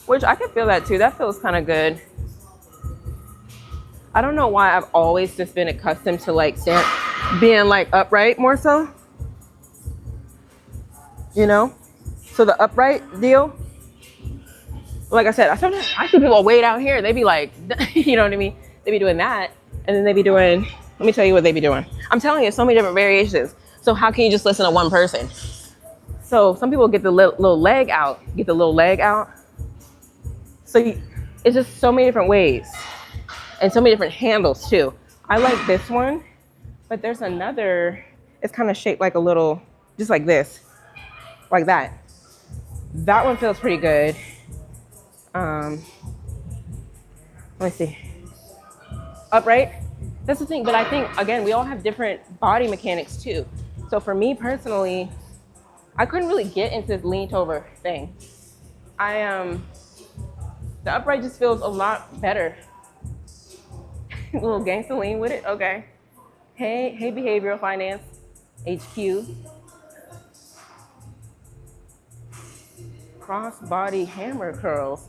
which I can feel that too. That feels kind of good. I don't know why I've always just been accustomed to like being like upright more so, you know? So the upright deal, like I said, I see people way down here. They be like, you know what I mean? They be doing that. And then they be doing, let me tell you what they be doing. I'm telling you, so many different variations. So how can you just listen to one person? So some people get the little leg out, So it's just so many different ways. And so many different handles too. I like this one, but there's another, it's kind of shaped like a little, just like this, like that. That one feels pretty good. Let me see. Upright, that's the thing. But I think, again, we all have different body mechanics too. So for me personally, I couldn't really get into this leaned over thing. The upright just feels a lot better. A little gangsta lean with it, okay. Hey, behavioral finance, HQ. Cross body hammer curls.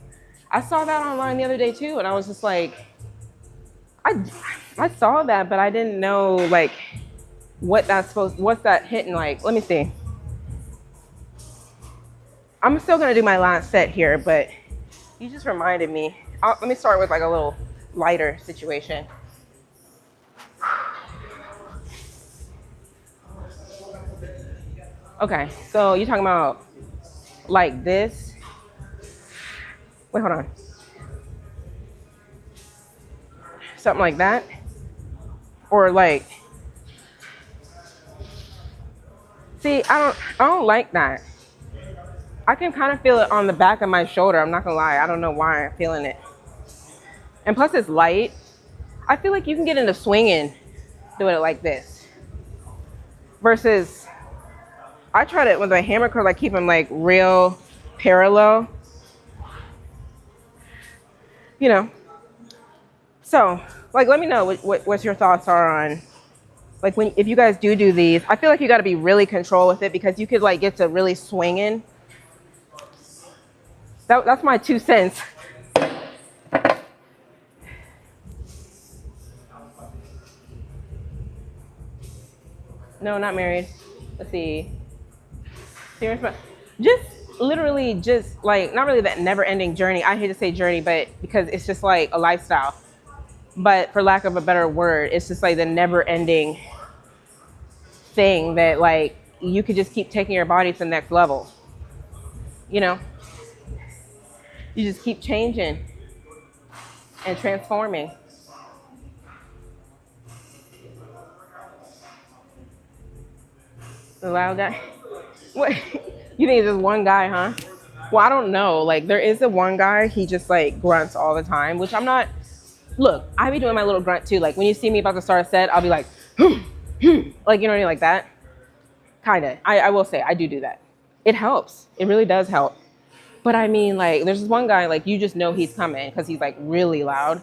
I saw that online the other day too, and I was just like, I saw that, but I didn't know like what's that hitting like. Let me see. I'm still gonna do my last set here, but you just reminded me. Let me start with like a little lighter situation. Okay, so you're talking about like this. Wait, hold on. Something like that. Or like, see, I don't like that. I can kind of feel it on the back of my shoulder. I'm not gonna lie. I don't know why I'm feeling it. And plus it's light. I feel like you can get into swinging doing it like this. Versus, I tried it with my hammer curl, like keep them like real parallel. You know. So, like, let me know what your thoughts are on, like, if you guys do these. I feel like you got to be really control with it because you could like get to really swinging. That's my 2 cents. No, not married. Let's see. Serious, but just literally just like, not really that never ending journey. I hate to say journey, but because it's just like a lifestyle. But for lack of a better word, it's just like the never ending thing that like you could just keep taking your body to the next level. You know? You just keep changing and transforming. The loud guy? What? You think it's just one guy, huh? Well, I don't know. Like, there is the one guy, he just like grunts all the time, which I'm not. Look, I be doing my little grunt too. Like, when you see me about to start a set, I'll be like, like, you know what I mean? Like that. Kind of. I will say, I do that. It helps. It really does help. But I mean, like, there's this one guy, like, you just know he's coming because he's like really loud.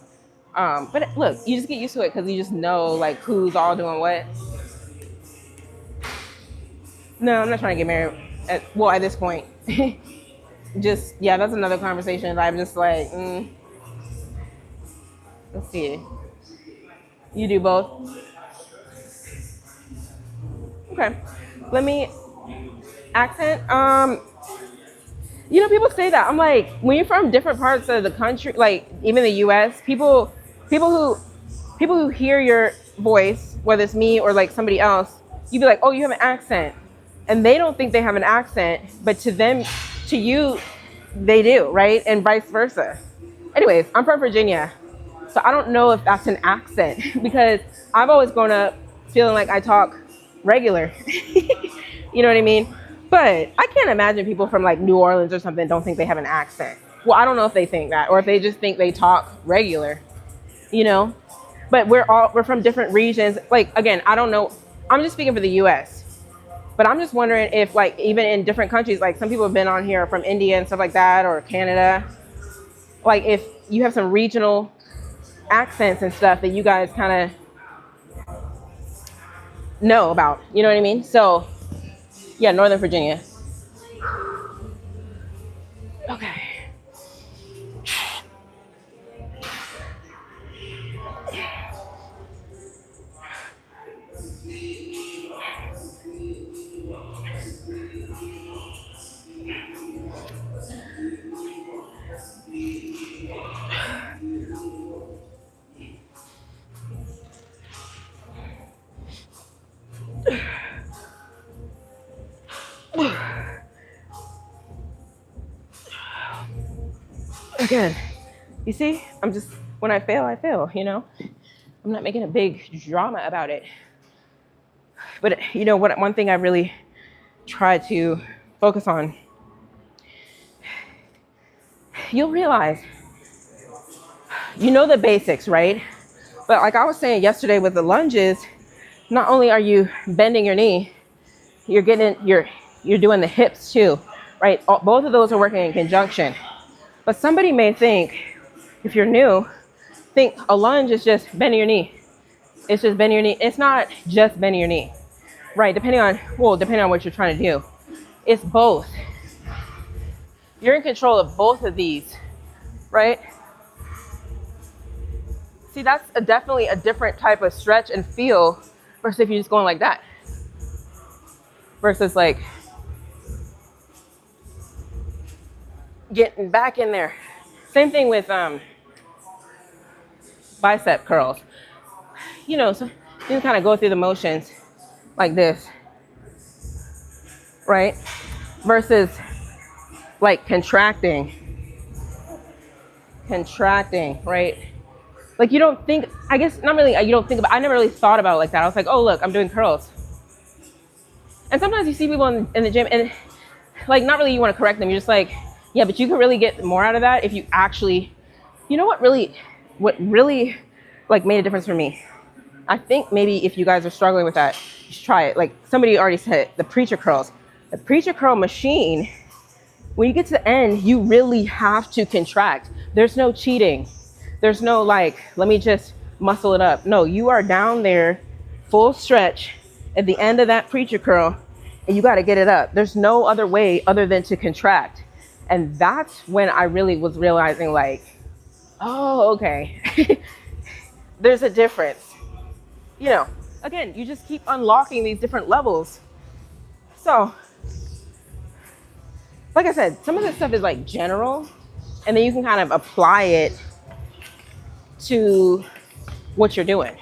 But look, you just get used to it because you just know like who's all doing what. No, I'm not trying to get married. At this point. Just, yeah, that's another conversation. I'm just like, let's see. You do both? Okay. Let me, accent. You know, people say that. I'm like, when you're from different parts of the country, like even the US, people who hear your voice, whether it's me or like somebody else, you'd be like, oh, you have an accent. And they don't think they have an accent, but to them, to you, they do, right? And vice versa. Anyways, I'm from Virginia, so I don't know if that's an accent because I've always grown up feeling like I talk regular. You know what I mean? But I can't imagine people from like New Orleans or something don't think they have an accent. Well, I don't know if they think that or if they just think they talk regular, you know? But we're from different regions. Like, again, I don't know. I'm just speaking for the US. But I'm just wondering if, like, even in different countries, like some people have been on here from India and stuff like that, or Canada, like if you have some regional accents and stuff that you guys kind of know about, you know what I mean? So, yeah, Northern Virginia. Okay. Again, you see, when I fail, you know? I'm not making a big drama about it. But you know what, one thing I really try to focus on, you'll realize, you know the basics, right? But like I was saying yesterday with the lunges, not only are you bending your knee, you're doing the hips too, right? Both of those are working in conjunction. But somebody may think, if you're new, think a lunge is just bending your knee. It's just bending your knee. It's not just bending your knee, right? Depending on what you're trying to do. It's both. You're in control of both of these, right? See, that's definitely a different type of stretch and feel versus if you're just going like that. Versus like getting back in there. Same thing with bicep curls. You know, so you can kind of go through the motions like this. right? Versus like contracting, right? Like you don't think, I guess not really, you don't think about, I never really thought about it like that. I was like, oh, look, I'm doing curls. And sometimes you see people in the gym and like, not really you want to correct them. You're just like, yeah, but you could really get more out of that if you actually, you know what really like made a difference for me? I think maybe if you guys are struggling with that, you should try it. Like somebody already said it, the preacher curls. The preacher curl machine, when you get to the end, you really have to contract. There's no cheating. There's no like, let me just muscle it up. No, you are down there, full stretch at the end of that preacher curl, and you got to get it up. There's no other way other than to contract. And that's when I really was realizing like, oh, okay. There's a difference. You know, again, you just keep unlocking these different levels. So, like I said, some of this stuff is like general, and then you can kind of apply it to what you're doing.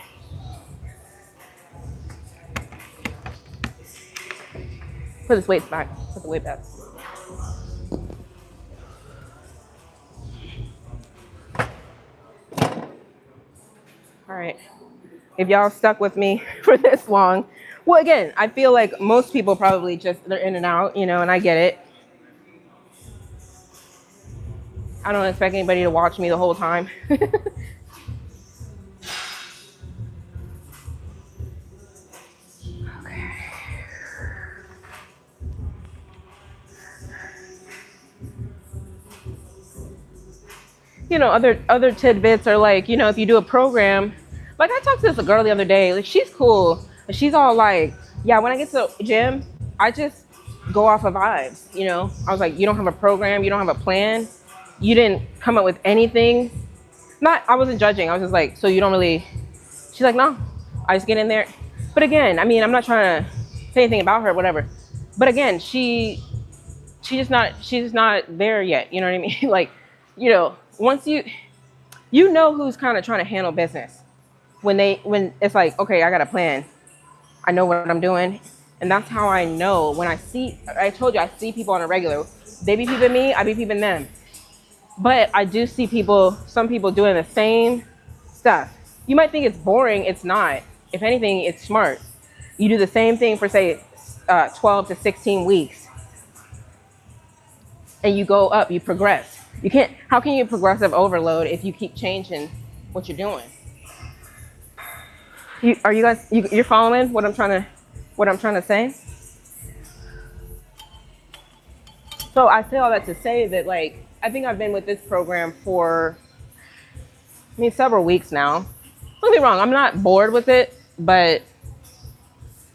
Put this weight back. Put the weight back. All right. If y'all stuck with me for this long, well, again, I feel like most people probably just, they're in and out, you know, and I get it. I don't expect anybody to watch me the whole time. You know, other tidbits are like, you know, if you do a program, like I talked to this girl the other day, like she's cool, but she's all like, yeah, when I get to the gym, I just go off of vibes, you know? I was like, you don't have a program, you don't have a plan, you didn't come up with anything. I wasn't judging, I was just like, so you don't really, she's like, no, I just get in there. But again, I mean, I'm not trying to say anything about her, whatever. But again, she's just not there yet, you know what I mean? Like, you know, once you know who's kind of trying to handle business when it's like, okay, I got a plan, I know what I'm doing. And that's how I know when I told you, I see people on a regular, they be peeping me, I be peeping them. But I do see some people doing the same stuff. You might think it's boring, it's not. If anything, it's smart. You do the same thing for say 12 to 16 weeks and you go up, you progress. How can you progressive overload if you keep changing what you're doing? You're following what I'm trying to say? So I say all that to say that, like, I think I've been with this program for, several weeks now. Don't get me wrong, I'm not bored with it, but,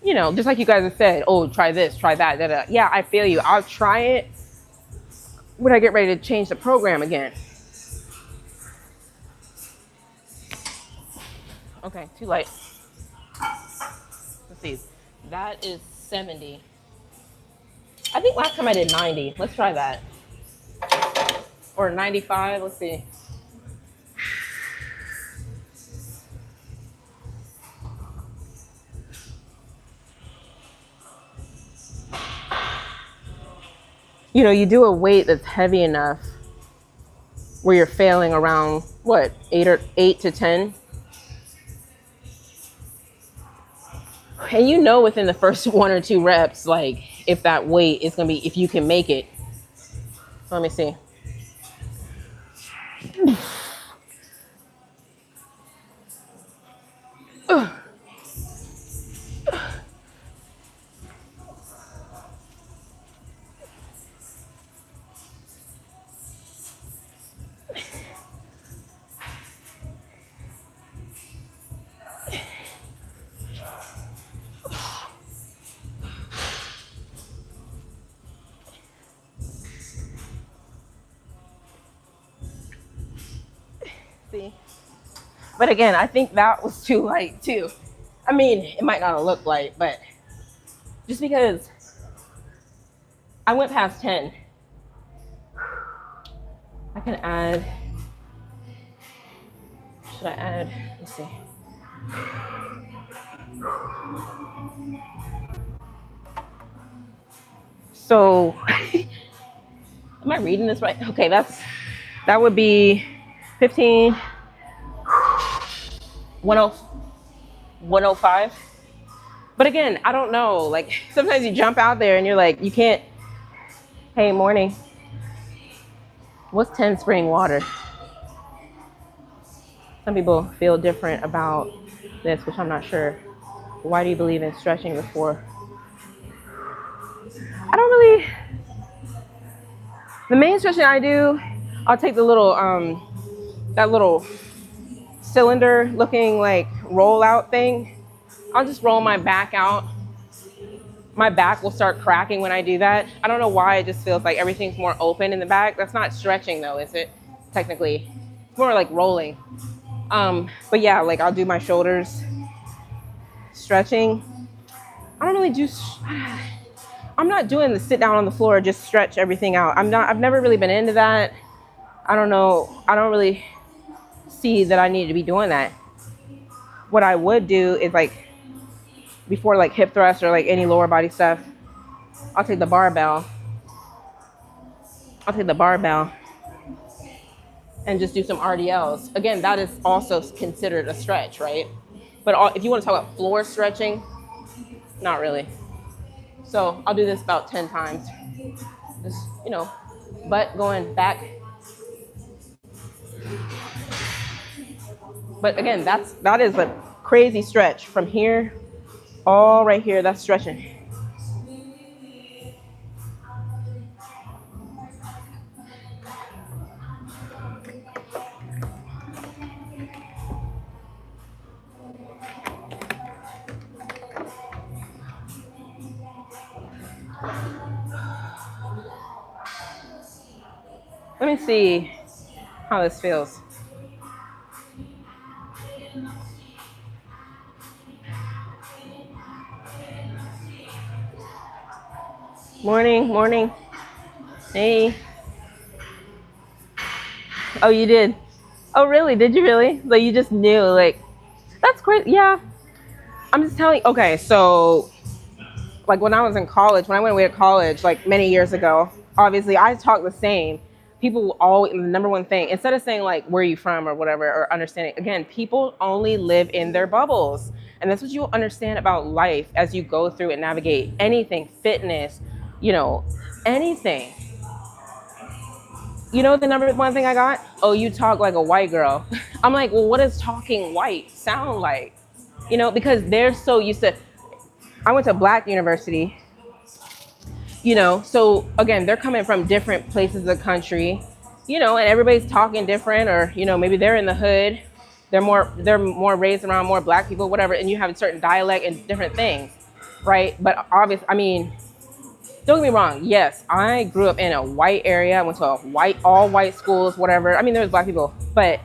you know, just like you guys have said, oh, try this, try that, da, da. Yeah, I feel you. I'll try it when I get ready to change the program again. Okay, too light. Let's see. That is 70. I think last time I did 90. Let's try that. Or 95. Let's see. You know, you do a weight that's heavy enough where you're failing around, what, 8 to 10? And you know within the first 1 or 2 reps, like, if that weight is going to be, if you can make it. Let me see. See? But again, I think that was too light too. I mean, it might not have looked light, but just because I went past 10, I can add, should I add, let's see. So, am I reading this right? Okay, that would be 15, 105. But again, I don't know. Like sometimes you jump out there and you're like, you can't. Hey, morning. What's 10 spring water? Some people feel different about this, which I'm not sure. Why do you believe in stretching before? I don't really. The main stretching I do, I'll take the little, that little cylinder looking like roll out thing. I'll just roll my back out. My back will start cracking when I do that. I don't know why, it just feels like everything's more open in the back. That's not stretching though, is it? Technically, it's more like rolling. But yeah, like I'll do my shoulders. Stretching. I don't really do, I'm not doing the sit down on the floor, just stretch everything out. I've never really been into that. I don't know. I don't really see that I need to be doing that. What I would do is like, before like hip thrust or like any lower body stuff, I'll take the barbell. And just do some RDLs. Again, that is also considered a stretch, right? But if you want to talk about floor stretching, not really. So I'll do this about 10 times. Just, butt going back. But again, that is a crazy stretch from here, all right here, that's stretching. Let me see how this feels. Morning. Hey. Oh, you did? Oh, really? Did you really? Like, you just knew, like, that's great. Yeah. I'm just telling, okay, so, like, when I was in college, when I went away to college, like, many years ago, obviously, I talk the same. People will always, the number one thing, instead of saying, like, where are you from or whatever, or understanding, again, people only live in their bubbles. And that's what you'll understand about life as you go through and navigate anything, fitness, anything. You know the number one thing I got? Oh, you talk like a white girl. I'm like, well, what does talking white sound like? Because they're so used to, I went to Black university, so again, they're coming from different places of the country, and everybody's talking different, or, maybe they're in the hood. They're more raised around more Black people, whatever. And you have a certain dialect and different things, right? But obviously, don't get me wrong. Yes, I grew up in a white area. I went to all white schools, whatever. There was Black people, but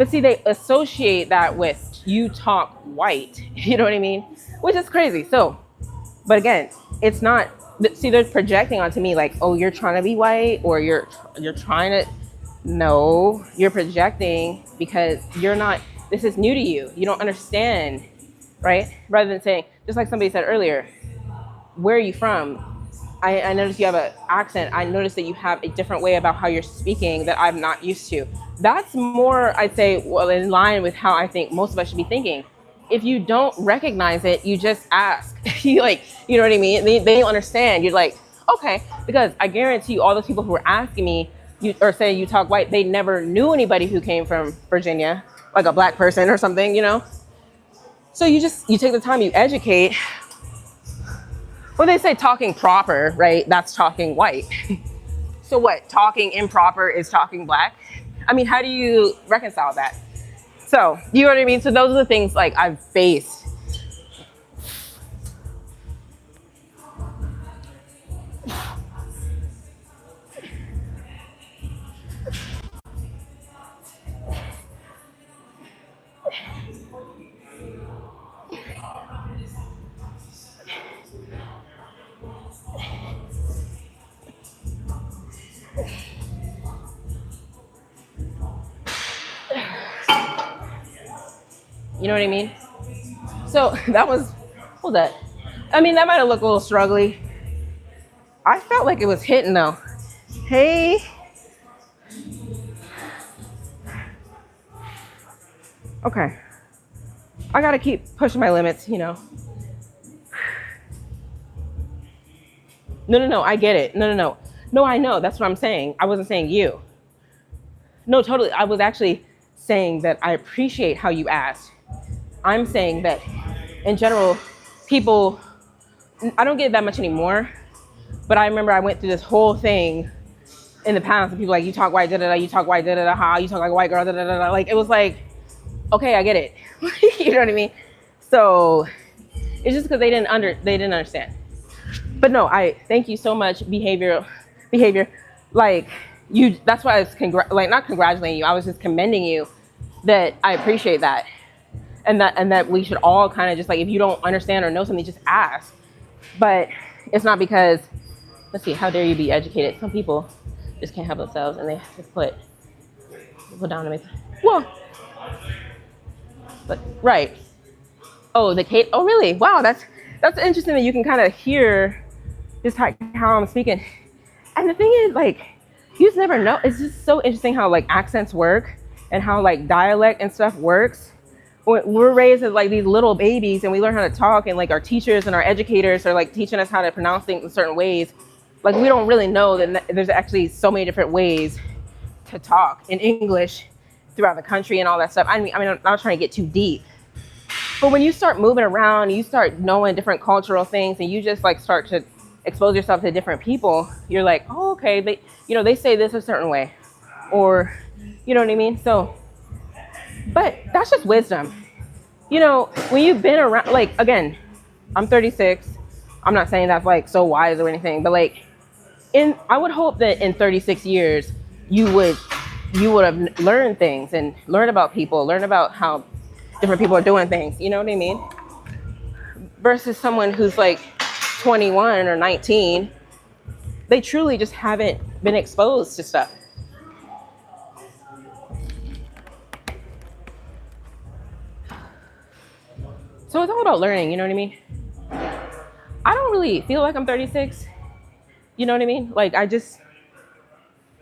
see, they associate that with you talk white. You know what I mean? Which is crazy. So, but again, it's not. See, they're projecting onto me like, oh, you're trying to be white, or you're trying to. No, you're projecting because you're not. This is new to you. You don't understand, right? Rather than saying, just like somebody said earlier, where are you from? I noticed you have an accent. I noticed that you have a different way about how you're speaking that I'm not used to. That's more, I'd say, well, in line with how I think most of us should be thinking. If you don't recognize it, you just ask. You know what I mean? They don't understand. You're like, okay, because I guarantee you all those people who are asking me, or saying you talk white, they never knew anybody who came from Virginia, like a Black person or something, So you take the time, you educate. When they say talking proper, right? That's talking white. So what? Talking improper is talking Black? How do you reconcile that? So, you know what I mean? So those are the things like I've faced. You know what I mean? So that was, what was that? That might have looked a little struggly. I felt like it was hitting though. Hey. Okay. I gotta keep pushing my limits, you know. No, I get it. No. No, I know. That's what I'm saying. I wasn't saying you. No, totally. I was actually saying that I appreciate how you asked. I'm saying that in general, people, I don't get that much anymore, but I remember I went through this whole thing in the past and people like, you talk white, da-da-da, you talk white, da-da-da, how, you talk like a white girl, da-da-da. Like, it was like, okay, I get it. You know what I mean? So it's just because they didn't understand. But no, I thank you so much. Behavior, like you. That's why I was not congratulating you. I was just commending you. That I appreciate that, and that we should all kind of just like, if you don't understand or know something, just ask. But it's not because, let's see, how dare you be educated? Some people just can't help themselves and they just put down to me. Well, but right. Oh, the Kate. Oh, really? Wow, that's interesting that you can kind of hear just how I'm speaking. And the thing is, like, you just never know. It's just so interesting how like accents work and how like dialect and stuff works. We're raised as like these little babies and we learn how to talk, and like our teachers and our educators are like teaching us how to pronounce things in certain ways. Like we don't really know that there's actually so many different ways to talk in English throughout the country and all that stuff. I mean, I'm not trying to get too deep. But when you start moving around, you start knowing different cultural things, and you just like start to expose yourself to different people, you're like, oh, okay, they say this a certain way, or, you know what I mean? So, but that's just wisdom. You know, when you've been around, like, again, I'm 36. I'm not saying that's like so wise or anything, but like, I would hope that in 36 years, you would have learned things and learned about people, learn about how different people are doing things, you know what I mean? Versus someone who's like 21 or 19, they truly just haven't been exposed to stuff. So it's all about learning, you know what I mean? I don't really feel like I'm 36. You know what I mean? Like I just,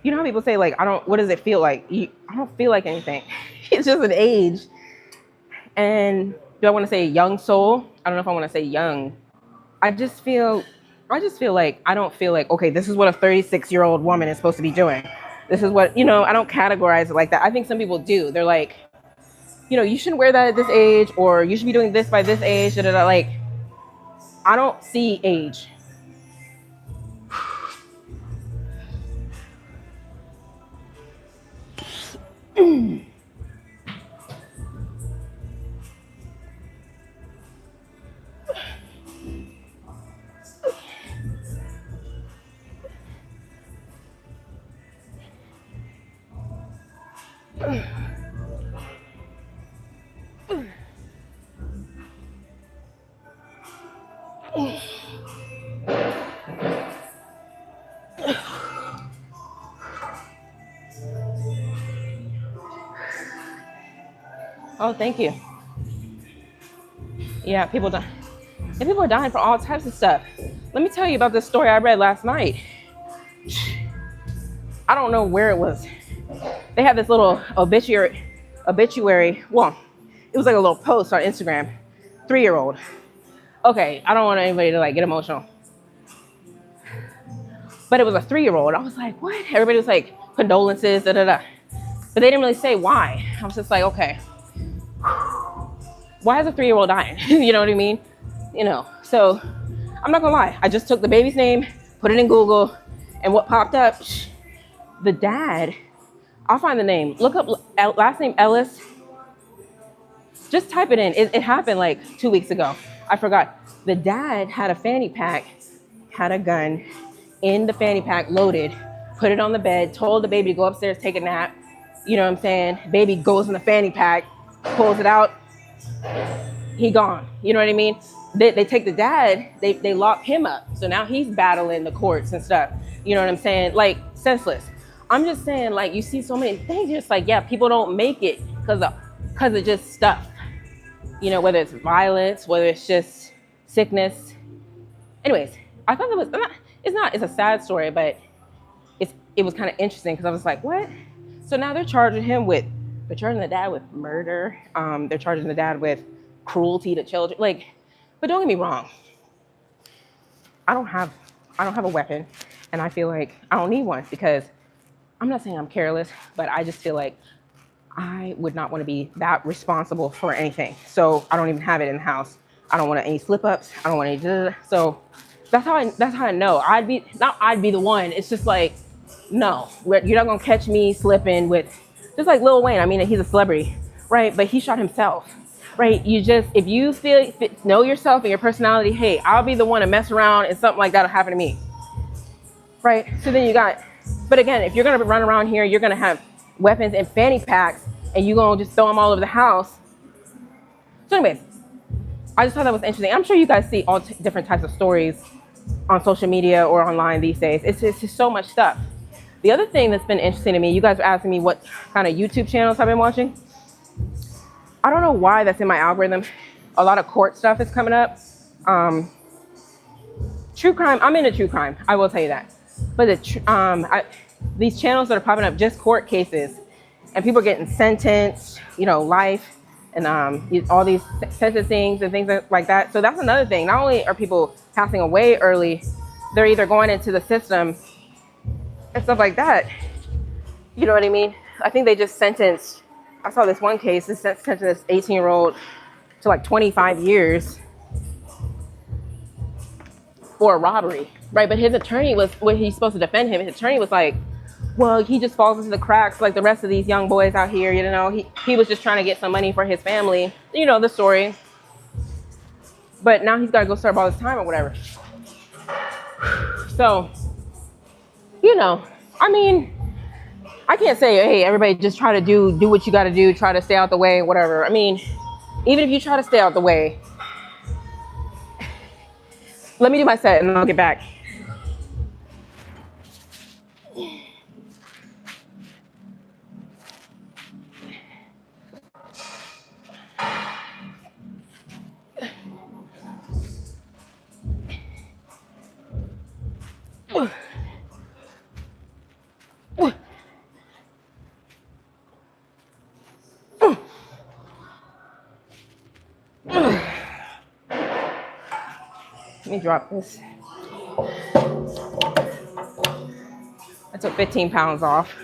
you know how people say like, what does it feel like? I don't feel like anything. It's just an age. And do I want to say young soul? I don't know if I want to say young. I just feel like I don't feel like, okay, this is what a 36-year-old woman is supposed to be doing. This is what, you know, I don't categorize it like that. I think some people do. They're like, you know, you shouldn't wear that at this age, or you should be doing this by this age. Like, I don't see age. Oh, thank you. Yeah, people die. And people are dying for all types of stuff. Let me tell you about this story I read last night. I don't know where it was. They had this little obituary. Well, it was like a little post on Instagram. 3-year-old. Okay, I don't want anybody to like get emotional. But it was a 3-year-old. I was like, what? Everybody was like, condolences, da-da-da. But they didn't really say why. I was just like, okay. Why is a 3-year-old dying? You know what I mean? You know, so I'm not gonna lie. I just took the baby's name, put it in Google, and what popped up, the dad, I'll find the name. Look up last name Ellis. Just type it in. It happened like 2 weeks ago. I forgot. The dad had a fanny pack, had a gun in the fanny pack, loaded, put it on the bed, told the baby to go upstairs, take a nap. You know what I'm saying? Baby goes in the fanny pack, pulls it out, he gone. You know what I mean? They take the dad, they lock him up. So now he's battling the courts and stuff. You know what I'm saying? Like, senseless. I'm just saying, like, you see so many things, you're just like, yeah, people don't make it because of just stuff. You know, whether it's violence, whether it's just sickness. Anyways, I thought it's a sad story, but it was kind of interesting because I was like, what? So now they're charging the dad with murder. They're charging the dad with cruelty to children. Like, but don't get me wrong. I don't have a weapon, and I feel like I don't need one because I'm not saying I'm careless, but I just feel like I would not want to be that responsible for anything. So I don't even have it in the house. I don't want any slip ups. I don't want any. So that's how I know. I'd be the one. It's just like, no, you're not gonna catch me slipping with, just like Lil Wayne. I mean, he's a celebrity, right? But he shot himself, right? If you know yourself and your personality, hey, I'll be the one to mess around and something like that'll happen to me, right? So then but again, if you're gonna run around here, you're gonna have weapons and fanny packs, and you're gonna just throw them all over the house. So anyways, I just thought that was interesting. I'm sure you guys see all different types of stories on social media or online these days. It's just so much stuff. The other thing that's been interesting to me, you guys are asking me what kind of YouTube channels I've been watching. I don't know why that's in my algorithm. A lot of court stuff is coming up. True crime, I'm into true crime, I will tell you that. But these channels that are popping up, just court cases, and people are getting sentenced, life, and all these sentencings and things like that. So that's another thing. Not only are people passing away early, they're either going into the system and stuff like that. You know what I mean? I think they just sentenced, I saw this one case, this sentenced this 18-year-old to like 25 years for a robbery, right? But his attorney when he's supposed to defend him, his attorney was like, well, he just falls into the cracks like the rest of these young boys out here, he was just trying to get some money for his family, the story. But now he's got to go serve all his time or whatever. So, I mean, I can't say, hey, everybody just try to do what you got to do, try to stay out the way, whatever. I mean, even if you try to stay out the way, let me do my set and I'll get back. Let me drop this. I took 15 pounds off.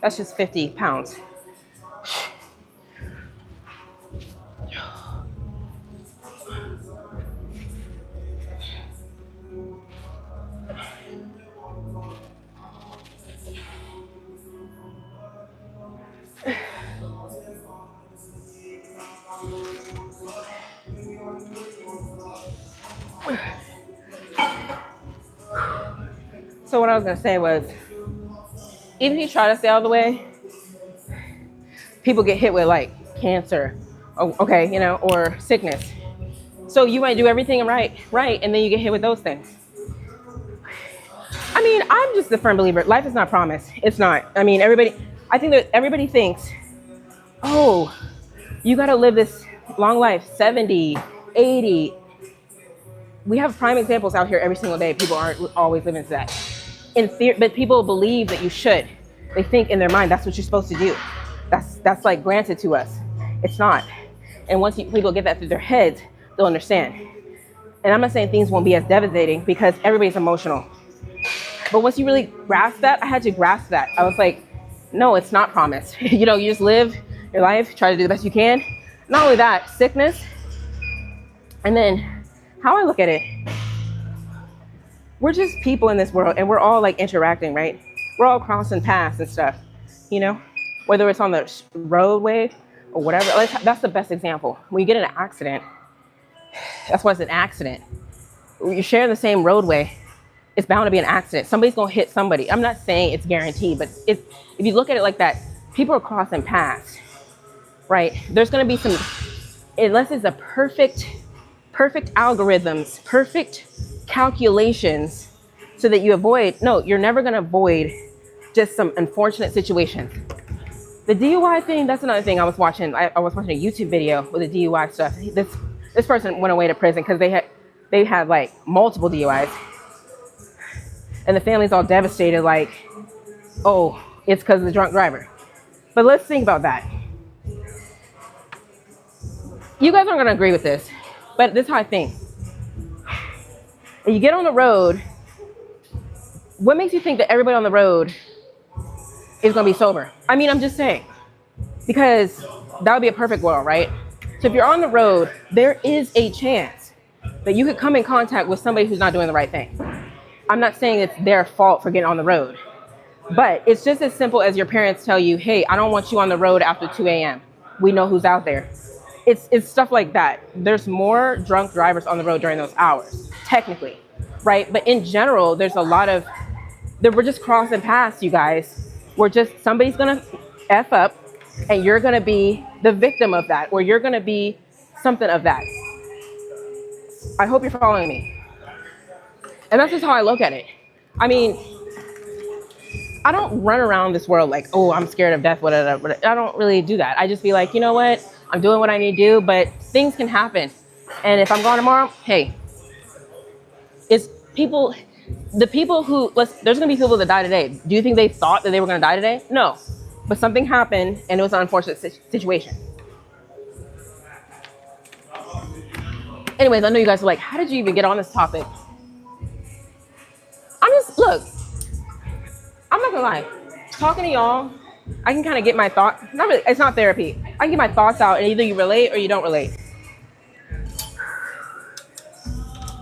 That's just 50 pounds. So what I was gonna say was, even if you try to stay out of the way, people get hit with like cancer, or sickness. So you might do everything right, and then you get hit with those things. I mean, I'm just a firm believer. Life is not promised. It's not. I mean, I think that everybody thinks, oh, you got to live this long life, 70, 80. We have prime examples out here every single day. People aren't always living to that. In theory, but people believe that you should. They think in their mind that's what you're supposed to do. That's like granted to us. It's not. And once people get that through their heads, they'll understand. And I'm not saying things won't be as devastating because everybody's emotional. But once you really grasp that, I had to grasp that. I was like, no, it's not promised. You just live your life, try to do the best you can. Not only that, sickness. And then how I look at it, we're just people in this world and we're all like interacting, right? We're all crossing paths and stuff, whether it's on the roadway or whatever. That's the best example. When you get in an accident, that's why it's an accident. You're sharing the same roadway. It's bound to be an accident. Somebody's going to hit somebody. I'm not saying it's guaranteed, but if you look at it like that, people are crossing paths, right? There's going to be some, unless it's a perfect perfect algorithms, perfect calculations so that you avoid, no, you're never gonna avoid just some unfortunate situations. The DUI thing, that's another thing I was watching. I was watching a YouTube video with the DUI stuff. This person went away to prison because they had like multiple DUIs. And the family's all devastated, like, oh, it's because of the drunk driver. But let's think about that. You guys aren't gonna agree with this, but this is how I think. When you get on the road, what makes you think that everybody on the road is gonna be sober? I mean, I'm just saying, because that would be a perfect world, right? So if you're on the road, there is a chance that you could come in contact with somebody who's not doing the right thing. I'm not saying it's their fault for getting on the road, but it's just as simple as your parents tell you, hey, I don't want you on the road after 2 a.m. We know who's out there. It's stuff like that. There's more drunk drivers on the road during those hours, technically, right? But in general, there's a lot of, we're just crossing paths, you guys. Somebody's gonna F up and you're gonna be the victim of that, or you're gonna be something of that. I hope you're following me. And that's just how I look at it. I mean, I don't run around this world like, oh, I'm scared of death, whatever. I don't really do that. I just be like, you know what? I'm doing what I need to do, but things can happen. And if I'm gone tomorrow, hey, there's gonna be people that die today. Do you think they thought that they were gonna die today? No, but something happened and it was an unfortunate situation. Anyways, I know you guys are like, how did you even get on this topic? Look, I'm not gonna lie, talking to y'all, I can kind of get my thoughts, it's not therapy. I can get my thoughts out and either you relate or you don't relate.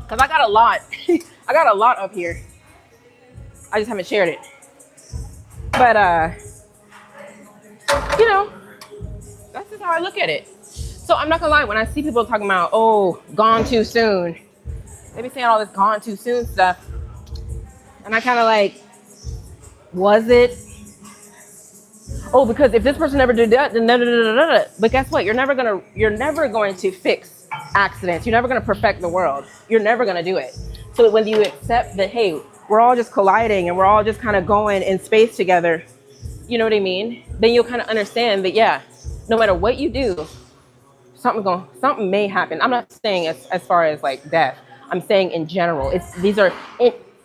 Cause I got a lot, I got a lot up here. I just haven't shared it. But, you know, that's just how I look at it. So I'm not gonna lie, when I see people talking about, oh, gone too soon, they be saying all this gone too soon stuff. And I kind of like, was it? Oh, because if this person never did that, then da, da, da, da, da. But guess what? You're never going to fix accidents. You're never going to perfect the world. You're never going to do it. So when you accept that, hey, we're all just colliding and we're all just kind of going in space together, you know what I mean? Then you'll kind of understand that, yeah, no matter what you do, something may happen. I'm not saying as far as like death. I'm saying in general.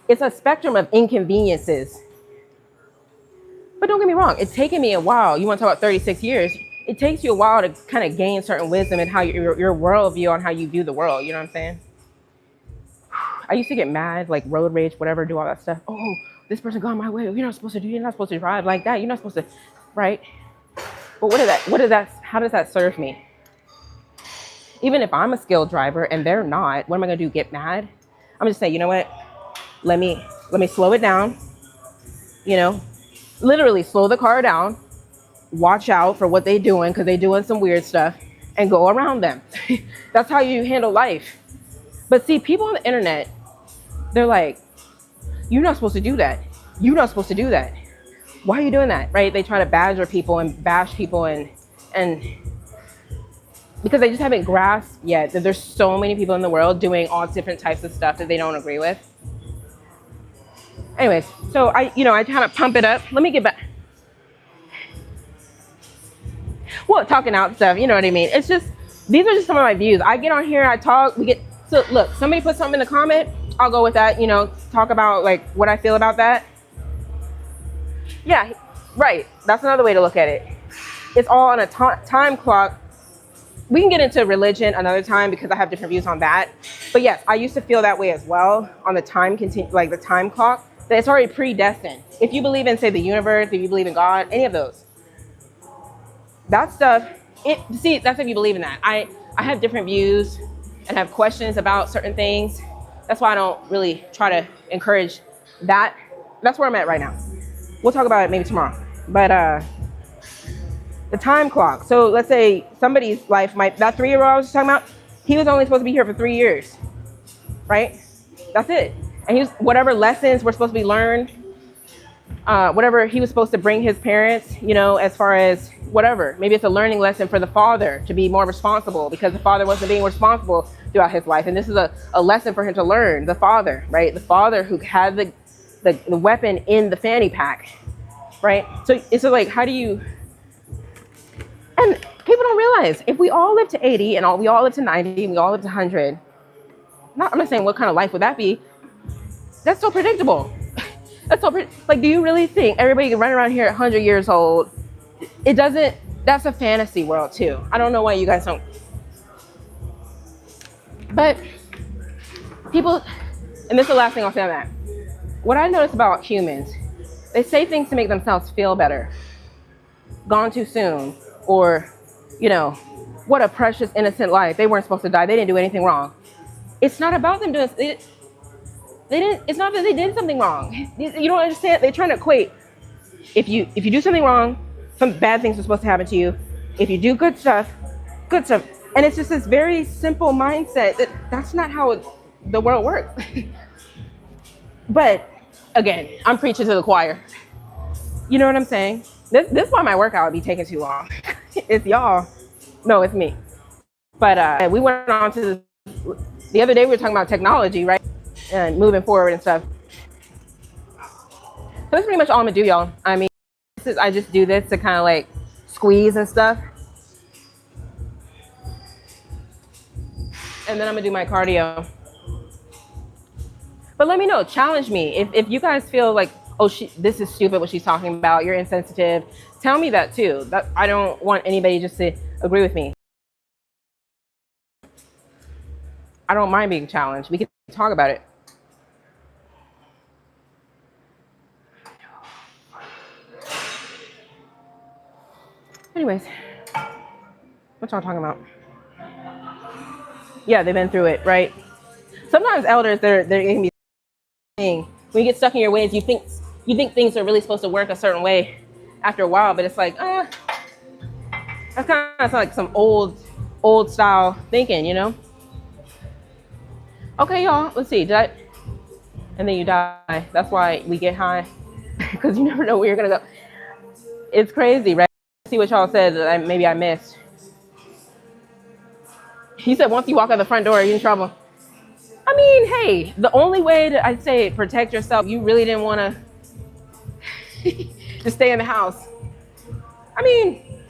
It's a spectrum of inconveniences. But don't get me wrong, it's taken me a while. You want to talk about 36 years? It takes you a while to kind of gain certain wisdom and how your worldview on how you view the world. You know what I'm saying? I used to get mad, like road rage, whatever, do all that stuff. Oh, this person gone my way. You're not supposed to drive like that. You're not supposed to, right? But how does that serve me? Even if I'm a skilled driver and they're not, what am I gonna do, get mad? I'm just saying, you know what? Let me slow it down, you know, literally slow the car down, watch out for what they're doing because they're doing some weird stuff and go around them. That's how you handle life. But see, people on the internet, they're like, you're not supposed to do that. You're not supposed to do that. Why are you doing that, right? They try to badger people and bash people and because they just haven't grasped yet that there's so many people in the world doing all different types of stuff that they don't agree with. Anyways, so I kind of pump it up. Let me get back. Well, talking out stuff, you know what I mean? It's just, these are just some of my views. I get on here, I talk, so look, somebody put something in the comment, I'll go with that, talk about like what I feel about that. Yeah, right. That's another way to look at it. It's all on a time clock. We can get into religion another time because I have different views on that. But yes, I used to feel that way as well on the time the time clock, that it's already predestined. If you believe in, say, the universe, if you believe in God, any of those, that stuff, that's if you believe in that. I have different views and have questions about certain things. That's why I don't really try to encourage that. That's where I'm at right now. We'll talk about it maybe tomorrow. But the time clock. So let's say somebody's life that 3-year-old I was talking about, he was only supposed to be here for 3 years, right? That's it. And whatever lessons were supposed to be learned, whatever he was supposed to bring his parents, as far as, whatever. Maybe it's a learning lesson for the father to be more responsible because the father wasn't being responsible throughout his life. And this is a lesson for him to learn, the father, right? The father who had the weapon in the fanny pack, right? So it's like, how do you, and people don't realize if we all live to 80 and we all live to 90 and we all live to 100, I'm not saying what kind of life would that be. That's so predictable. That's so like, do you really think everybody can run around here at 100 years old? It doesn't, that's a fantasy world too. I don't know why you guys don't. But people, and this is the last thing I'll say on that. What I notice about humans, they say things to make themselves feel better. Gone too soon, or, you know, what a precious innocent life. They weren't supposed to die. They didn't do anything wrong. It's not about them doing it. It's not that they did something wrong. You don't understand. They're trying to equate. If you do something wrong, some bad things are supposed to happen to you. If you do good stuff. And it's just this very simple mindset that's not how the world works. But again, I'm preaching to the choir. You know what I'm saying? This is why my workout would be taking too long. It's y'all. No, it's me. But we went on to the other day. We were talking about technology, right? And moving forward and stuff. So that's pretty much all I'm gonna do, y'all. I mean, I just do this to kind of like squeeze and stuff. And then I'm gonna do my cardio. But let me know, challenge me. If you guys feel like, oh, this is stupid what she's talking about, you're insensitive, tell me that too. I don't want anybody just to agree with me. I don't mind being challenged. We can talk about it. Anyways, what y'all talking about? Yeah, they've been through it, right? Sometimes elders, they're gonna be saying, when you get stuck in your ways, you think things are really supposed to work a certain way after a while, but it's like, that's kind of like some old style thinking, you know? Okay, y'all, let's see. And then you die. That's why we get high, because you never know where you're gonna go. It's crazy, right? See what y'all said that maybe I missed. He said once you walk out the front door, you're in trouble. I mean, hey, the only way that I'd say protect yourself, you really didn't want to just stay in the house. I mean,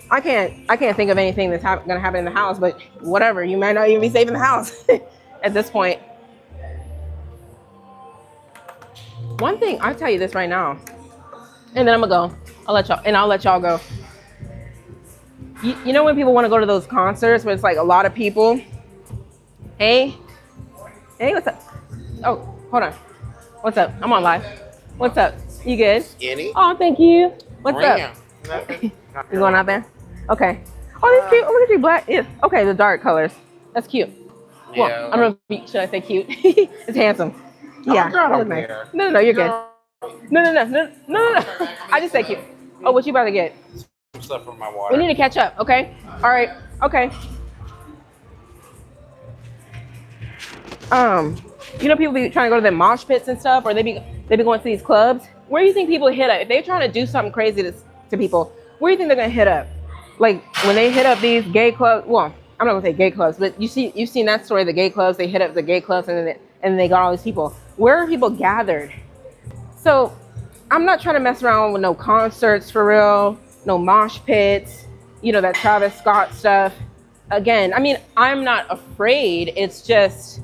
I can't think of anything that's gonna happen in the house, but whatever, you might not even be safe in the house at this point. One thing, I'll tell you this right now, and then I'm gonna go. I'll let y'all go. You know when people want to go to those concerts where it's like a lot of people? Hey, what's up? Oh, hold on. What's up? I'm on live. What's up? You good? Skinny. Oh, thank you. What's up? You going out there? Okay. Oh, that's cute. Oh, look at you, black. Yeah. Okay, the dark colors. That's cute. Yeah. Well, I don't know. Should I say cute? It's handsome. Yeah. I don't nice. care. No, you're good. No. I just say cute. Oh, what you about to get? Some stuff from my water. We need to catch up, okay? All right, okay. You know, people be trying to go to the mosh pits and stuff, or they be going to these clubs. Where do you think people hit up? If they're trying to do something crazy to people, where do you think they're gonna hit up? Like when they hit up these gay clubs. Well, I'm not gonna say gay clubs, but you've seen that story. The gay clubs, they hit up the gay clubs, and then they got all these people. Where are people gathered? So I'm not trying to mess around with no concerts for real, no mosh pits, you know, that Travis Scott stuff. Again, I mean, I'm not afraid. It's just,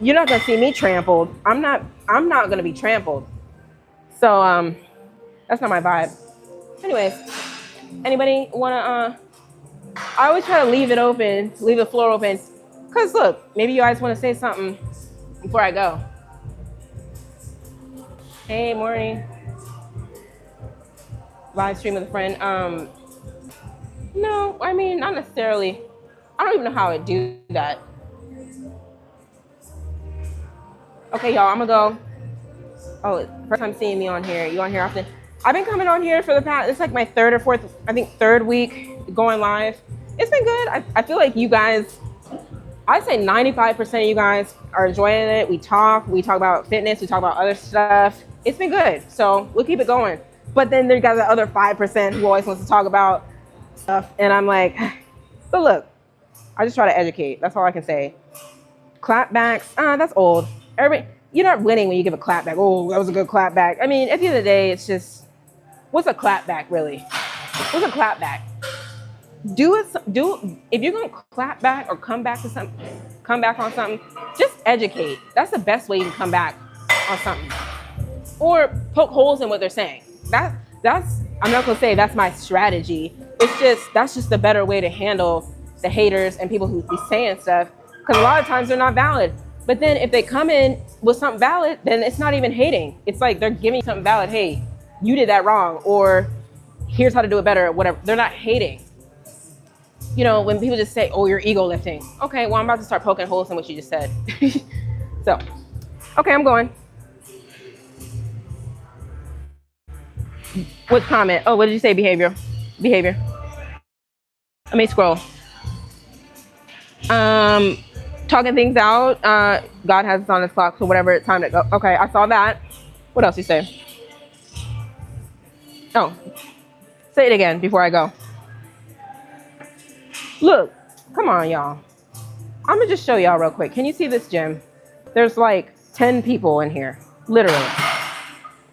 you're not gonna see me trampled. I'm not gonna be trampled. So that's not my vibe. Anyways, anybody wanna I always try to leave the floor open. Cause look, maybe you guys wanna say something before I go. Hey, morning. Live stream with a friend. No, I mean, not necessarily. I don't even know how I do that. Okay, y'all, I'm gonna go. Oh, first time seeing me on here. You on here often? I've been coming on here for the past, it's like my third week going live. It's been good. I feel like you guys, I'd say 95% of you guys are enjoying it. We talk about fitness, we talk about other stuff. It's been good. So we'll keep it going. But then there got the other 5% who always wants to talk about stuff. And I'm like, but look, I just try to educate. That's all I can say. Clapbacks, that's old. Everybody, you're not winning when you give a clapback. Oh, that was a good clapback. I mean, at the end of the day, it's just, what's a clapback really? What's a clapback? If you're gonna clap back or come back on something, just educate. That's the best way you can come back on something. Or poke holes in what they're saying. That's I'm not gonna say that's my strategy. That's just the better way to handle the haters and people who be saying stuff, because a lot of times they're not valid. But then if they come in with something valid, then it's not even hating. It's like they're giving something valid. Hey, you did that wrong, or here's how to do it better, or whatever. They're not hating. You know, when people just say, oh, you're ego lifting. Okay, well, I'm about to start poking holes in what you just said. So, okay, I'm going. What comment? Oh, what did you say? Behavior. Let me scroll. Talking things out. God has us on his clock, so whatever, it's time to go. Okay, I saw that. What else you say? Oh, say it again before I go. Look, come on, y'all. I'm gonna just show y'all real quick. Can you see this gym? There's like 10 people in here, literally.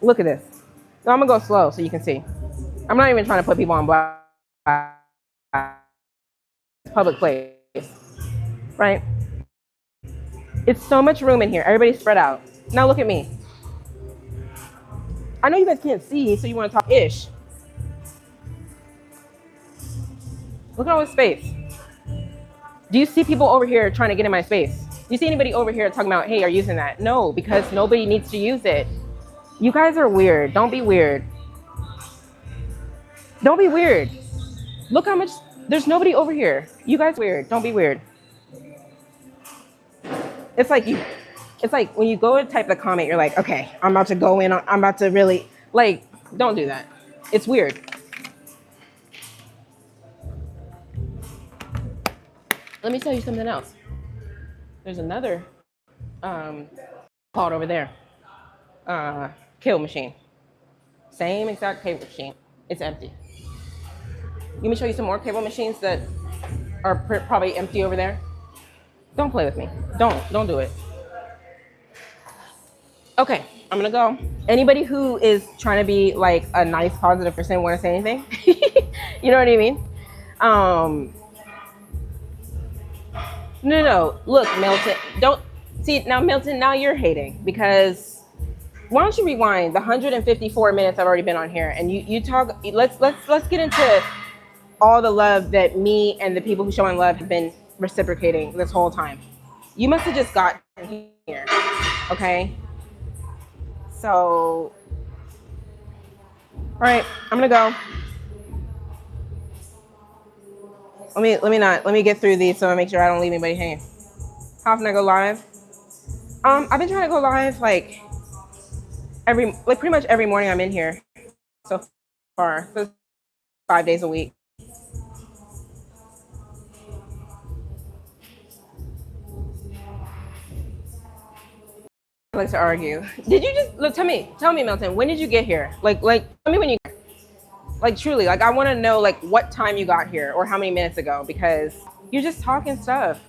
Look at this. No, I'm gonna go slow so you can see. I'm not even trying to put people on blast. Public place, right? It's so much room in here. Everybody's spread out. Now look at me. I know you guys can't see, so you want to talk ish. Look at all this space. Do you see people over here trying to get in my space? Do you see anybody over here talking about, hey, you're using that? No, because nobody needs to use it. You guys are weird. Don't be weird. Don't be weird. Look how much, there's nobody over here. You guys are weird. Don't be weird. It's like when you go to type the comment, you're like, okay, I'm about to go in, I'm about to really, like, don't do that. It's weird. Let me tell you something else. There's another called over there. Kill machine. Same exact cable machine. It's empty. Let me show you some more cable machines that are probably empty over there. Don't play with me. Don't do it. Okay, I'm gonna go. Anybody who is trying to be like a nice, positive person, want to say anything? You know what I mean? No. Look, Milton. Don't see now, Milton. Now you're hating because. Why don't you rewind the 154 minutes I've already been on here, and you talk. Let's get into all the love that me and the people who showing love have been reciprocating this whole time. You must have just gotten here, okay? So, all right, I'm gonna go. Let me get through these so I make sure I don't leave anybody hanging. How often I go live? I've been trying to go live like pretty much every morning I'm in here so far. So 5 days a week. I like to argue. Did you just look? Tell me, Milton. When did you get here? Like, tell me when you. Like truly, like I want to know like what time you got here or how many minutes ago, because you're just talking stuff.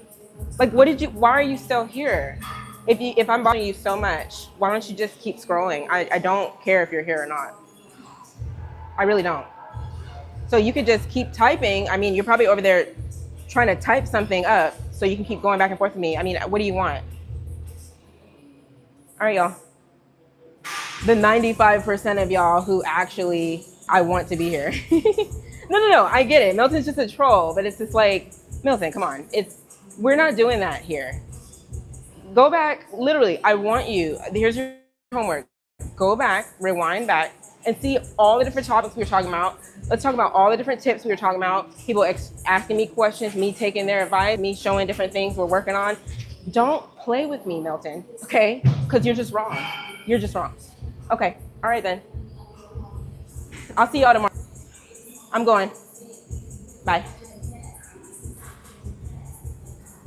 Like, why are you still here? If I'm bothering you so much, why don't you just keep scrolling? I don't care if you're here or not. I really don't. So you could just keep typing. I mean, you're probably over there trying to type something up so you can keep going back and forth with me. I mean, what do you want? All right, y'all. The 95% of y'all who actually I want to be here. No. I get it. Milton's just a troll, but it's just like, Milton, come on. We're not doing that here. Go back. Literally, I want you. Here's your homework. Go back, rewind back, and see all the different topics we were talking about. Let's talk about all the different tips we were talking about. People asking me questions, me taking their advice, me showing different things we're working on. Don't play with me, Milton, okay? Because you're just wrong. You're just wrong. Okay. All right, then. I'll see y'all tomorrow. I'm going. Bye.